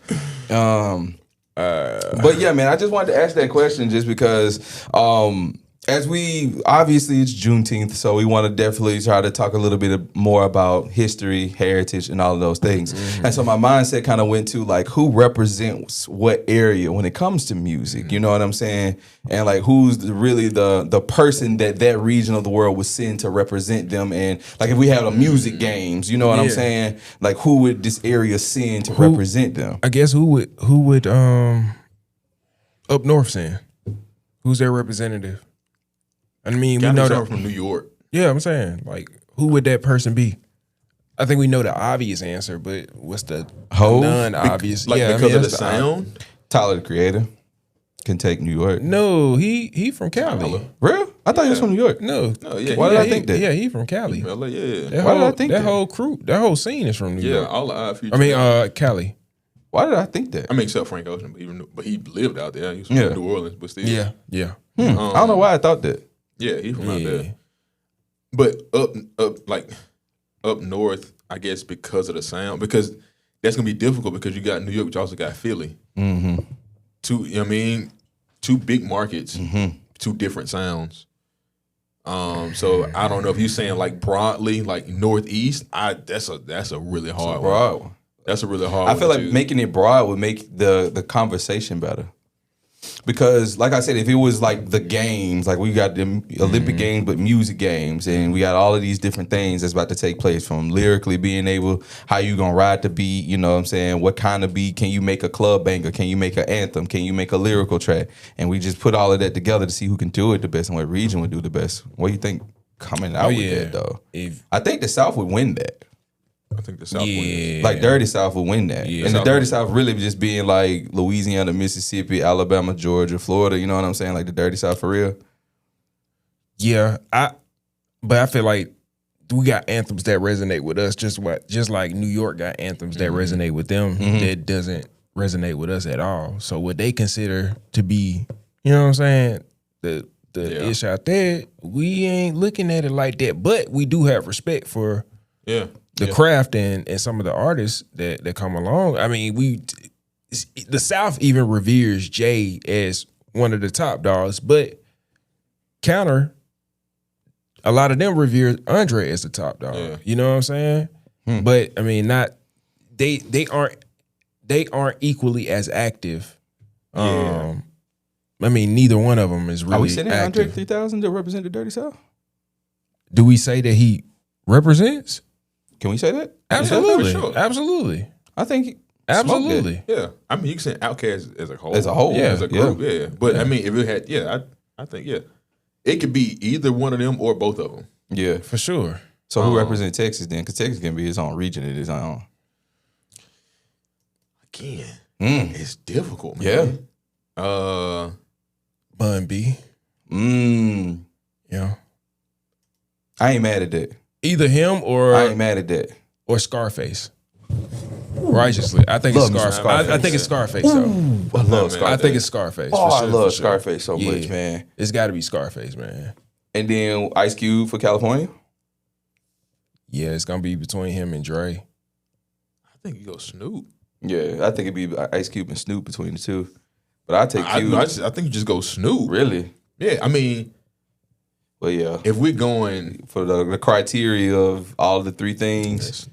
But yeah, man, I just wanted to ask that question just because as we obviously it's Juneteenth, so we want to definitely try to talk a little bit more about history, heritage, and all of those things. Mm-hmm. And so my mindset kind of went to like who represents what area when it comes to music. You know what I'm saying? And like who's really the person that region of the world would send to represent them. And like if we had a music games, you know what I'm saying? Like who would this area send to represent them? I guess who would up north send? Who's their representative? I mean, we know that from New York. Yeah, I'm saying, like, who would that person be? I think we know the obvious answer, but what's the non-obvious? Because of the sound? Tyler, the Creator, can take New York. No, he from Cali. Real? I thought he was from New York. No. Yeah. Why did I think that? Yeah, he from Cali. Yeah. Why did I think that? That whole crew, that whole scene is from New York. Yeah, all the Odd Future. I mean, Cali. Why did I think that? I mean, except Frank Ocean, but he lived out there. He was from New Orleans, but still. Yeah. I don't know why I thought that. Yeah, he's from out there. But up north, I guess because of the sound, because that's gonna be difficult because you got New York, but you also got Philly. Mm-hmm. Two big markets, two different sounds. So I don't know if you're saying like broadly, like northeast. That's a really hard one. That's a really hard one. I feel like making it broad would make the conversation better. Because, like I said, if it was like the games, like we got the Olympic games, but music games, and we got all of these different things that's about to take place, from lyrically being able, how you gonna ride the beat, you know what I'm saying? What kind of beat? Can you make a club banger? Can you make an anthem? Can you make a lyrical track? And we just put all of that together to see who can do it the best and what region would do the best. What do you think coming out with that, though? I think the South would win that. I think the South wins. Like Dirty South will win that. Yeah, And the South Dirty wins. South really just being like Louisiana, Mississippi, Alabama, Georgia, Florida, you know what I'm saying? Like the Dirty South for real. Yeah, but I feel like we got anthems that resonate with us, just like New York got anthems that resonate with them that doesn't resonate with us at all. So what they consider to be, you know what I'm saying, the ish out there, we ain't looking at it like that. But we do have respect for the craft and some of the artists that come along. I mean, the South even reveres Jay as one of the top dogs, but counter, a lot of them revere Andre as the top dog. Yeah. You know what I'm saying? But I mean, they aren't equally as active. I mean, neither one of them is really. Are we sending Andre 3000 to represent the Dirty South? Do we say that he represents? Can we say that? Absolutely, yeah, for sure. Absolutely. I think absolutely. Yeah, I mean, you can say Outkast as a whole, as a group. Yeah, but I mean, if it had, I think it could be either one of them or both of them. Yeah, for sure. So who represents Texas then? Because Texas can be its own region in its own. Again, it's difficult, man. Yeah. Bun B. Yeah. I ain't mad at that. Either him or I ain't mad at that. Or Scarface. Righteously, I think it's Scarface. I think it's Scarface. Though. I love Scarface. I think it's Scarface. Oh, for sure, I love for sure. Scarface so much, man. It's got to be Scarface, man. And then Ice Cube for California. Yeah, it's gonna be between him and Dre. I think you go Snoop. Yeah, I think it'd be Ice Cube and Snoop between the two. But I take Cube. I think you just go Snoop. Really? Yeah, I mean. Well, yeah. If we're going for the criteria of all the three things,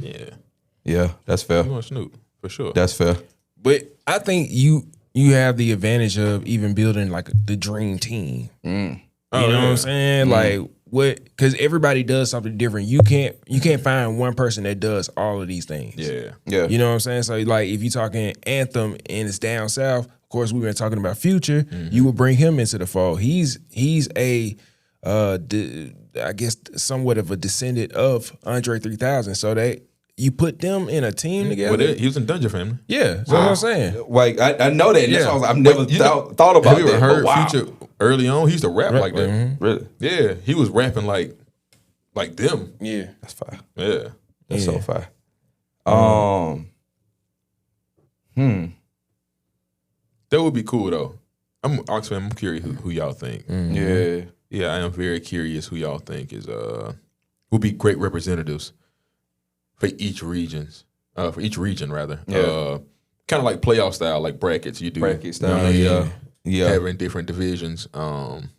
yeah, that's fair. You want Snoop for sure. That's fair. But I think you have the advantage of even building like the dream team. You know what I'm saying? Like what? Because everybody does something different. You can't find one person that does all of these things. Yeah. You know what I'm saying? So like if you're talking Anthem and it's down south, of course we've been talking about Future. You would bring him into the fold. He's a I guess somewhat of a descendant of Andre 3000. So you put them in a team together. Well, he was in Dungeon Family. Yeah, that's what I'm saying. Like I know that. Yeah. I've never thought about have you that. Ever heard Future early on? He used to rap like that. Mm-hmm. Really? Yeah, he was rapping like them. Yeah, that's fire. Yeah, that's so fire. That would be cool though. I'm Oxfam. I'm curious who y'all think. Yeah, I am very curious who y'all think is will be great representatives for each region rather. Yeah. Kind of like playoff style, like brackets. You do bracket style. Having different divisions, and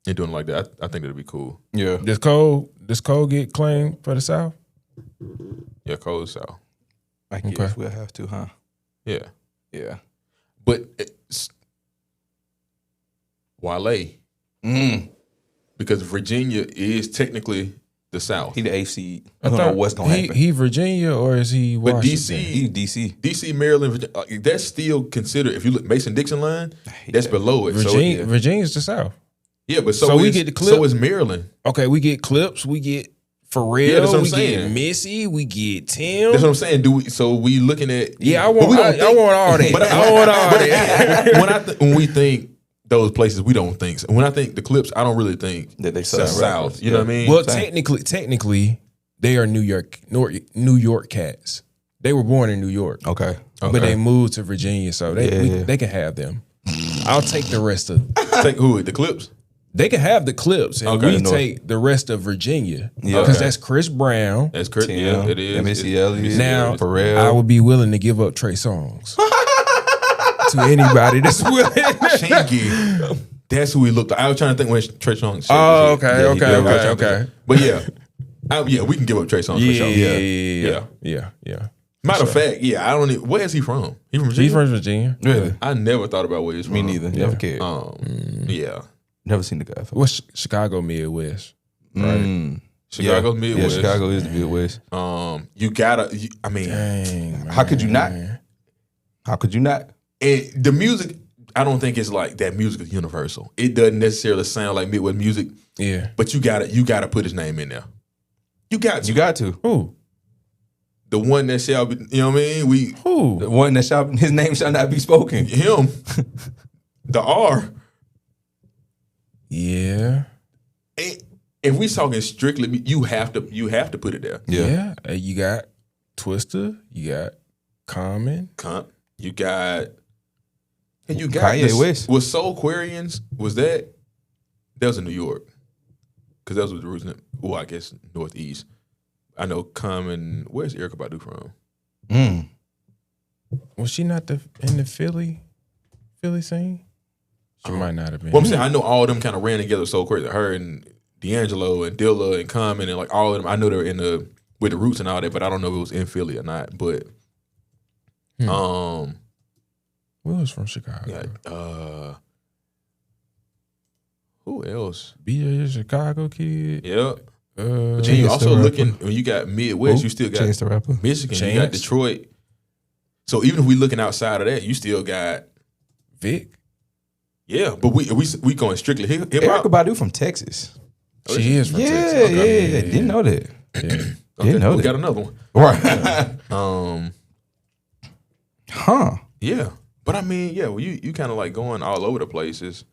doing like that. I think that'd be cool. Yeah. Does Cole get claimed for the South? Yeah, Cole is South. I guess we'll have to, huh? Yeah. Yeah. But it's Wale. Because Virginia is technically the South. He the AC. I don't know what's going to happen. He Virginia or is he Washington? But DC. DC, Maryland, Virginia, that's still considered, if you look Mason-Dixon line, that's below it. Virginia's the South. Yeah, but we get the clip. So is Maryland. Okay, we get Clips, we get Pharrell, Yeah, that's what I'm we saying. get Missy, we get Tim. That's what I'm saying. So we looking at... Yeah, I want all that. I want all that. When we think those places, we don't think so. When I think the Clips, I don't really think that they South. You know what I mean? Well, technically, they are New York cats. They were born in New York. Okay. But they moved to Virginia, so they can have them. I'll take the rest of Take who? The Clips? They can have the Clips, and we take the rest of Virginia. Because that's Chris Brown. That's Chris. Yeah, it is. Missy Elliott. Now, Pharrell. I would be willing to give up Trey Songz to anybody that's willing. Chinky. That's who we looked like. I was trying to think when Trey Songz. Oh, okay. But yeah, we can give up Trey Songz for sure. Yeah. Matter of fact, I don't even, where is he from? He from Virginia? He's from Virginia. Really? I never thought about where he's from. Me neither. Never cared. Yeah. Never seen the guy. What's Chicago Midwest? Right. Chicago Midwest. Yeah, Chicago is the Midwest. You gotta. I mean, dang, how could you not? How could you not? And the music, I don't think it's like that. Music is universal. It doesn't necessarily sound like Midwest music. Yeah, but you gotta put his name in there. You got to. Who? The one that shall be. You know what I mean? Who? The one that shall. His name shall not be spoken. Him. The R. Yeah. If we talking strictly, you have to put it there. Yeah. You got Twista. You got Common. You got. And you got Kanye West. Was Soul Quarians? Was that? That was in New York. Because that was Jerusalem. Well, I guess Northeast. I know Common. Where's Erykah Badu from? Was she not in the Philly scene? She might not have been. Well, I'm saying I know all of them kind of ran together so crazy. Her and D'Angelo and Dilla and Common and like all of them. I know they're with the Roots and all that, but I don't know if it was in Philly or not. But Who was from Chicago? Yeah, who else? BJ, a Chicago kid. Yep. But then you also looking when you got Midwest, you still got Chance the Rapper. Michigan, you got Detroit. So even if we looking outside of that, you still got Vic. Yeah, but we going strictly hip hop. Erykah Badu from Texas. She is from Texas. Okay. Yeah. Didn't know that. Didn't know we that. got another one. Right. Yeah. But I mean, yeah, well, you kind of like going all over the places.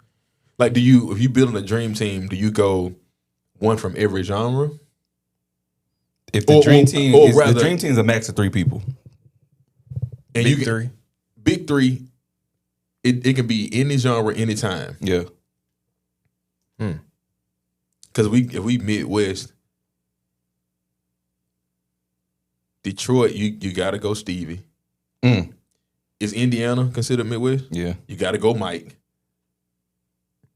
Like, if you building a dream team, do you go one from every genre? If the dream team is a max of 3 people. And Big three. Big three, it can be any genre, anytime. Yeah. Because if we Midwest, Detroit, you got to go Stevie. Is Indiana considered Midwest? Yeah. You got to go Mike.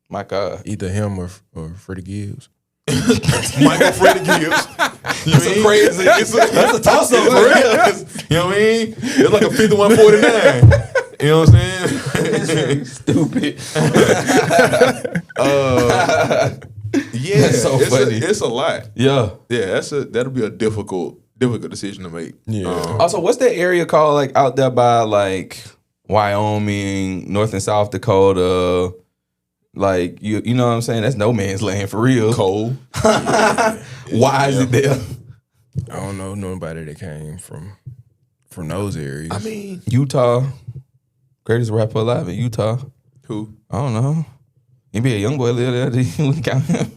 My God. Either him or Freddie Gibbs. Michael Freddie Gibbs. That's a crazy. That's a toss up for real. You know what I mean? It's like a 51-49. You know what I'm saying? Stupid. Yeah, that's so funny. It's a lot. Yeah. Yeah, that'll be a difficult decision to make. Yeah. Also, what's that area called? Like out there by like Wyoming, North and South Dakota. Like you know what I'm saying? That's no man's land for real. Cold. Why is it there? I don't know nobody that came from those areas. I mean, Utah, greatest rapper alive in Utah. Who? I don't know. NBA YoungBoy live there. We count him.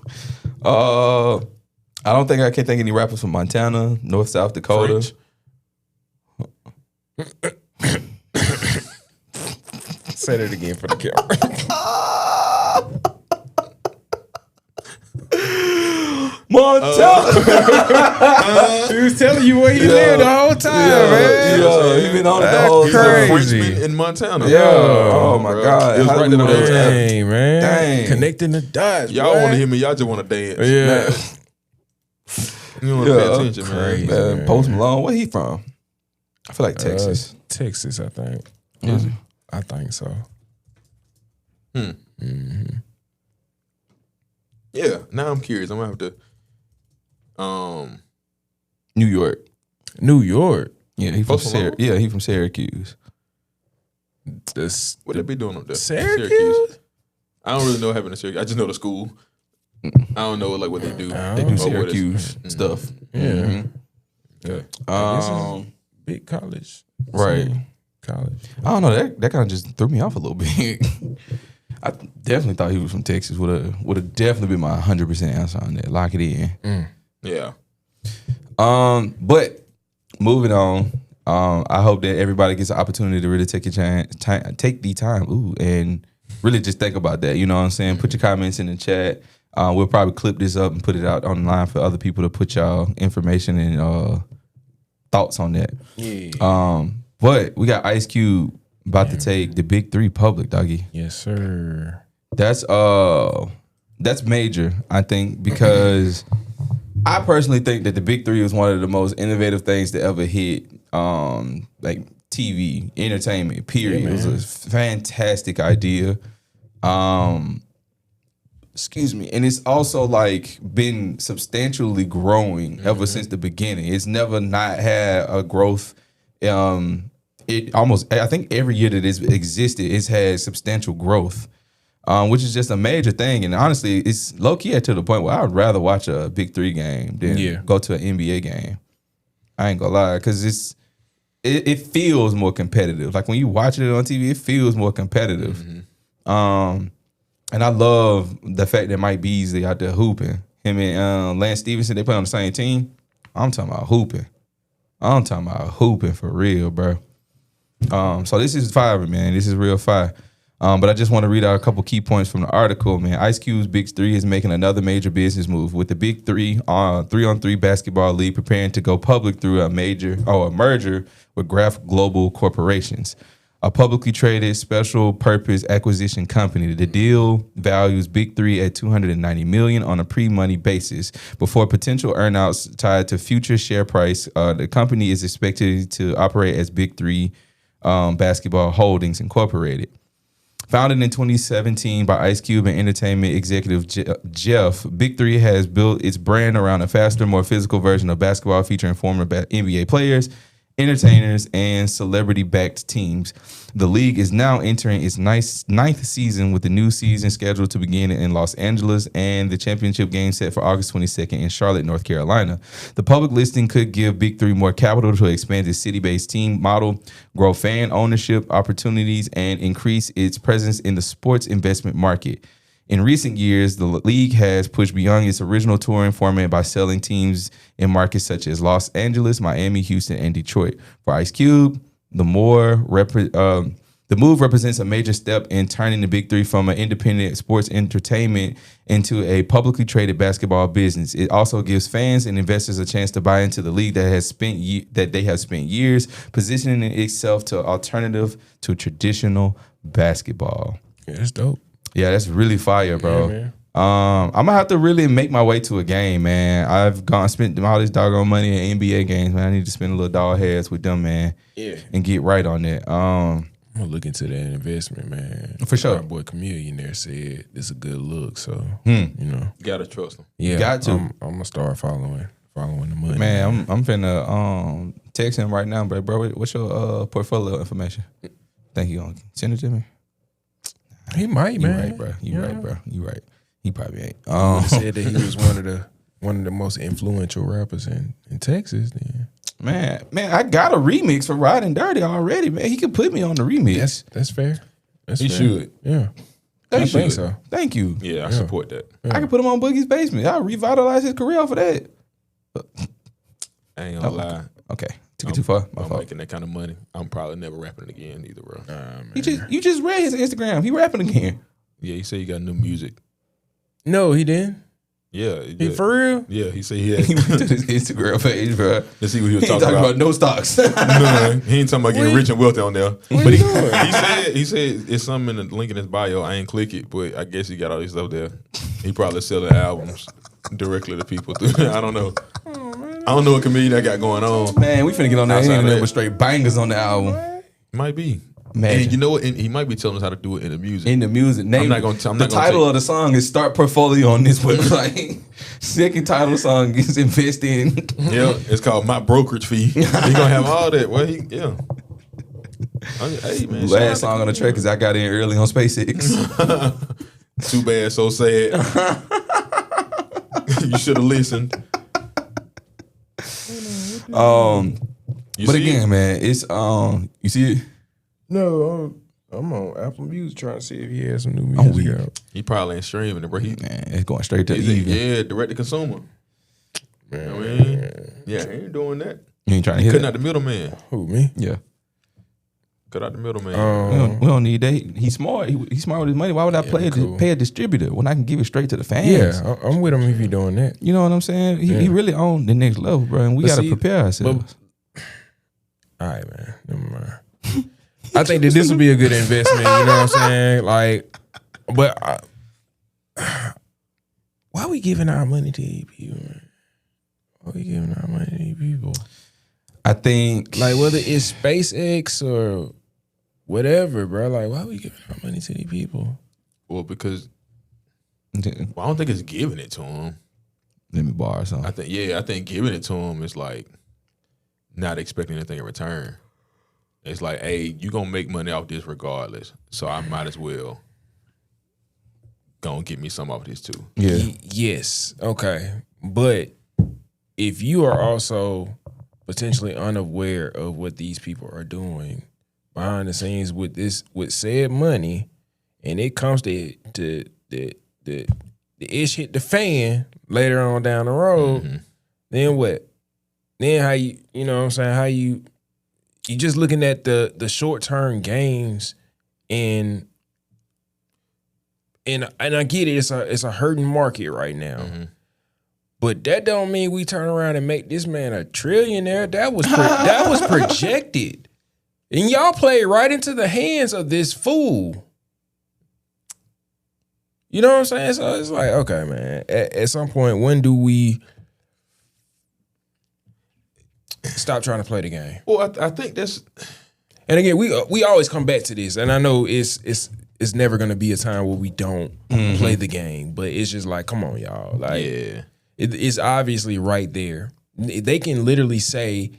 I don't think I can think of any rappers from Montana, North, South Dakota. Say that again for the camera. Montana. He was telling you where he lived the whole time, man. Yeah, he been on it the whole time. Frenchman in Montana. Yeah. Oh my God. It was right there the whole time. Dang, man. Dang. Connecting the dots. Y'all boy. want to hear me? Y'all just want to dance. Yeah. You don't want to pay attention, crazy, man. man. Post Malone, where he from? I feel like Texas. Texas, I think. Is it? I think so. Yeah. Now I'm curious. I'm gonna have to. New York. New York. Yeah, he from Post Malone? he from Syracuse. What they be doing up there? Syracuse? I don't really know what happened in Syracuse. I just know the school. I don't know like what they do. They do Syracuse stuff. Yeah. Yeah. This is big college. Right. College. I don't know. That kind of just threw me off a little bit. I definitely thought he was from Texas. Would have definitely been my 100% answer on that. Lock it in. Yeah. But moving on. I hope that everybody gets an opportunity to really take the time, and really just think about that. You know what I'm saying? Put your comments in the chat. We'll probably clip this up and put it out online for other people to put y'all information and thoughts on that. Yeah. But we got Ice Cube about to take the Big 3 public, doggy. Yes, sir. That's major, I think, because I personally think that the Big 3 was one of the most innovative things to ever hit like TV, entertainment, period. Yeah, it was a fantastic idea. Excuse me. And it's also like been substantially growing ever since the beginning. It's never not had a growth. It almost, I think every year that it's existed, it's had substantial growth, which is just a major thing. And honestly, it's low key to the point where I would rather watch a Big 3 game than go to an NBA game. I ain't gonna lie, because it feels more competitive. Like when you watch it on TV, it feels more competitive. And I love the fact that Mike Beasley out there hooping. Him and Lance Stevenson, they play on the same team. I'm talking about hooping. I'm talking about hooping for real, bro. So this is fire, man. This is real fire. But I just want to read out a couple key points from the article, man. Ice Cube's Big 3 is making another major business move with the Big 3 3-on-3 basketball league preparing to go public through a merger with Graph Global Corporations, a publicly traded special purpose acquisition company. The deal values Big 3 at $290 million on a pre-money basis before potential earnouts tied to future share price. The company is expected to operate as Big 3 Basketball Holdings Incorporated. Founded in 2017 by Ice Cube and entertainment executive Jeff, Big 3 has built its brand around a faster, more physical version of basketball featuring former NBA players, entertainers, and celebrity-backed teams. The league is now entering its ninth season, with the new season scheduled to begin in Los Angeles and the championship game set for August 22nd in Charlotte, North Carolina. The public listing could give Big 3 more capital to expand its city-based team model, grow fan ownership opportunities, and increase its presence in the sports investment market. In recent years, the league has pushed beyond its original touring format by selling teams in markets such as Los Angeles, Miami, Houston, and Detroit. For Ice Cube, the move represents a major step in turning the Big 3 from an independent sports entertainment into a publicly traded basketball business. It also gives fans and investors a chance to buy into the league that they have spent years positioning itself to alternative to traditional basketball. Yeah, that's dope. Yeah, that's really fire, bro. Yeah, I'm gonna have to really make my way to a game, man. I've spent all this doggone money in NBA games, man. I need to spend a little dog heads with them, man. Yeah. And get right on that. I'm gonna look into that investment, man. For sure. Our boy Chameleon there said it's a good look, so you know. You gotta trust him. Yeah. Got to. I'm gonna start following the money. Man, I'm finna text him right now, bro. What's your portfolio information? Think you gonna send it to me? He might, man. Right, bro. You right, bro. You right. He probably ain't. He said that he was one of the most influential rappers in Texas. Then man, I got a remix for Riding Dirty already, man. He could put me on the remix. That's fair. He should. Yeah. I think so. Thank you. Yeah, I support that. I can put him on Boogie's Basement. I'll revitalize his career for that. I ain't gonna lie. Okay. Took it too far. My I'm fault. making that kind of money. I'm probably never rapping again either, bro. You just read his Instagram. He rapping again. Yeah, he said he got new music. No, he didn't. Yeah. He for real? Yeah, he said he had. He went to his Instagram page, bro. Let's see what he was He ain't talking about. no stocks. No, he ain't talking about getting rich and wealthy on there. What But he doing? he said it's something in the link in his bio. I ain't click it, but I guess he got all this stuff there. He probably selling albums directly to people. I don't know. I don't know what comedian I got going on. Man, we finna get on that Outside of internet that. with straight bangers on the album. Might be. Man. And you know what? And he might be telling us how to do it in the music. In the music. Name, I'm not gonna the title of the song is Start Portfolio on this website. Second title of the song is Invest in. Yeah, it's called My Brokerage Fee. He gonna have all that. Well, yeah. Hey man, Last song on the track is I Got In Early on SpaceX. Too bad, so sad. You should have listened. But again, man, it's you see it? No, I'm on Apple Music trying to see if he has some new music out. He probably ain't streaming it, bro. Man, it's going straight to even. Yeah, direct to consumer. Man, I mean, yeah, he ain't doing that. You ain't trying to hit Cutting it? out the middleman. Who, me? Yeah. Cut out the middleman. We don't need that. He's smart. He's smart with his money. Why would I pay a distributor when I can give it straight to the fans? Yeah, I'm with him if he doing that. You know what I'm saying? He really on the next level, bro. And we got to prepare ourselves. All right, man. Never mind. I think that this will be a good investment. You know what I'm saying? Like, but why we giving our money to these people, man? Why we giving our money to these people? I think, like, whether it's SpaceX or whatever, bro. Like, why we giving our money to these people? Well, because I don't think it's giving it to him. Let me borrow something. I think giving it to him is like not expecting anything in return. It's like, hey, you gonna make money off this regardless, so I might as well go and get me some off this too. Yeah. Yes. Okay. But if you are also potentially unaware of what these people are doing behind the scenes with said money, and it comes to the ish hit the fan later on down the road, then what? Then how you know what I'm saying? How you just looking at the short term gains and and I get it. It's a hurting market right now. Mm-hmm. But that don't mean we turn around and make this man a trillionaire. That was projected. And y'all played right into the hands of this fool. You know what I'm saying? So it's like, okay, man. At some point, when do we stop trying to play the game? Well, I think that's... And again, we always come back to this. And I know it's never going to be a time where we don't play the game. But it's just like, come on, y'all. Like, yeah. It's obviously right there. They can literally say,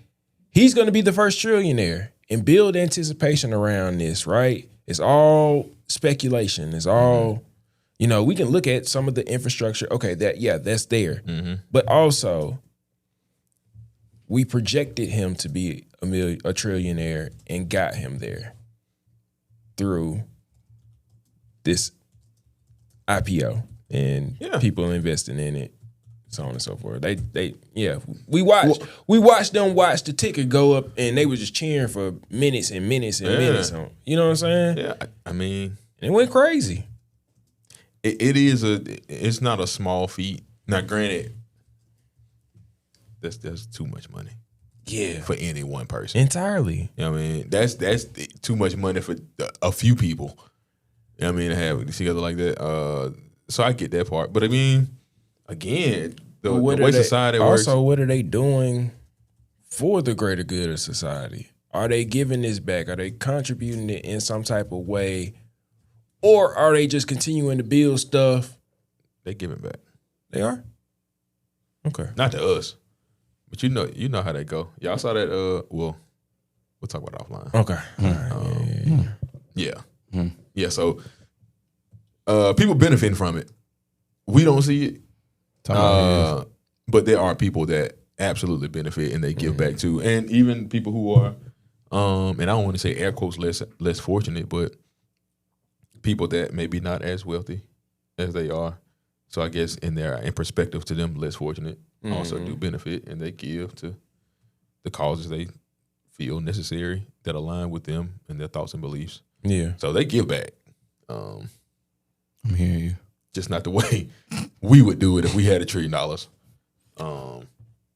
he's going to be the first trillionaire and build anticipation around this, right? It's all speculation. It's all, we can look at some of the infrastructure. Okay, that's there. But also, we projected him to be a trillionaire and got him there through this IPO and people investing in it. So on and so forth. We watched them watch the ticker go up, and they were just cheering for minutes and minutes and minutes. You know what I'm saying? Yeah, I mean, it went crazy. It's not a small feat. Now, granted, that's too much money. Yeah, for any one person entirely. You know what I mean? That's too much money for a few people. You know what I mean? To have it together like that. So I get that part, but I mean. Again, the way society works. Also, what are they doing for the greater good of society? Are they giving this back? Are they contributing it in some type of way? Or are they just continuing to build stuff? They giving back. They are? Okay. Not to us. But you know how they go. Y'all saw that, we'll talk about it offline. Okay. Yeah, so people benefiting from it. We don't see it. But there are people that absolutely benefit and they give back too, and even people who are, and I don't want to say air quotes less fortunate, but people that maybe not as wealthy as they are. So I guess in perspective to them, less fortunate also do benefit, and they give to the causes they feel necessary that align with them and their thoughts and beliefs. Yeah. So they give back. I'm hearing you. Just not the way we would do it if we had $1 trillion.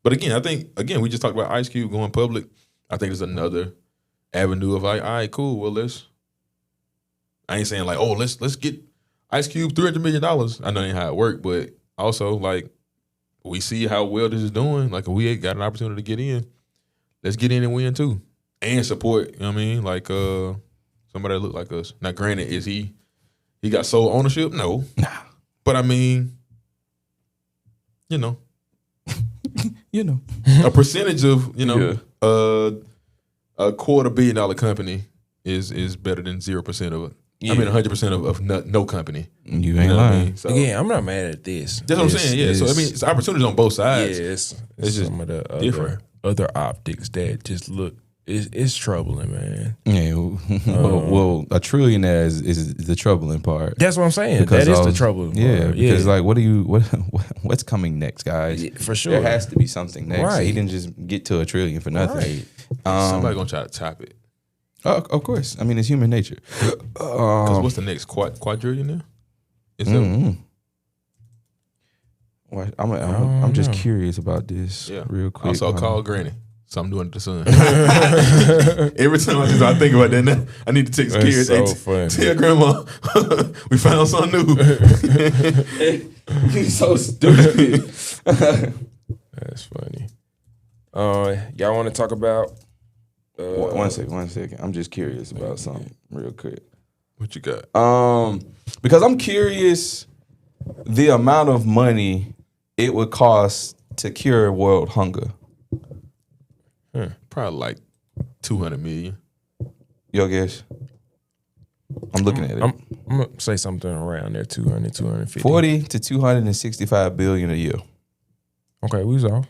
But again, I think we just talked about Ice Cube going public. I think there's another avenue of like, all right, cool. Well, I ain't saying like, oh, let's get Ice Cube $300 million. I know that ain't how it worked, but also like we see how well this is doing. Like if we got an opportunity to get in, let's get in and win too, and support. You know what I mean? Like somebody that look like us. Now, granted, is he got sole ownership? No. Nah. But I mean, a percentage of, a $250 million company is better than 0% of it. Yeah. I mean, 100% of no company. You ain't lying. I mean? So, again, I'm not mad at this. That's what I'm saying. Yeah. So I mean, it's opportunities on both sides. Yeah, it's just some of the different other optics that just look. It's troubling, man. Yeah, well, a trillionaire is the troubling part. That's what I'm saying. That is the troubling part. Yeah, because like, what's coming next, guys? Yeah, for sure, there has to be something next. Right. He didn't just get to $1 trillion for nothing. Right. Somebody gonna try to top it. Of course. I mean, it's human nature. Because what's the next quadrillion now? I'm just curious about this. Real quick. Also, call Granny. Something doing to the sun. Every time I think about that, now, I need to text kids. So funny. Tell grandma we found something new. He's so stupid. That's funny. Y'all want to talk about? One second. I'm just curious about something real quick. What you got? Because I'm curious the amount of money it would cost to cure world hunger. Probably like 200 million. Your guess? I'm looking at it. I'm gonna say something around there, 200, 250. 40 to 265 billion a year. Okay, we was off.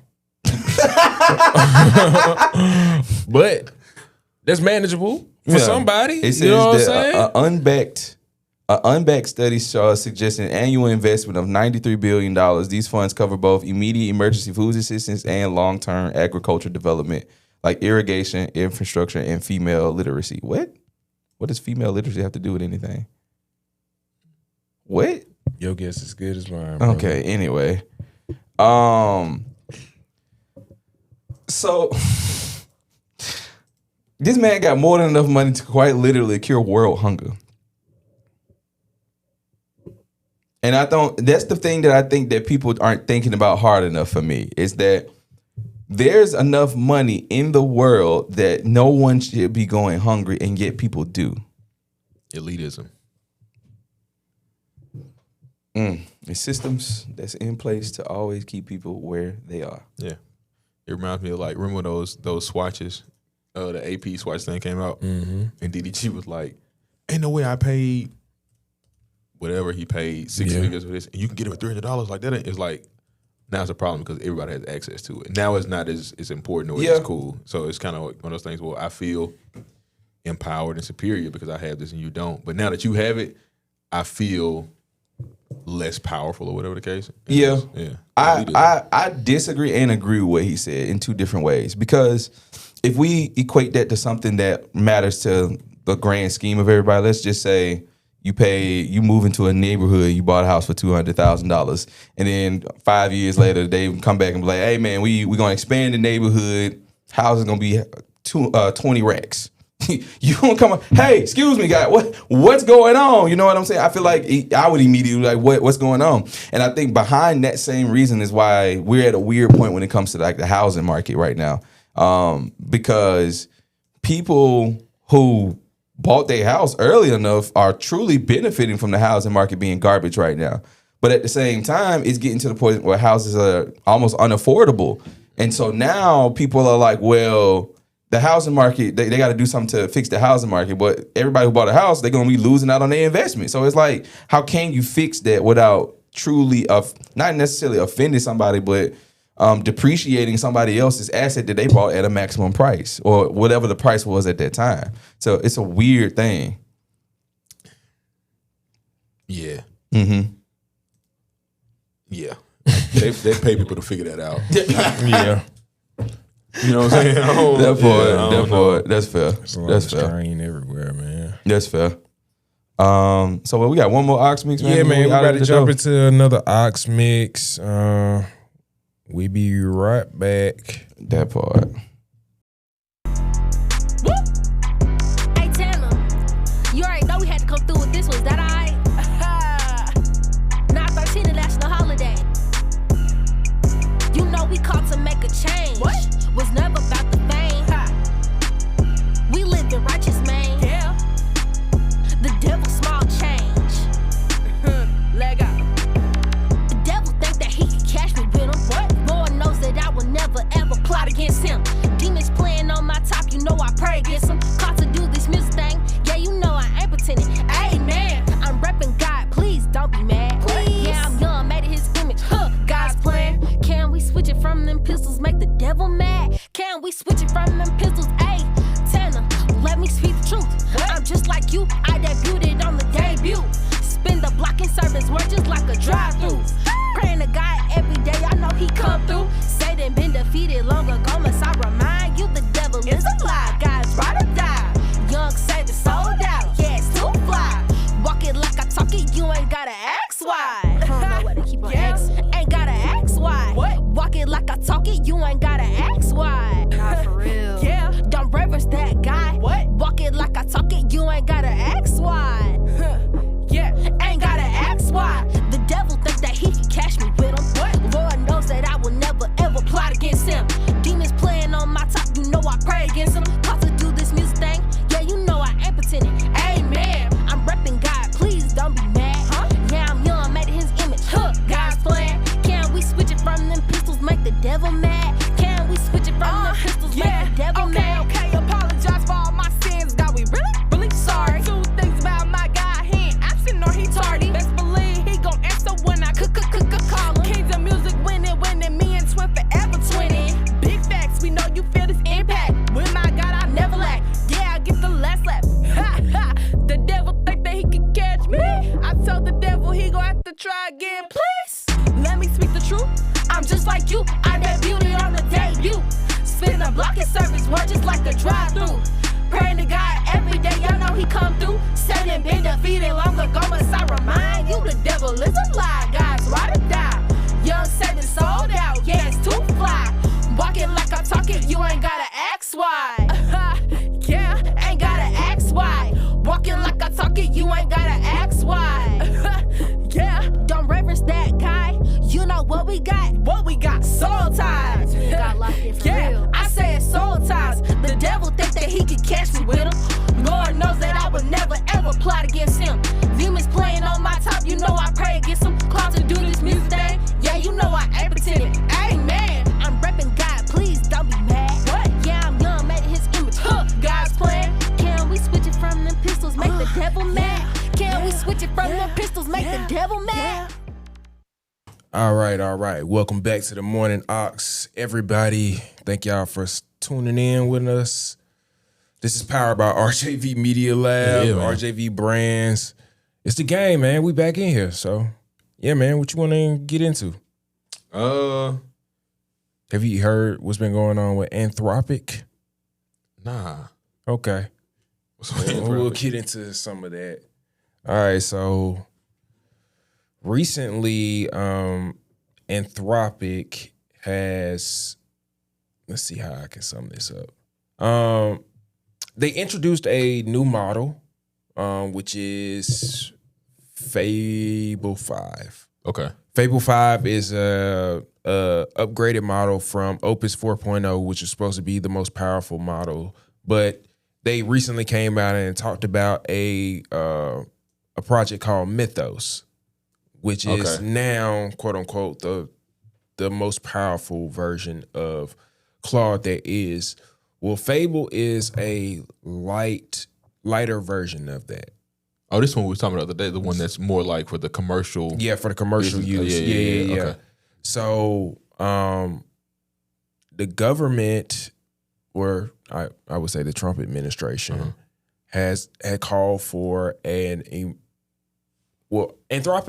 But that's manageable for somebody. It says you know what I'm that saying? An unbacked study suggests an annual investment of $93 billion. These funds cover both immediate emergency food assistance and long-term agriculture development, like irrigation, infrastructure, and female literacy. What? What does female literacy have to do with anything? What? Your guess is good as mine, brother. Okay, anyway. So this man got more than enough money to quite literally cure world hunger. And that's the thing that I think that people aren't thinking about hard enough for me, is that there's enough money in the world that no one should be going hungry, and yet people do. Elitism. The systems that's in place to always keep people where they are. Yeah. It reminds me of like, remember those swatches? The AP swatch thing came out, and DDG was like, "Ain't no way I paid whatever he paid 6 figures for this, and you can get it for $300 like that." It's like, now it's a problem because everybody has access to it. Now it's not as important or as cool. So it's kind of like one of those things where I feel empowered and superior because I have this and you don't. But now that you have it, I feel less powerful or whatever the case. I disagree and agree with what he said in two different ways, because if we equate that to something that matters to the grand scheme of everybody, let's just say you move into a neighborhood, you bought a house for $200,000, and then 5 years later they come back and be like, "Hey man, we're gonna expand the neighborhood, house is gonna be 20 racks." You gonna come up, "Hey, excuse me, guy, what's going on?" You know what I'm saying? I feel like I would immediately like, what's going on? And I think behind that same reason is why we're at a weird point when it comes to like the housing market right now, because people who bought their house early enough are truly benefiting from the housing market being garbage right now. But at the same time, it's getting to the point where houses are almost unaffordable, and so now people are like, well, the housing market, they got to do something to fix the housing market. But everybody who bought a house, they're going to be losing out on their investment. So it's like, how can you fix that without truly, not necessarily offending somebody, but depreciating somebody else's asset that they bought at a maximum price or whatever the price was at that time? So it's a weird thing. Yeah. Mm-hmm. Yeah. They pay people to figure that out. Yeah. You know what I'm saying? That's fair. That's strain everywhere, man. That's fair. So we got one more Ox Mix, man. Yeah, man. We about to jump into another Ox Mix. We be right back. That part. Hey, Tanner, you already know we had to come through with this one. Is that all right? 9/13 national holiday. You know we called to make a change. What? Was never about the fame. We live in righteous, man. Yeah. The devil small change. Leg out. The devil think that he can catch me with him. What? Lord knows that I will never ever plot against him. Demons playing on my top, you know I pray against him. Called to do this music thing, yeah, you know I ain't pretending. Amen. I'm repping God, please don't be mad. Please. Yeah, I'm young, made in his image. God's plan. Can we switch it from them pistols, make the devil mad? Can we switch it from them pistols? Ayy, Tanner, let me speak the truth. What? I'm just like you, I debuted on the debut. Spin the block in service, work just like a drive-thru. Praying to God every day, I know he come through. Satan been defeated long ago, must I remind you the devil is a lie. God's ride or die. Young Savior sold out, yeah, it's too fly. Walk it like I talk it, you ain't gotta ask why. I don't know where to keep on asking. Ain't gotta ask why. What? Walk it like I talk it, you ain't gotta ask why. Not for real. Yeah, don't reverence that guy. What? Walk it like I talk it, you ain't gotta ask why. Yeah, ain't gotta ask why. The devil think that he can catch me with him. What? Lord knows that I will never ever plot against him. Demons playing on my top, you know I pray against him. Called to do this music thing, yeah, you know I ain't pretending. Amen. I'm repping God, please don't be mad. Huh? Yeah, I'm young, made in his image. God's plan. Can we switch it from them pistols, make the devil mad? Can we switch it from them pistols, make the devil mad? Okay, apologize for all my sins. God, we really sorry. Two things about my God, he ain't absent nor he tardy. Best believe he gon' answer when I call him. Kings of music winning, me and Twin forever twinning. Big facts, we know you feel this impact. With my God, I never lack. Yeah, I get the last lap. Ha ha. The devil think that he can catch me. I told the devil he gon' have to try again, please. Let me speak the truth. I'm just like you. I debuted on the debut. Spin the block in service, work just like a drive-thru. Praying to God every day, y'all know know he come through. Said and been defeated long ago, must I remind you the devil is a lie. God's ride or die. Young Satan sold out, yeah, it's too fly. Walking like I'm talking, you ain't gotta ask why. Yeah, ain't gotta ask why. Walking like I'm talking, you ain't gotta ask why. Yeah, don't reverence that guy. You know what we got? What we got? Soul ties. Got locked in for real. I said soul ties. The devil think that he could catch me with him. Lord knows that I would never ever plot against him. Demons playing on my top, you know I pray against him. Claude to do this music thing, yeah, you know I ain't pretending. Amen. I'm repping God, please don't be mad. What? Yeah, I'm young, made in his image. God's plan. Can we switch it from them pistols, make the devil mad? Can we switch it from them pistols, make the devil mad? All right. Welcome back to the Morning Ox, everybody. Thank y'all for tuning in with us. This is powered by RJV Media Lab, RJV Brands. It's the game, man. We back in here. So, yeah, man, what you want to get into? Have you heard what's been going on with Anthropic? Nah. Okay. We'll get into some of that. All right, so recently, Anthropic has, let's see how I can sum this up. They introduced a new model, which is Fable 5. Okay. Fable 5 is a upgraded model from Opus 4.0, which is supposed to be the most powerful model. But they recently came out and talked about a project called Mythos, which is now, quote unquote, the most powerful version of Claude there is. Well, Fable is a lighter version of that. Oh, this one we were talking about the other day, the one that's more like for the commercial. Yeah, for the commercial use. Yeah. Okay. So the government, or I would say the Trump administration, had called for Anthropic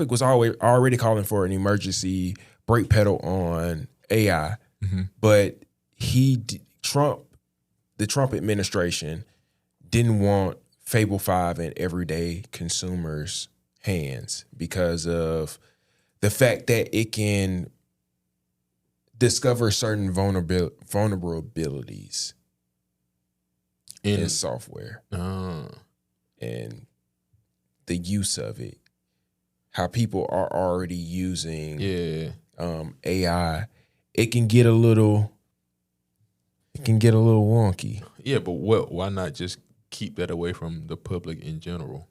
was already calling for an emergency brake pedal on AI, but the Trump administration didn't want Fable 5 in everyday consumers' hands because of the fact that it can discover certain vulnerabilities in software and the use of it. How people are already using AI, it can get a little wonky. Yeah, but why not just keep that away from the public in general,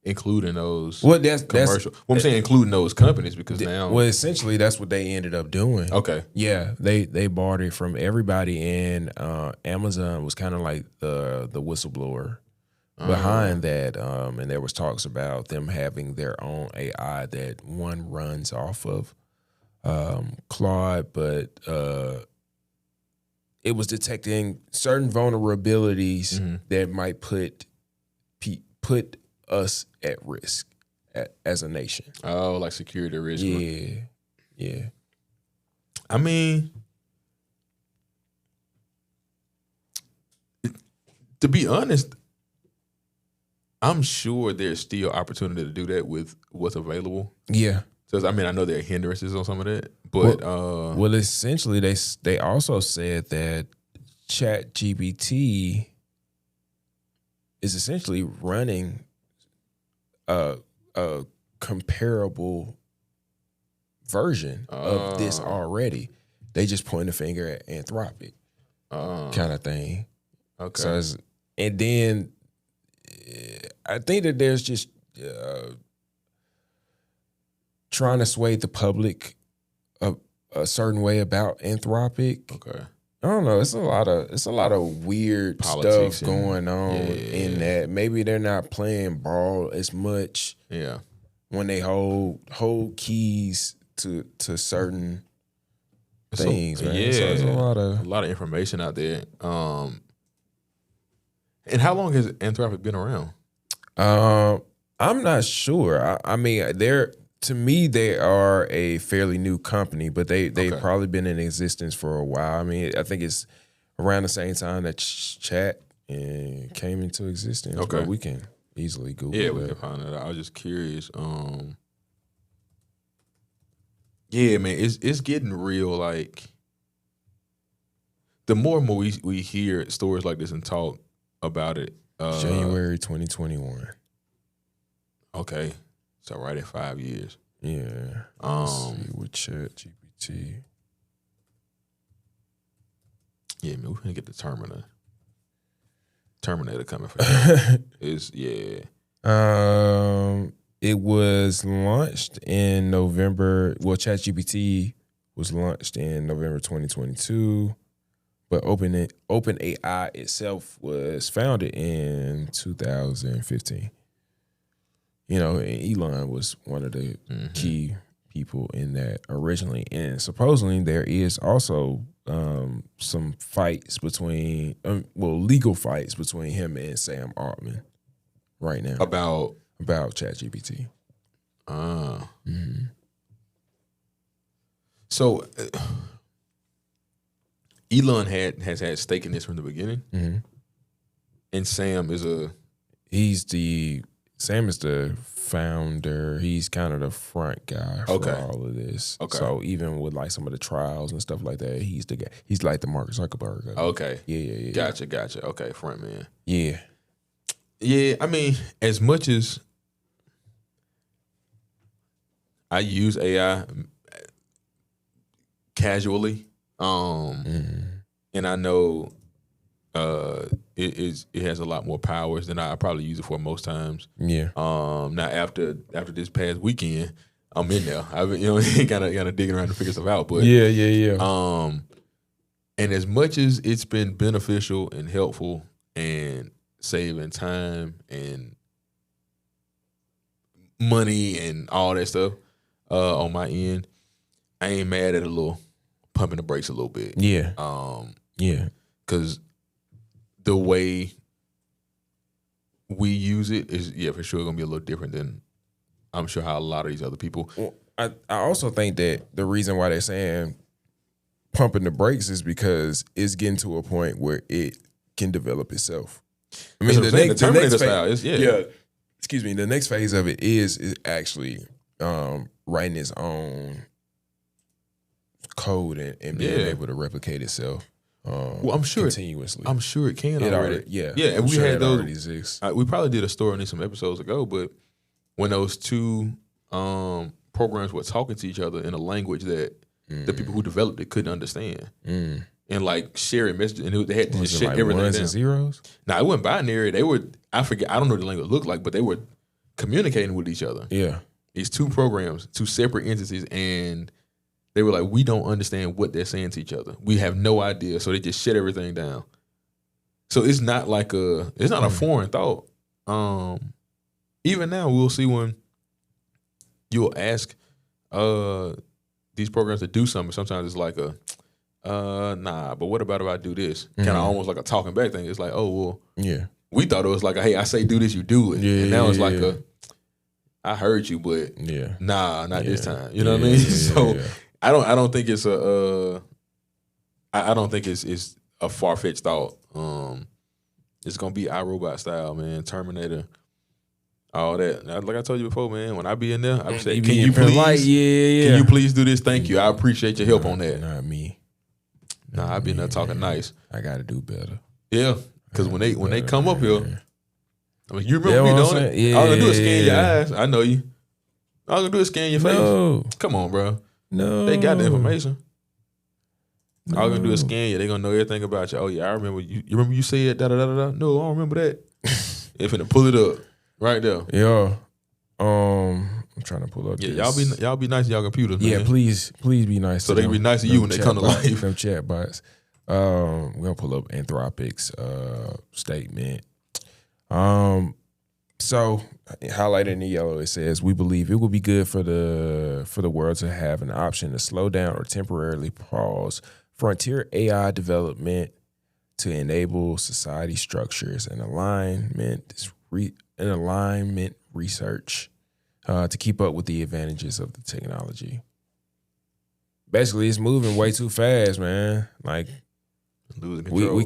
including those commercial? I'm saying including those companies because now. Well, essentially, that's what they ended up doing. Okay. Yeah, they bought it from everybody, and Amazon was kind of like the whistleblower behind that. And there was talks about them having their own AI that one runs off of Claude, but it was detecting certain vulnerabilities that might put us at risk as a nation. Oh, like security risk. Yeah. I mean, to be honest, I'm sure there's still opportunity to do that with what's available. Yeah. So I mean, I know there are hindrances on some of that, but well, essentially they also said that ChatGPT is essentially running a comparable version of this already. They just point a finger at Anthropic, kind of thing. Okay. So and then I think that there's just trying to sway the public a certain way about Anthropic. Okay. I don't know. It's a lot of weird politics stuff going on in that. Maybe they're not playing ball as much. Yeah. When they hold keys to certain things. Man. Yeah. So there's a lot of information out there. And how long has Anthropic been around? I'm not sure. I mean, to me, they are a fairly new company, but they've probably been in existence for a while. I mean, I think it's around the same time that Chat and came into existence. Okay. But we can easily Google Yeah, that. we can find it out. I was just curious. Yeah, man, it's getting real. Like, the more and more we hear stories like this and talk about it. January 2021. Okay, so right at 5 years. Yeah. Let's see, with ChatGPT. Yeah, man, we're gonna get the Terminator coming for you. It was launched in November. Well, ChatGPT was launched in November 2022, but OpenAI itself was founded in 2015. You know, and Elon was one of the key people in that originally, and supposedly there is also some fights between, legal fights between him and Sam Altman right now about ChatGPT. So Elon has had stake in this from the beginning, and Sam is Sam is the founder. He's kind of the front guy for all of this. Okay. So even with like some of the trials and stuff like that, he's the guy. He's like the Mark Zuckerberg of it. Okay. Yeah. Gotcha. Okay, front man. Yeah. Yeah, I mean, as much as I use AI casually, and I know it has a lot more powers than I probably use it for most times. Yeah. Now after this past weekend, I'm in there. I've been, kind of digging around to figure stuff out. But yeah. And as much as it's been beneficial and helpful and saving time and money and all that stuff on my end, I ain't mad at a little pumping the brakes a little bit. Yeah. Because the way we use it is, for sure gonna be a little different than I'm sure how a lot of these other people. Well, I also think that the reason why they're saying pumping the brakes is because it's getting to a point where it can develop itself. I mean, the next phase, excuse me, the next phase of it is actually writing its own code and being able to replicate itself. Well, I'm sure continuously. I'm sure it can already. Yeah. And I'm we sure had it those. already exists. We probably did a story on this some episodes ago, but when those two programs were talking to each other in a language that the people who developed it couldn't understand, and like sharing messages, and they had to just shut like everything ones down. and zeros? Now it wasn't binary. They were. I forget. I don't know what the language looked like, but they were communicating with each other. Yeah. These two programs, two separate entities, and they were like, we don't understand what they're saying to each other. We have no idea. So they just shut everything down. So it's not like it's not a foreign thought. Even now, we'll see when you'll ask these programs to do something. Sometimes it's like nah, but what about if I do this? Kind of almost like a talking back thing. It's like, oh, well, we thought it was like, hey, I say do this, you do it. And now it's like I heard you, but nah, not this time. You know what I mean? So I don't think it's I don't think it's a far-fetched thought. It's gonna be iRobot style, man. Terminator, all that. Like I told you before, man. When I be in there, I say, "Can you please? Can you please do this? Thank you. I appreciate your help on that." Not me. Nah, I be in there talking nice. I gotta do better. Yeah, because when they come up here, I mean, you remember me doing it? Yeah, all I gonna do is scan your eyes. I know you. All I gonna do is scan your face. Come on, bro. No, they got the information. All I'm gonna do is scan you. They gonna know everything about you. Oh yeah, I remember you. You remember you said da da da da. No, I don't remember that. If finna pull it up right there. Yeah. I'm trying to pull up. Yeah, this. y'all be nice to y'all computers. Yeah, man. please be nice. So to they them. be nice to you when they come to life. Them chatbots. We're gonna pull up Anthropic's statement. So highlighted in the yellow, it says, "We believe it will be good for the world to have an option to slow down or temporarily pause frontier AI development to enable society structures and alignment research to keep up with the advantages of the technology." Basically, it's moving way too fast, man. Like, Losing control. We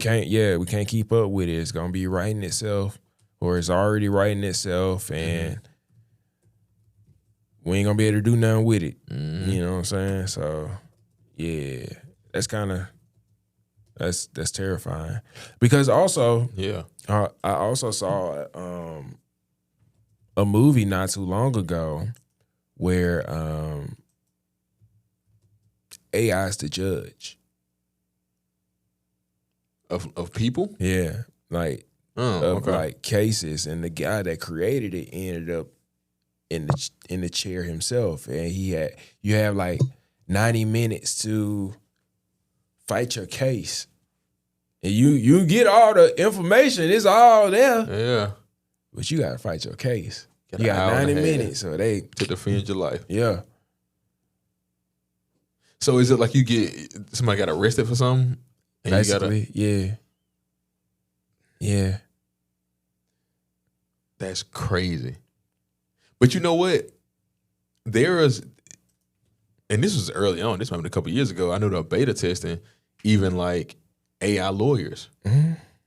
can't keep up with it. It's gonna be writing itself, or it's already writing itself, and we ain't gonna be able to do nothing with it. You know what I'm saying? So yeah, that's terrifying. Because also, I also saw a movie not too long ago where AI is the judge of people. Yeah, like like cases, and the guy that created it ended up in the chair himself, and you have like 90 minutes to fight your case, and you get all the information. It's all there. Yeah, but you gotta fight your case. You got 90 minutes, so they to defend your life. Yeah. So is it like you get somebody got arrested for something? And Basically, yeah. That's crazy. But you know what? There is, and this was early on. This might have been a couple years ago. I know the beta testing, even like AI lawyers,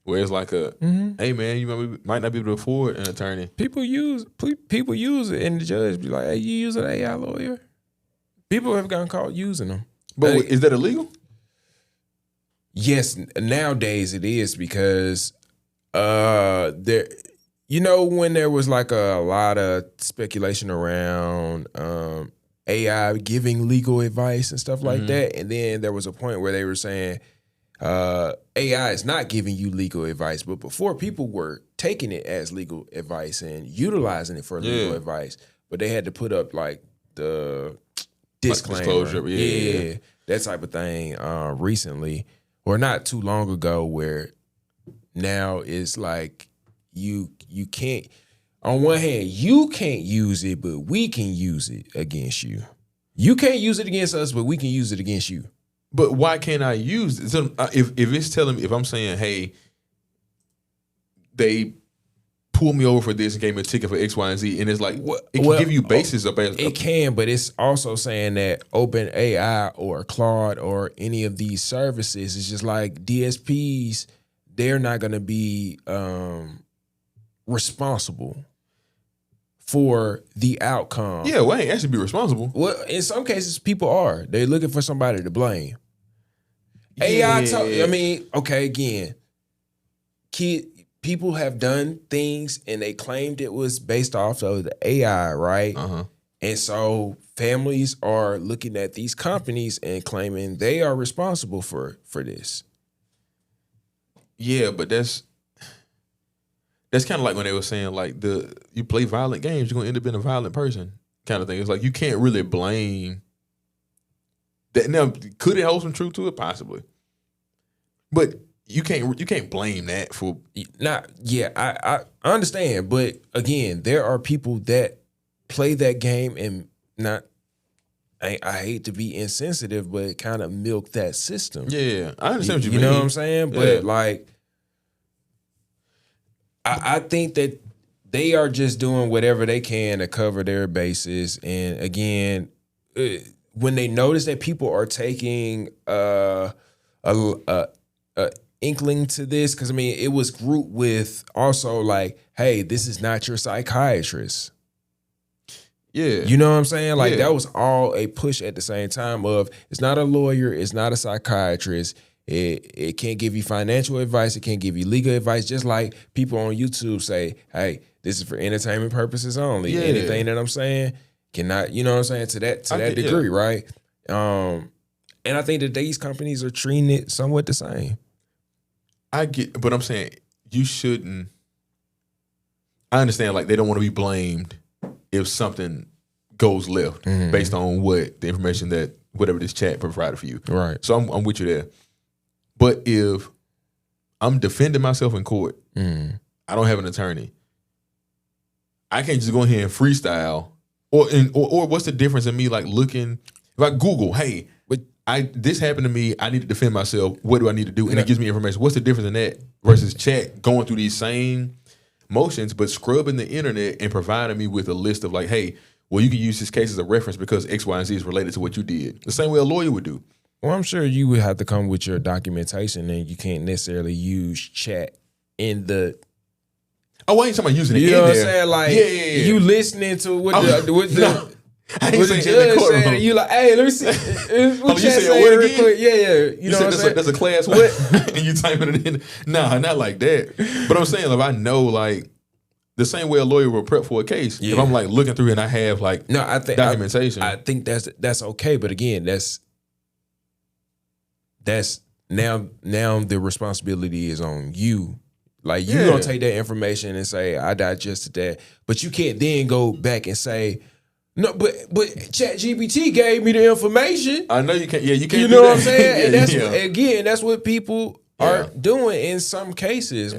where it's like hey man, you might not be able to afford an attorney. People use it, and the judge be like, "Hey, you use an AI lawyer?" People have gotten caught using them. But is that illegal? Yes, nowadays it is, because there, when there was like a lot of speculation around AI giving legal advice and stuff like that, and then there was a point where they were saying AI is not giving you legal advice, but before, people were taking it as legal advice and utilizing it for legal advice, but they had to put up like the disclaimer, disclosure, that type of thing recently, or not too long ago, where now it's like you can't, on one hand, you can't use it, but we can use it against you. You can't use it against us, but we can use it against you. But why can't I use it? So if it's telling me, if I'm saying, hey, they pulled me over for this and gave me a ticket for X, Y, and Z, and it's like, it can give you basis of it. It can, but it's also saying that OpenAI or Claude or any of these services is just like DSPs. They're not going to be responsible for the outcome. Yeah, well, I ain't actually be responsible. Well, in some cases, people are. They're looking for somebody to blame. AI, again, people have done things and they claimed it was based off of the AI, right? And so families are looking at these companies and claiming they are responsible for this. Yeah, but that's kind of like when they were saying like you play violent games, you're gonna end up being a violent person kind of thing. It's like you can't really blame that. Now, could it hold some truth to it? Possibly, but you can't blame that for not. Yeah, I understand, but again, there are people that play that game and not. I hate to be insensitive, but kind of milk that system. Yeah, I understand what you mean. mean. You know what I'm saying? But like, I think that they are just doing whatever they can to cover their bases. And again, when they notice that people are taking a inkling to this, because it was grouped with also like, hey, this is not your psychiatrist. Yeah. You know what I'm saying? Like that was all a push at the same time of, it's not a lawyer, it's not a psychiatrist. It can't give you financial advice, it can't give you legal advice, just like people on YouTube say, hey, this is for entertainment purposes only. Yeah. Anything that I'm saying cannot, you know what I'm saying, to that degree, right? And I think that these companies are treating it somewhat the same. I get, but I'm saying you shouldn't. I understand, like, they don't want to be blamed if something goes left based on what the information that whatever this chat provided for you. Right. So I'm with you there. But if I'm defending myself in court, I don't have an attorney, I can't just go ahead and freestyle. Or what's the difference in me like looking, like Google, hey, this happened to me, I need to defend myself, what do I need to do? And it gives me information. What's the difference in that versus chat going through these same motions but scrubbing the internet and providing me with a list of like, hey, well, you can use this case as a reference because X, Y, and Z is related to what you did. The same way a lawyer would do. Well, I'm sure you would have to come with your documentation, and you can't necessarily use chat in the. Oh, I ain't talking about using it in there. You know what there. I'm saying? Like, you listening to what the I ain't what the judge said. You like, hey, let me see. What you chat say say what real again? quick? Yeah. You know what I'm saying? That's a class what? And you typing it in. Nah, not like that. But I'm saying, if I know, like, the same way a lawyer will prep for a case. If I'm like looking through and I have like I think documentation. I think that's okay. But again, that's now the responsibility is on you. Like you gonna take that information and say, I digested that. But you can't then go back and say, no, but ChatGPT gave me the information. I know you can't. Yeah, you can't. You know what I'm saying? And that's again, that's what people are doing in some cases.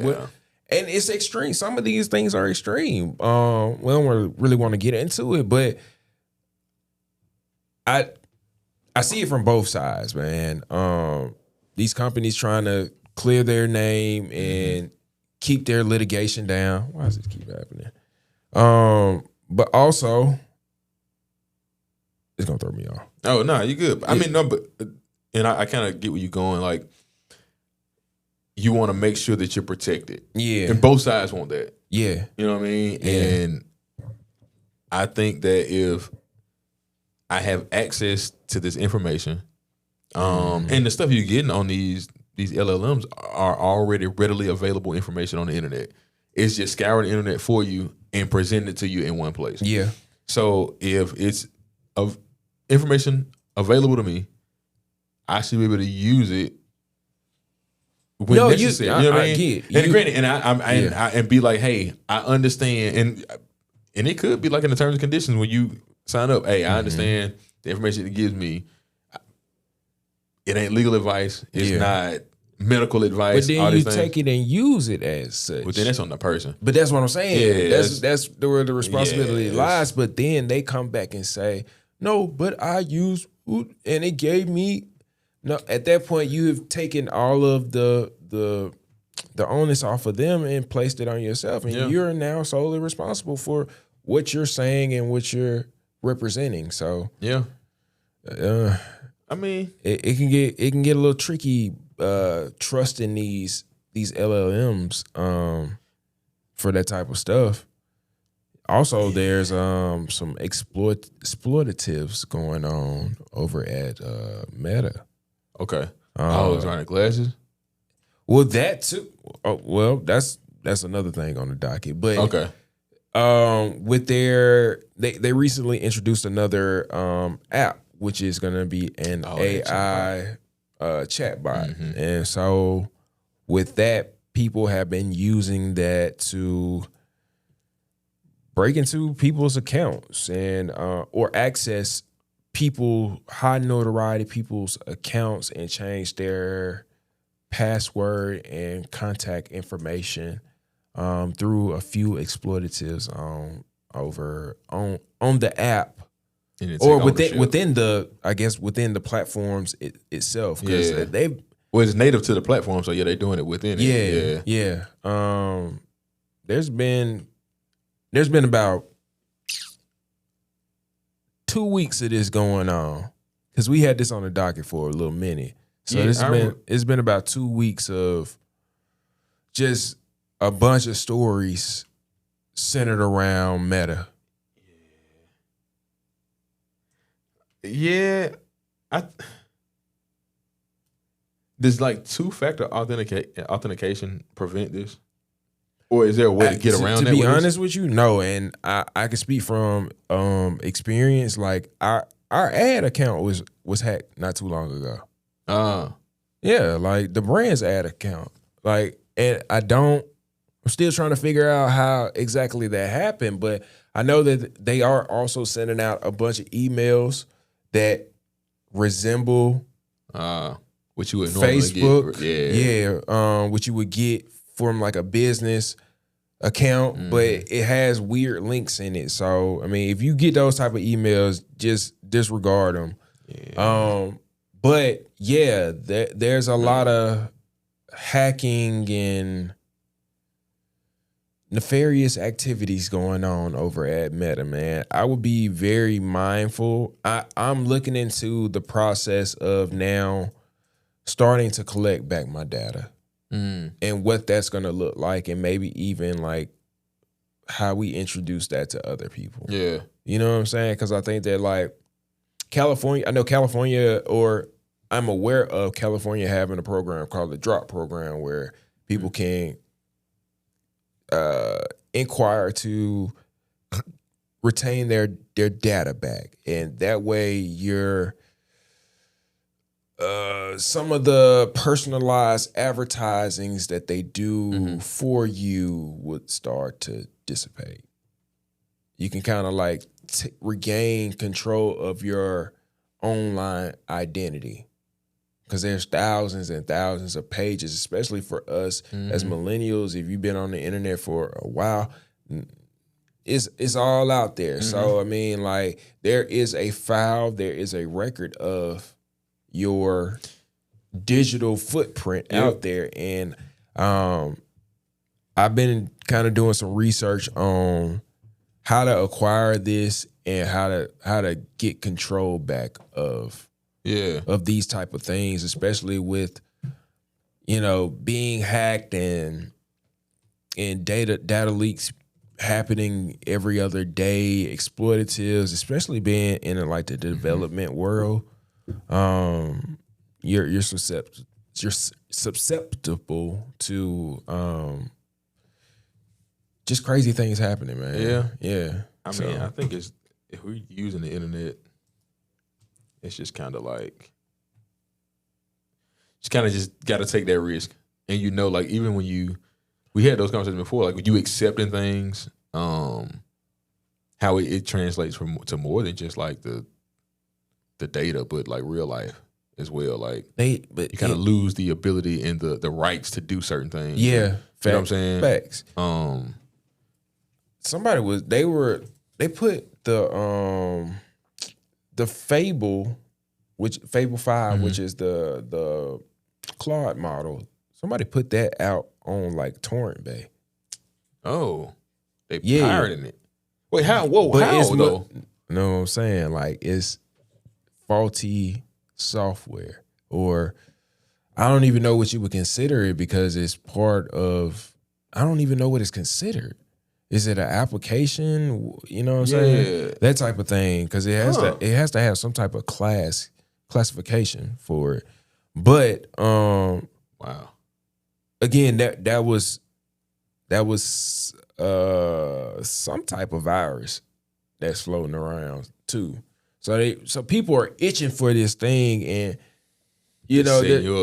And it's extreme. Some of these things are extreme. We don't really want to get into it, but I see it from both sides, man. These companies trying to clear their name and keep their litigation down. Why does this keep happening? But also, it's gonna throw me off. Oh no, you good. I mean, no, but and I kind of get where you're going. Like, you want to make sure that you're protected. Yeah. And both sides want that. Yeah. You know what I mean? Yeah. And I think that if I have access to this information, and the stuff you're getting on these LLMs are already readily available information on the internet. It's just scouring the internet for you and presenting it to you in one place. Yeah. So if it's of information available to me, I should be able to use it when necessary. You know what I mean? And granted, and be like, hey, I understand, and it could be like in the terms and conditions when you sign up. Hey, I understand the information it gives me. It ain't legal advice. It's not medical advice. But then you take it and use it as such. But then that's on the person. But that's what I'm saying. Yeah, that's where the responsibility lies. But then they come back and say, no, but I used and it gave me. No, at that point you have taken all of the onus off of them and placed it on yourself, and you're now solely responsible for what you're saying and what you're representing. So I mean, it can get a little tricky trusting these LLMs for that type of stuff. Also, there's some exploitatives going on over at Meta. Okay. Holographic glasses. Well, that too. Oh, well, that's another thing on the docket. But okay. With they recently introduced another app, which is going to be an AI chatbot. And so with that, people have been using that to break into people's accounts and or access high notoriety people's accounts and change their password and contact information through a few exploitatives on the app. Or within the platforms itself, because it's native to the platform, so they're doing it within it. Yeah. There's been about 2 weeks of this going on, because we had this on the docket for a little minute. So it's been about 2 weeks of just a bunch of stories centered around Meta. Yeah, does like two-factor authentication prevent this, or is there a way to get around that? To be honest with you, no. And I can speak from experience. Like our ad account was hacked not too long ago. Yeah, like the brand's ad account. Like, and I'm still trying to figure out how exactly that happened, but I know that they are also sending out a bunch of emails that resemble what you would Facebook, get. what you would get from like a business account, but it has weird links in it. So I mean, if you get those type of emails, just disregard them. But yeah, there's a lot of hacking and nefarious activities going on over at Meta, man. I would be very mindful. I'm looking into the process of now starting to collect back my data and what that's going to look like, and maybe even like how we introduce that to other people. Yeah. You know what I'm saying? Because I think that like California, I know California, or I'm aware of California having a program called the DROP program where people can inquire to retain their data back, and that way your some of the personalized advertisings that they do for you would start to dissipate. You can kind of like regain control of your online identity, because there's thousands and thousands of pages, especially for us as millennials. If you've been on the internet for a while, it's all out there. So, I mean, like, there is a file, there is a record of your digital footprint out there. And I've been kind of doing some research on how to acquire this and how to get control back of these type of things, especially with, you know, being hacked and data leaks happening every other day, exploitatives, especially being in like the development world. You're susceptible to just crazy things happening, man. Yeah. I mean, I think if we're using the internet, it's just kind of like, just got to take that risk. And you know, like, even when we had those conversations before, like when you accepting things, how it translates to more than just like the data, but like real life as well. Like, you kind of lose the ability and the rights to do certain things. Yeah. You know what I'm saying? Facts. They put the Fable 5, which is the Claude model. Somebody put that out on like Torrent Bay. Oh, they pirated it. Wait, how? Whoa, but how though? No, what I'm saying, like, it's faulty software, or I don't even know what you would consider it, because it's part of, I don't even know what it's considered. Is it an application? You know what I'm saying? That type of thing, because it has to have some type of classification for it. But wow. Again, that was some type of virus that's floating around too. So people are itching for this thing, and you know,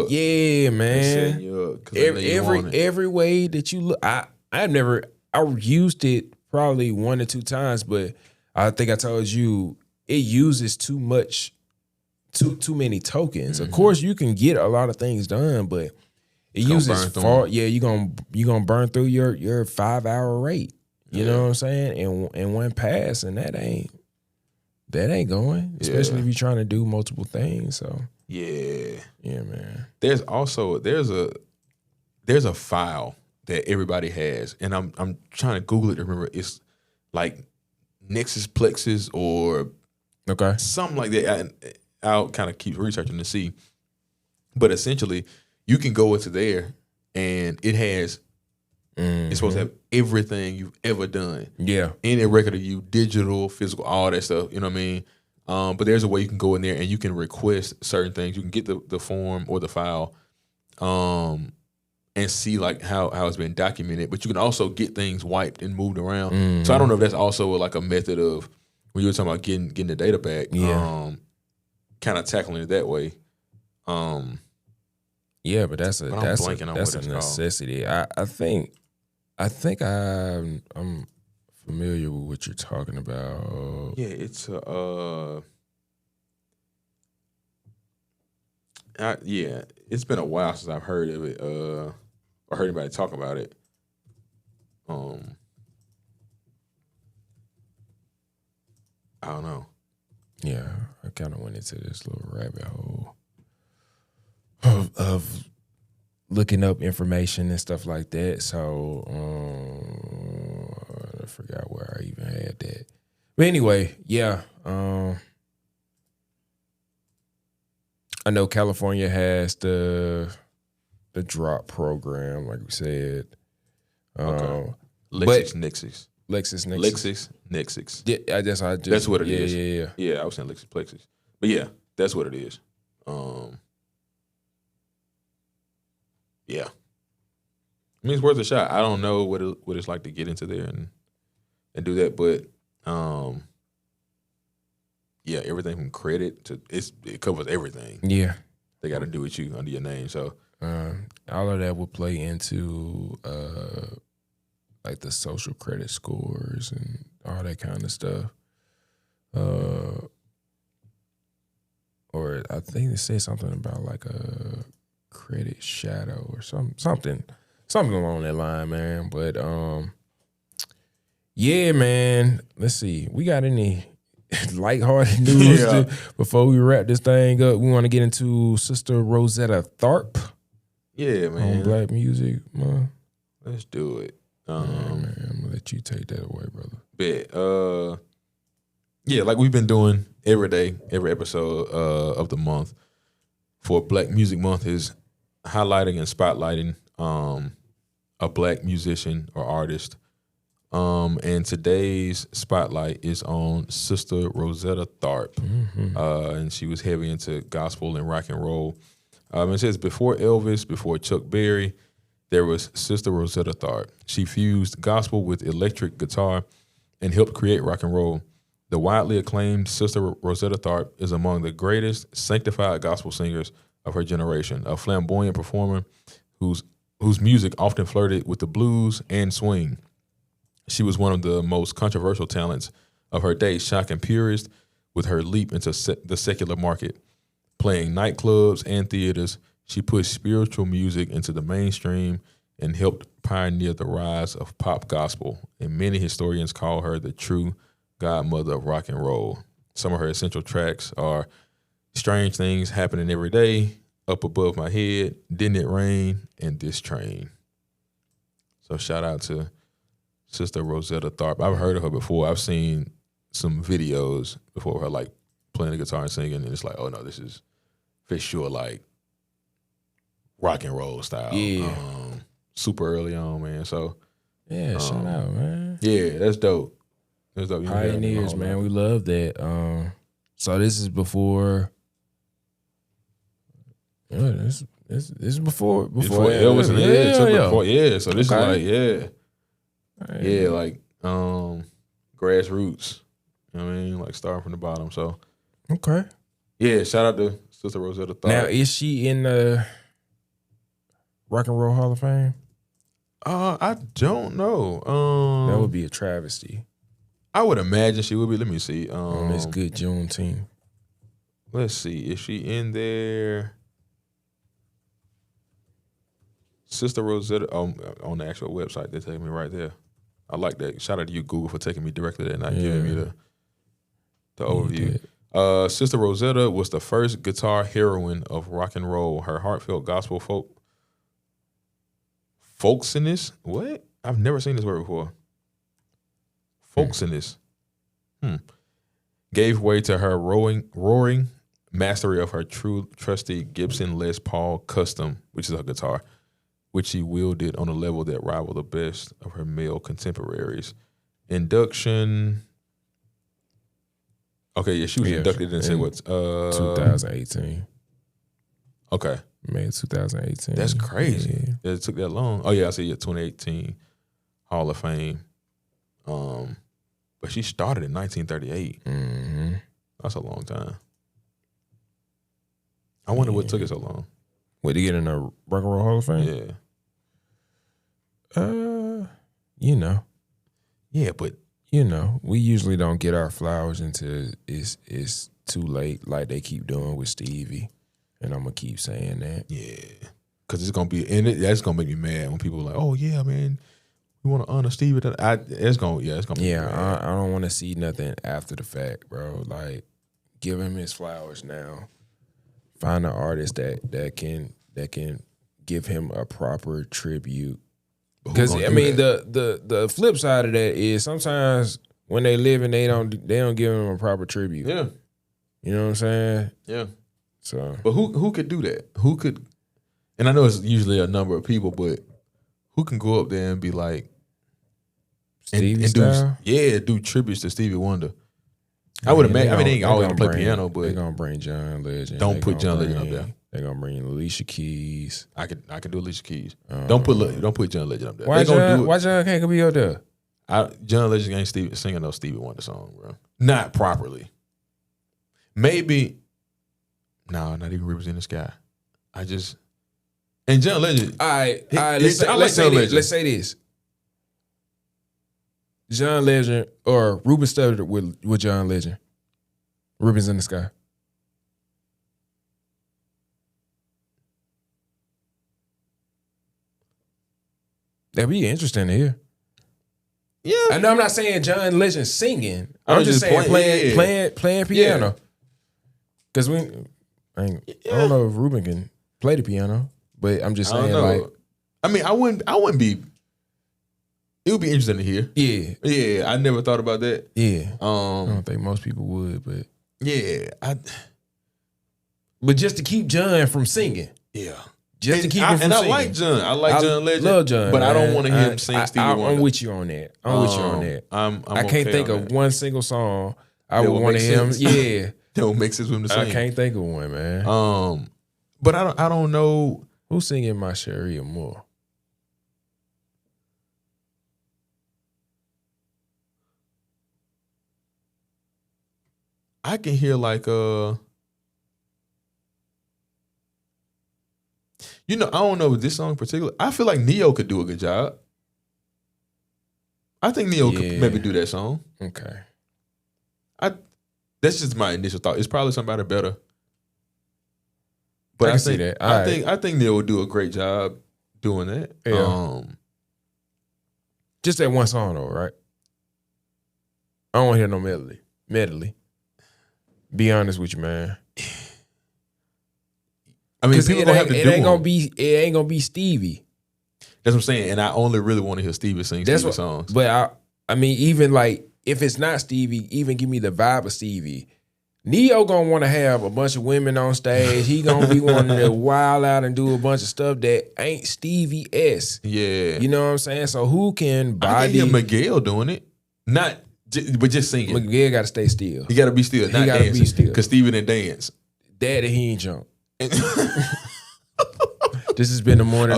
yeah, man. Every way that you look, I used it probably 1 or 2 times, but I think I told you it uses too many tokens. Of course, you can get a lot of things done, but it uses far. Yeah, you gonna burn through your 5-hour rate. You know what I'm saying? And one pass, and that ain't going. Especially if you're trying to do multiple things. So yeah, man. There's a file that everybody has, and I'm trying to Google it to remember. It's like Nexus Plexus or something like that. I'll kind of keep researching to see, but essentially, you can go into there, and it has. It's supposed to have everything you've ever done. Yeah, any record of you, digital, physical, all that stuff. You know what I mean? But there's a way you can go in there and you can request certain things. You can get the form or the file, and see like how it's been documented. But you can also get things wiped and moved around. So I don't know if that's also like a method of when you were talking about getting the data back. Yeah, kind of tackling it that way. Yeah, but that's a necessity. I think I'm familiar with what you're talking about. Yeah, it's it's been a while since I've heard of it, or heard anybody talk about it. I don't know. Yeah, I kind of went into this little rabbit hole of looking up information and stuff like that. So forgot where I even had that. But anyway, yeah. I know California has the drop program, like we said. Okay. LexisNexis. Yeah, that's what it is. Yeah. I was saying LexisPlexis, but yeah, that's what it is. Yeah, I mean it's worth a shot. I don't know what it's like to get into there and do that, but yeah, everything from credit to it covers everything. Yeah, they got to do with you under your name. So all of that would play into like the social credit scores and all that kind of stuff. Or I think they said something about like a credit shadow or something along that line, man. But yeah, man. Let's see. We got any lighthearted news before we wrap this thing up? We want to get into Sister Rosetta Tharpe. Yeah, man. On Black Music Month. Let's do it. Man, I'm gonna let you take that away, brother. Bet. Yeah, like we've been doing every day, every episode of the month for Black Music Month is highlighting and spotlighting a Black musician or artist. And today's spotlight is on Sister Rosetta Tharpe. And she was heavy into gospel and rock and roll. It says before Elvis, before Chuck Berry, there was Sister Rosetta Tharpe. She fused gospel with electric guitar and helped create rock and roll. The widely acclaimed Sister Rosetta Tharpe is among the greatest sanctified gospel singers of her generation, a flamboyant performer whose music often flirted with the blues and swing. She was one of the most controversial talents of her day, shocking purists with her leap into the secular market. Playing nightclubs and theaters, she pushed spiritual music into the mainstream and helped pioneer the rise of pop gospel. And many historians call her the true godmother of rock and roll. Some of her essential tracks are Strange Things Happening Every Day, Up Above My Head, Didn't It Rain, and This Train. So shout out to Sister Rosetta Tharpe. I've heard of her before. I've seen some videos before of her like playing the guitar and singing, and it's like, oh no, this is for sure like rock and roll style. Yeah. Super early on, man. So yeah, shout out, man. Yeah, that's dope. That's dope. Pioneers, man. We love that. So this is before. This is before Elvis and yeah. So this is like yeah, like grassroots. You know what I mean? Like starting from the bottom. So okay. Yeah, shout out to Sister Rosetta Tharpe. Now, is she in the Rock and Roll Hall of Fame? I don't know. That would be a travesty. I would imagine she would be. Let me see. On this good Juneteenth. Let's see. Is she in there? Sister Rosetta on the actual website. They take me right there. I like that. Shout out to you, Google, for taking me directly there and not giving me the overview. Sister Rosetta was the first guitar heroine of rock and roll. Her heartfelt gospel folksiness. What? I've never seen this word before. Folksiness. Gave way to her roaring mastery of her true trusty Gibson Les Paul Custom, which is a guitar, which she wielded on a level that rivaled the best of her male contemporaries. Induction. Okay, yeah, she was inducted in say what? 2018. Okay. May 2018. That's crazy. Yeah. It took that long. Oh yeah, I see. 2018 Hall of Fame. But she started in 1938. Mm-hmm. That's a long time. I wonder what took it so long. Wait, to get in the Rock and Roll Hall of Fame? Yeah. Yeah, but we usually don't get our flowers until it's too late, like they keep doing with Stevie. And I'm gonna keep saying that. Yeah. Cause it's gonna be that's gonna make me mad when people are like, oh yeah, man, we wanna honor Stevie. It's gonna make me mad. I don't wanna see nothing after the fact, bro. Like, give him his flowers now. Find an artist that can give him a proper tribute Because I mean, the flip side of that is sometimes when they live and they don't give them a proper tribute. Yeah, you know what I'm saying. Yeah. So, but who could do that? Who could? And I know it's usually a number of people, but who can go up there and be like, Stevie and style? do tributes to Stevie Wonder? I would imagine. I mean, they ain't always gonna play piano, but they're gonna bring John Legend. Don't put John Legend up there. They're gonna bring Alicia Keys. I can do Alicia Keys. Don't put John Legend up there. Why John can't be up there? John Legend ain't singing no Stevie Wonder song, bro. Not properly. Maybe. No, not even Rivers in the Sky. And John Legend. All right. Let's say this. John Legend or Ruben Studdard with John Legend. Rivers in the Sky. That'd be interesting to hear. Yeah. I know I'm not saying John Legend singing. I'm just saying playing piano. Because I don't know if Ruben can play the piano, but I'm just saying like. I mean, I wouldn't be. It would be interesting to hear. Yeah. Yeah. I never thought about that. Yeah. I don't think most people would, but. Yeah. But just to keep John from singing. Yeah. Just to keep him from singing. And I like John. I like John Legend. Love John. But man. I don't want to hear him sing Stevie Wonder. I'm with you on that. I can't think of one single song I would want to hear him. Yeah. That would make sense with him to sing. I can't think of one, man. But I don't know. Who's singing My Cherie Amour? I can hear like I don't know this song in particular. I feel like Neo could do a good job. I think Neo could maybe do that song. Okay. That's just my initial thought. It's probably somebody better. But I can see that. I think Neo would do a great job doing that. Yeah. Just that one song though, right? I don't want to hear no medley. Be honest with you, man. I mean, people gonna have to do it ain't gonna be Stevie. That's what I'm saying. And I only really want to hear Stevie sing Stevie songs. But I mean, even like if it's not Stevie, even give me the vibe of Stevie. Neo gonna want to have a bunch of women on stage. He gonna be wanting to wild out and do a bunch of stuff that ain't Stevie-esque. Yeah. You know what I'm saying? So who can body? I can hear Miguel doing it. But just singing. Miguel got to stay still. He got to be still. He got to be still. Because Stevie didn't dance. Daddy, he ain't jump. This has been the morning.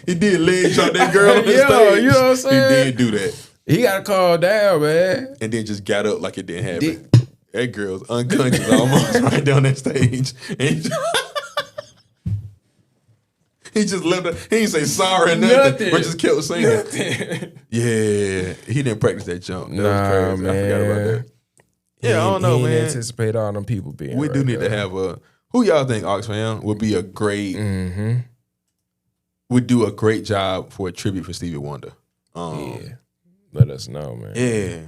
He did leg drop that girl on the stage. You know what I'm saying? He did do that. He got to calm down, man. And then just got up like it didn't happen. That girl's unconscious almost right down that stage. And he just left her. He didn't say sorry or nothing. But just kept singing. Yeah. He didn't practice that jump. That was crazy. Man. I forgot about that. Yeah, I don't know, he man. didn't anticipate all them people being We do need to have who y'all think, Ox fam, would be a great would do a great job for a tribute for Stevie Wonder. Yeah. Let us know, man. Yeah.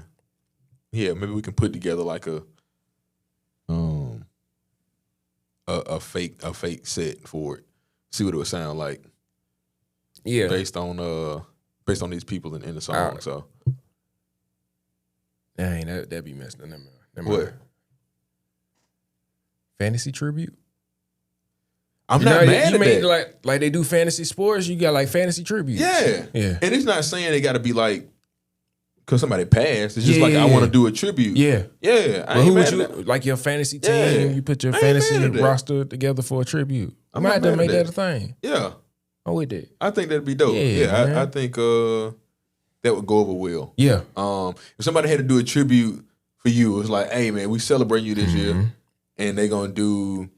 Yeah, maybe we can put together like a fake set for it. See what it would sound like. Yeah. Based on these people in the song. So dang, that'd be messed up. What? Fantasy tribute? I'm not mad at that. Like they do fantasy sports, you got like fantasy tributes. Yeah. Yeah. And it's not saying they gotta be like because somebody passed. It's just I want to do a tribute. Yeah. Yeah. But who would you like your fantasy team? You put your fantasy roster together for a tribute. I might have to make that a thing. Yeah. I'm with that. I think that'd be dope. Yeah. I think that would go over well. Yeah. If somebody had to do a tribute for you, it was like, hey man, we celebrate you this year. And they're gonna do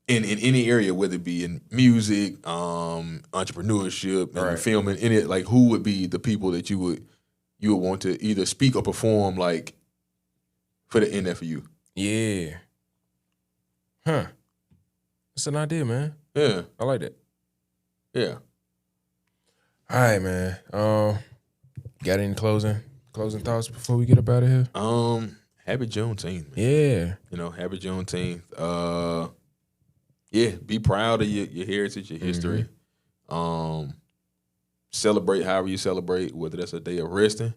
in any area, whether it be in music, entrepreneurship, and filming, any like who would be the people that you would want to either speak or perform like for the end there for you? Yeah. Huh. That's an idea, man. Yeah. I like that. Yeah. All right, man. Got any closing thoughts before we get up out of here? Happy Juneteenth, man. Yeah. Happy Juneteenth. Yeah, be proud of your heritage, your history. celebrate however you celebrate, whether that's a day of resting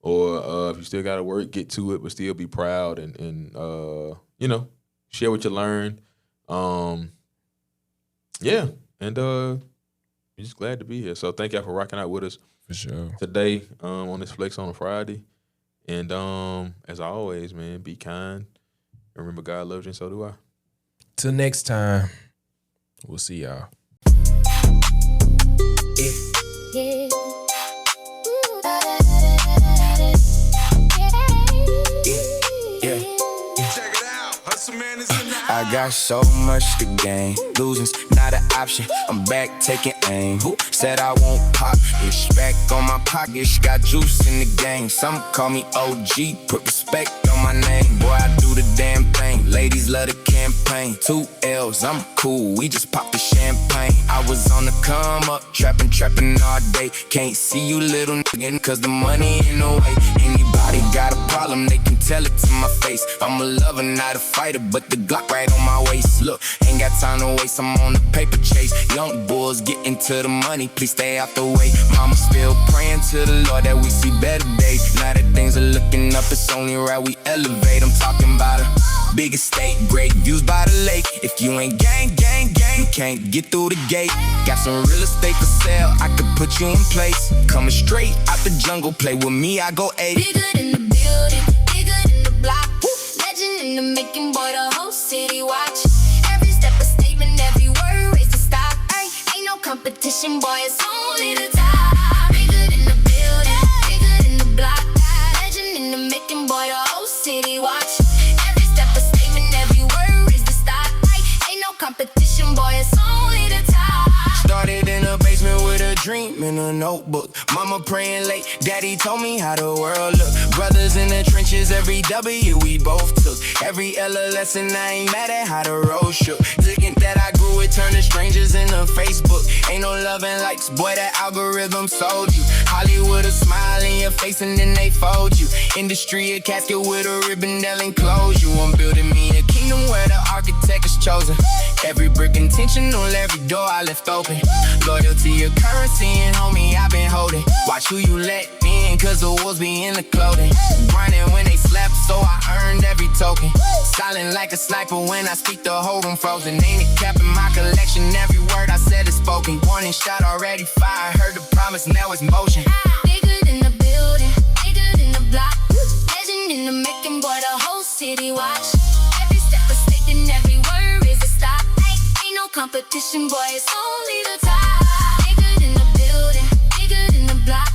or if you still got to work, get to it, but still be proud and you know, share what you learned. Yeah, and we're just glad to be here. So thank y'all for rocking out with us for sure today on this Flex on a Friday. And as always, man, be kind. Remember, God loves you, and so do I. Till next time, we'll see y'all. Yeah. I got so much to gain. Losing's not an option. I'm back taking aim. Who said I won't pop? Respect on my pockets. Got juice in the game. Some call me OG. Put respect on my name. Boy, I do the damn thing. Ladies love the campaign. 2 L's, I'm cool. We just pop the champagne. I was on the come up. Trapping all day. Can't see you little nigga, cause the money in the way. Anybody got a problem, they can tell it to my face. I'm a lover, not a fighter, but the Glock right on my waist. Look, ain't got time to waste, I'm on the paper chase. Young bulls getting to the money, please stay out the way. Mama still praying to the Lord that we see better days. Now that things are looking up, it's only right we elevate. I'm talking about a big estate, great views by the lake. If you ain't gang, you can't get through the gate. Got some real estate for sale, I could put you in place. Coming straight out the jungle, play with me, I go 8. Bigger than the building, bigger than the block. Legend in the making, boy, the whole city watch. Every step a statement, every word raise the stock. Ain't no competition, boy, it's only the top. Bigger than the building, bigger than the block. Legend in the making, boy, the whole city watch. Every step a statement, every word raise the stock. Ain't no competition, boy, it's only the top. Started in a basement with a dream in a notebook. Mama praying late, daddy told me how the world look. Brothers in the trenches, every W we both took. Every L a lesson, I ain't mad at how the road shook. Thinking that I grew it, turning strangers into Facebook. Ain't no love and likes, boy, that algorithm sold you. Hollywood a smile in your face and then they fold you. Industry a casket with a ribbon that'll enclose you. I'm building me a kingdom where the architect is chosen. Every brick intentional, every door I left open. Loyalty a currency and homie I've been holding. Watch who you let in, cause the wolves be in the clothing. Grinding when they slap, so I earned every token. Silent like a sniper when I speak, the whole room frozen. Ain't a cap in my collection, every word I said is spoken. Warning shot already fired, heard the promise, now it's motion. Bigger than the building, bigger than the block. Legend in the making, boy, the whole city watch. Every step a stake and every word is a stop. Ain't no competition, boy, it's only the top. Bigger than the building, bigger than the block.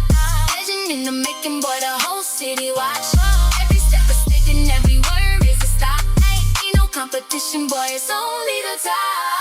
Legend in the making, boy, the whole city watch. Every step a stake and every word is a stop. Ain't no competition, boy, it's only the top.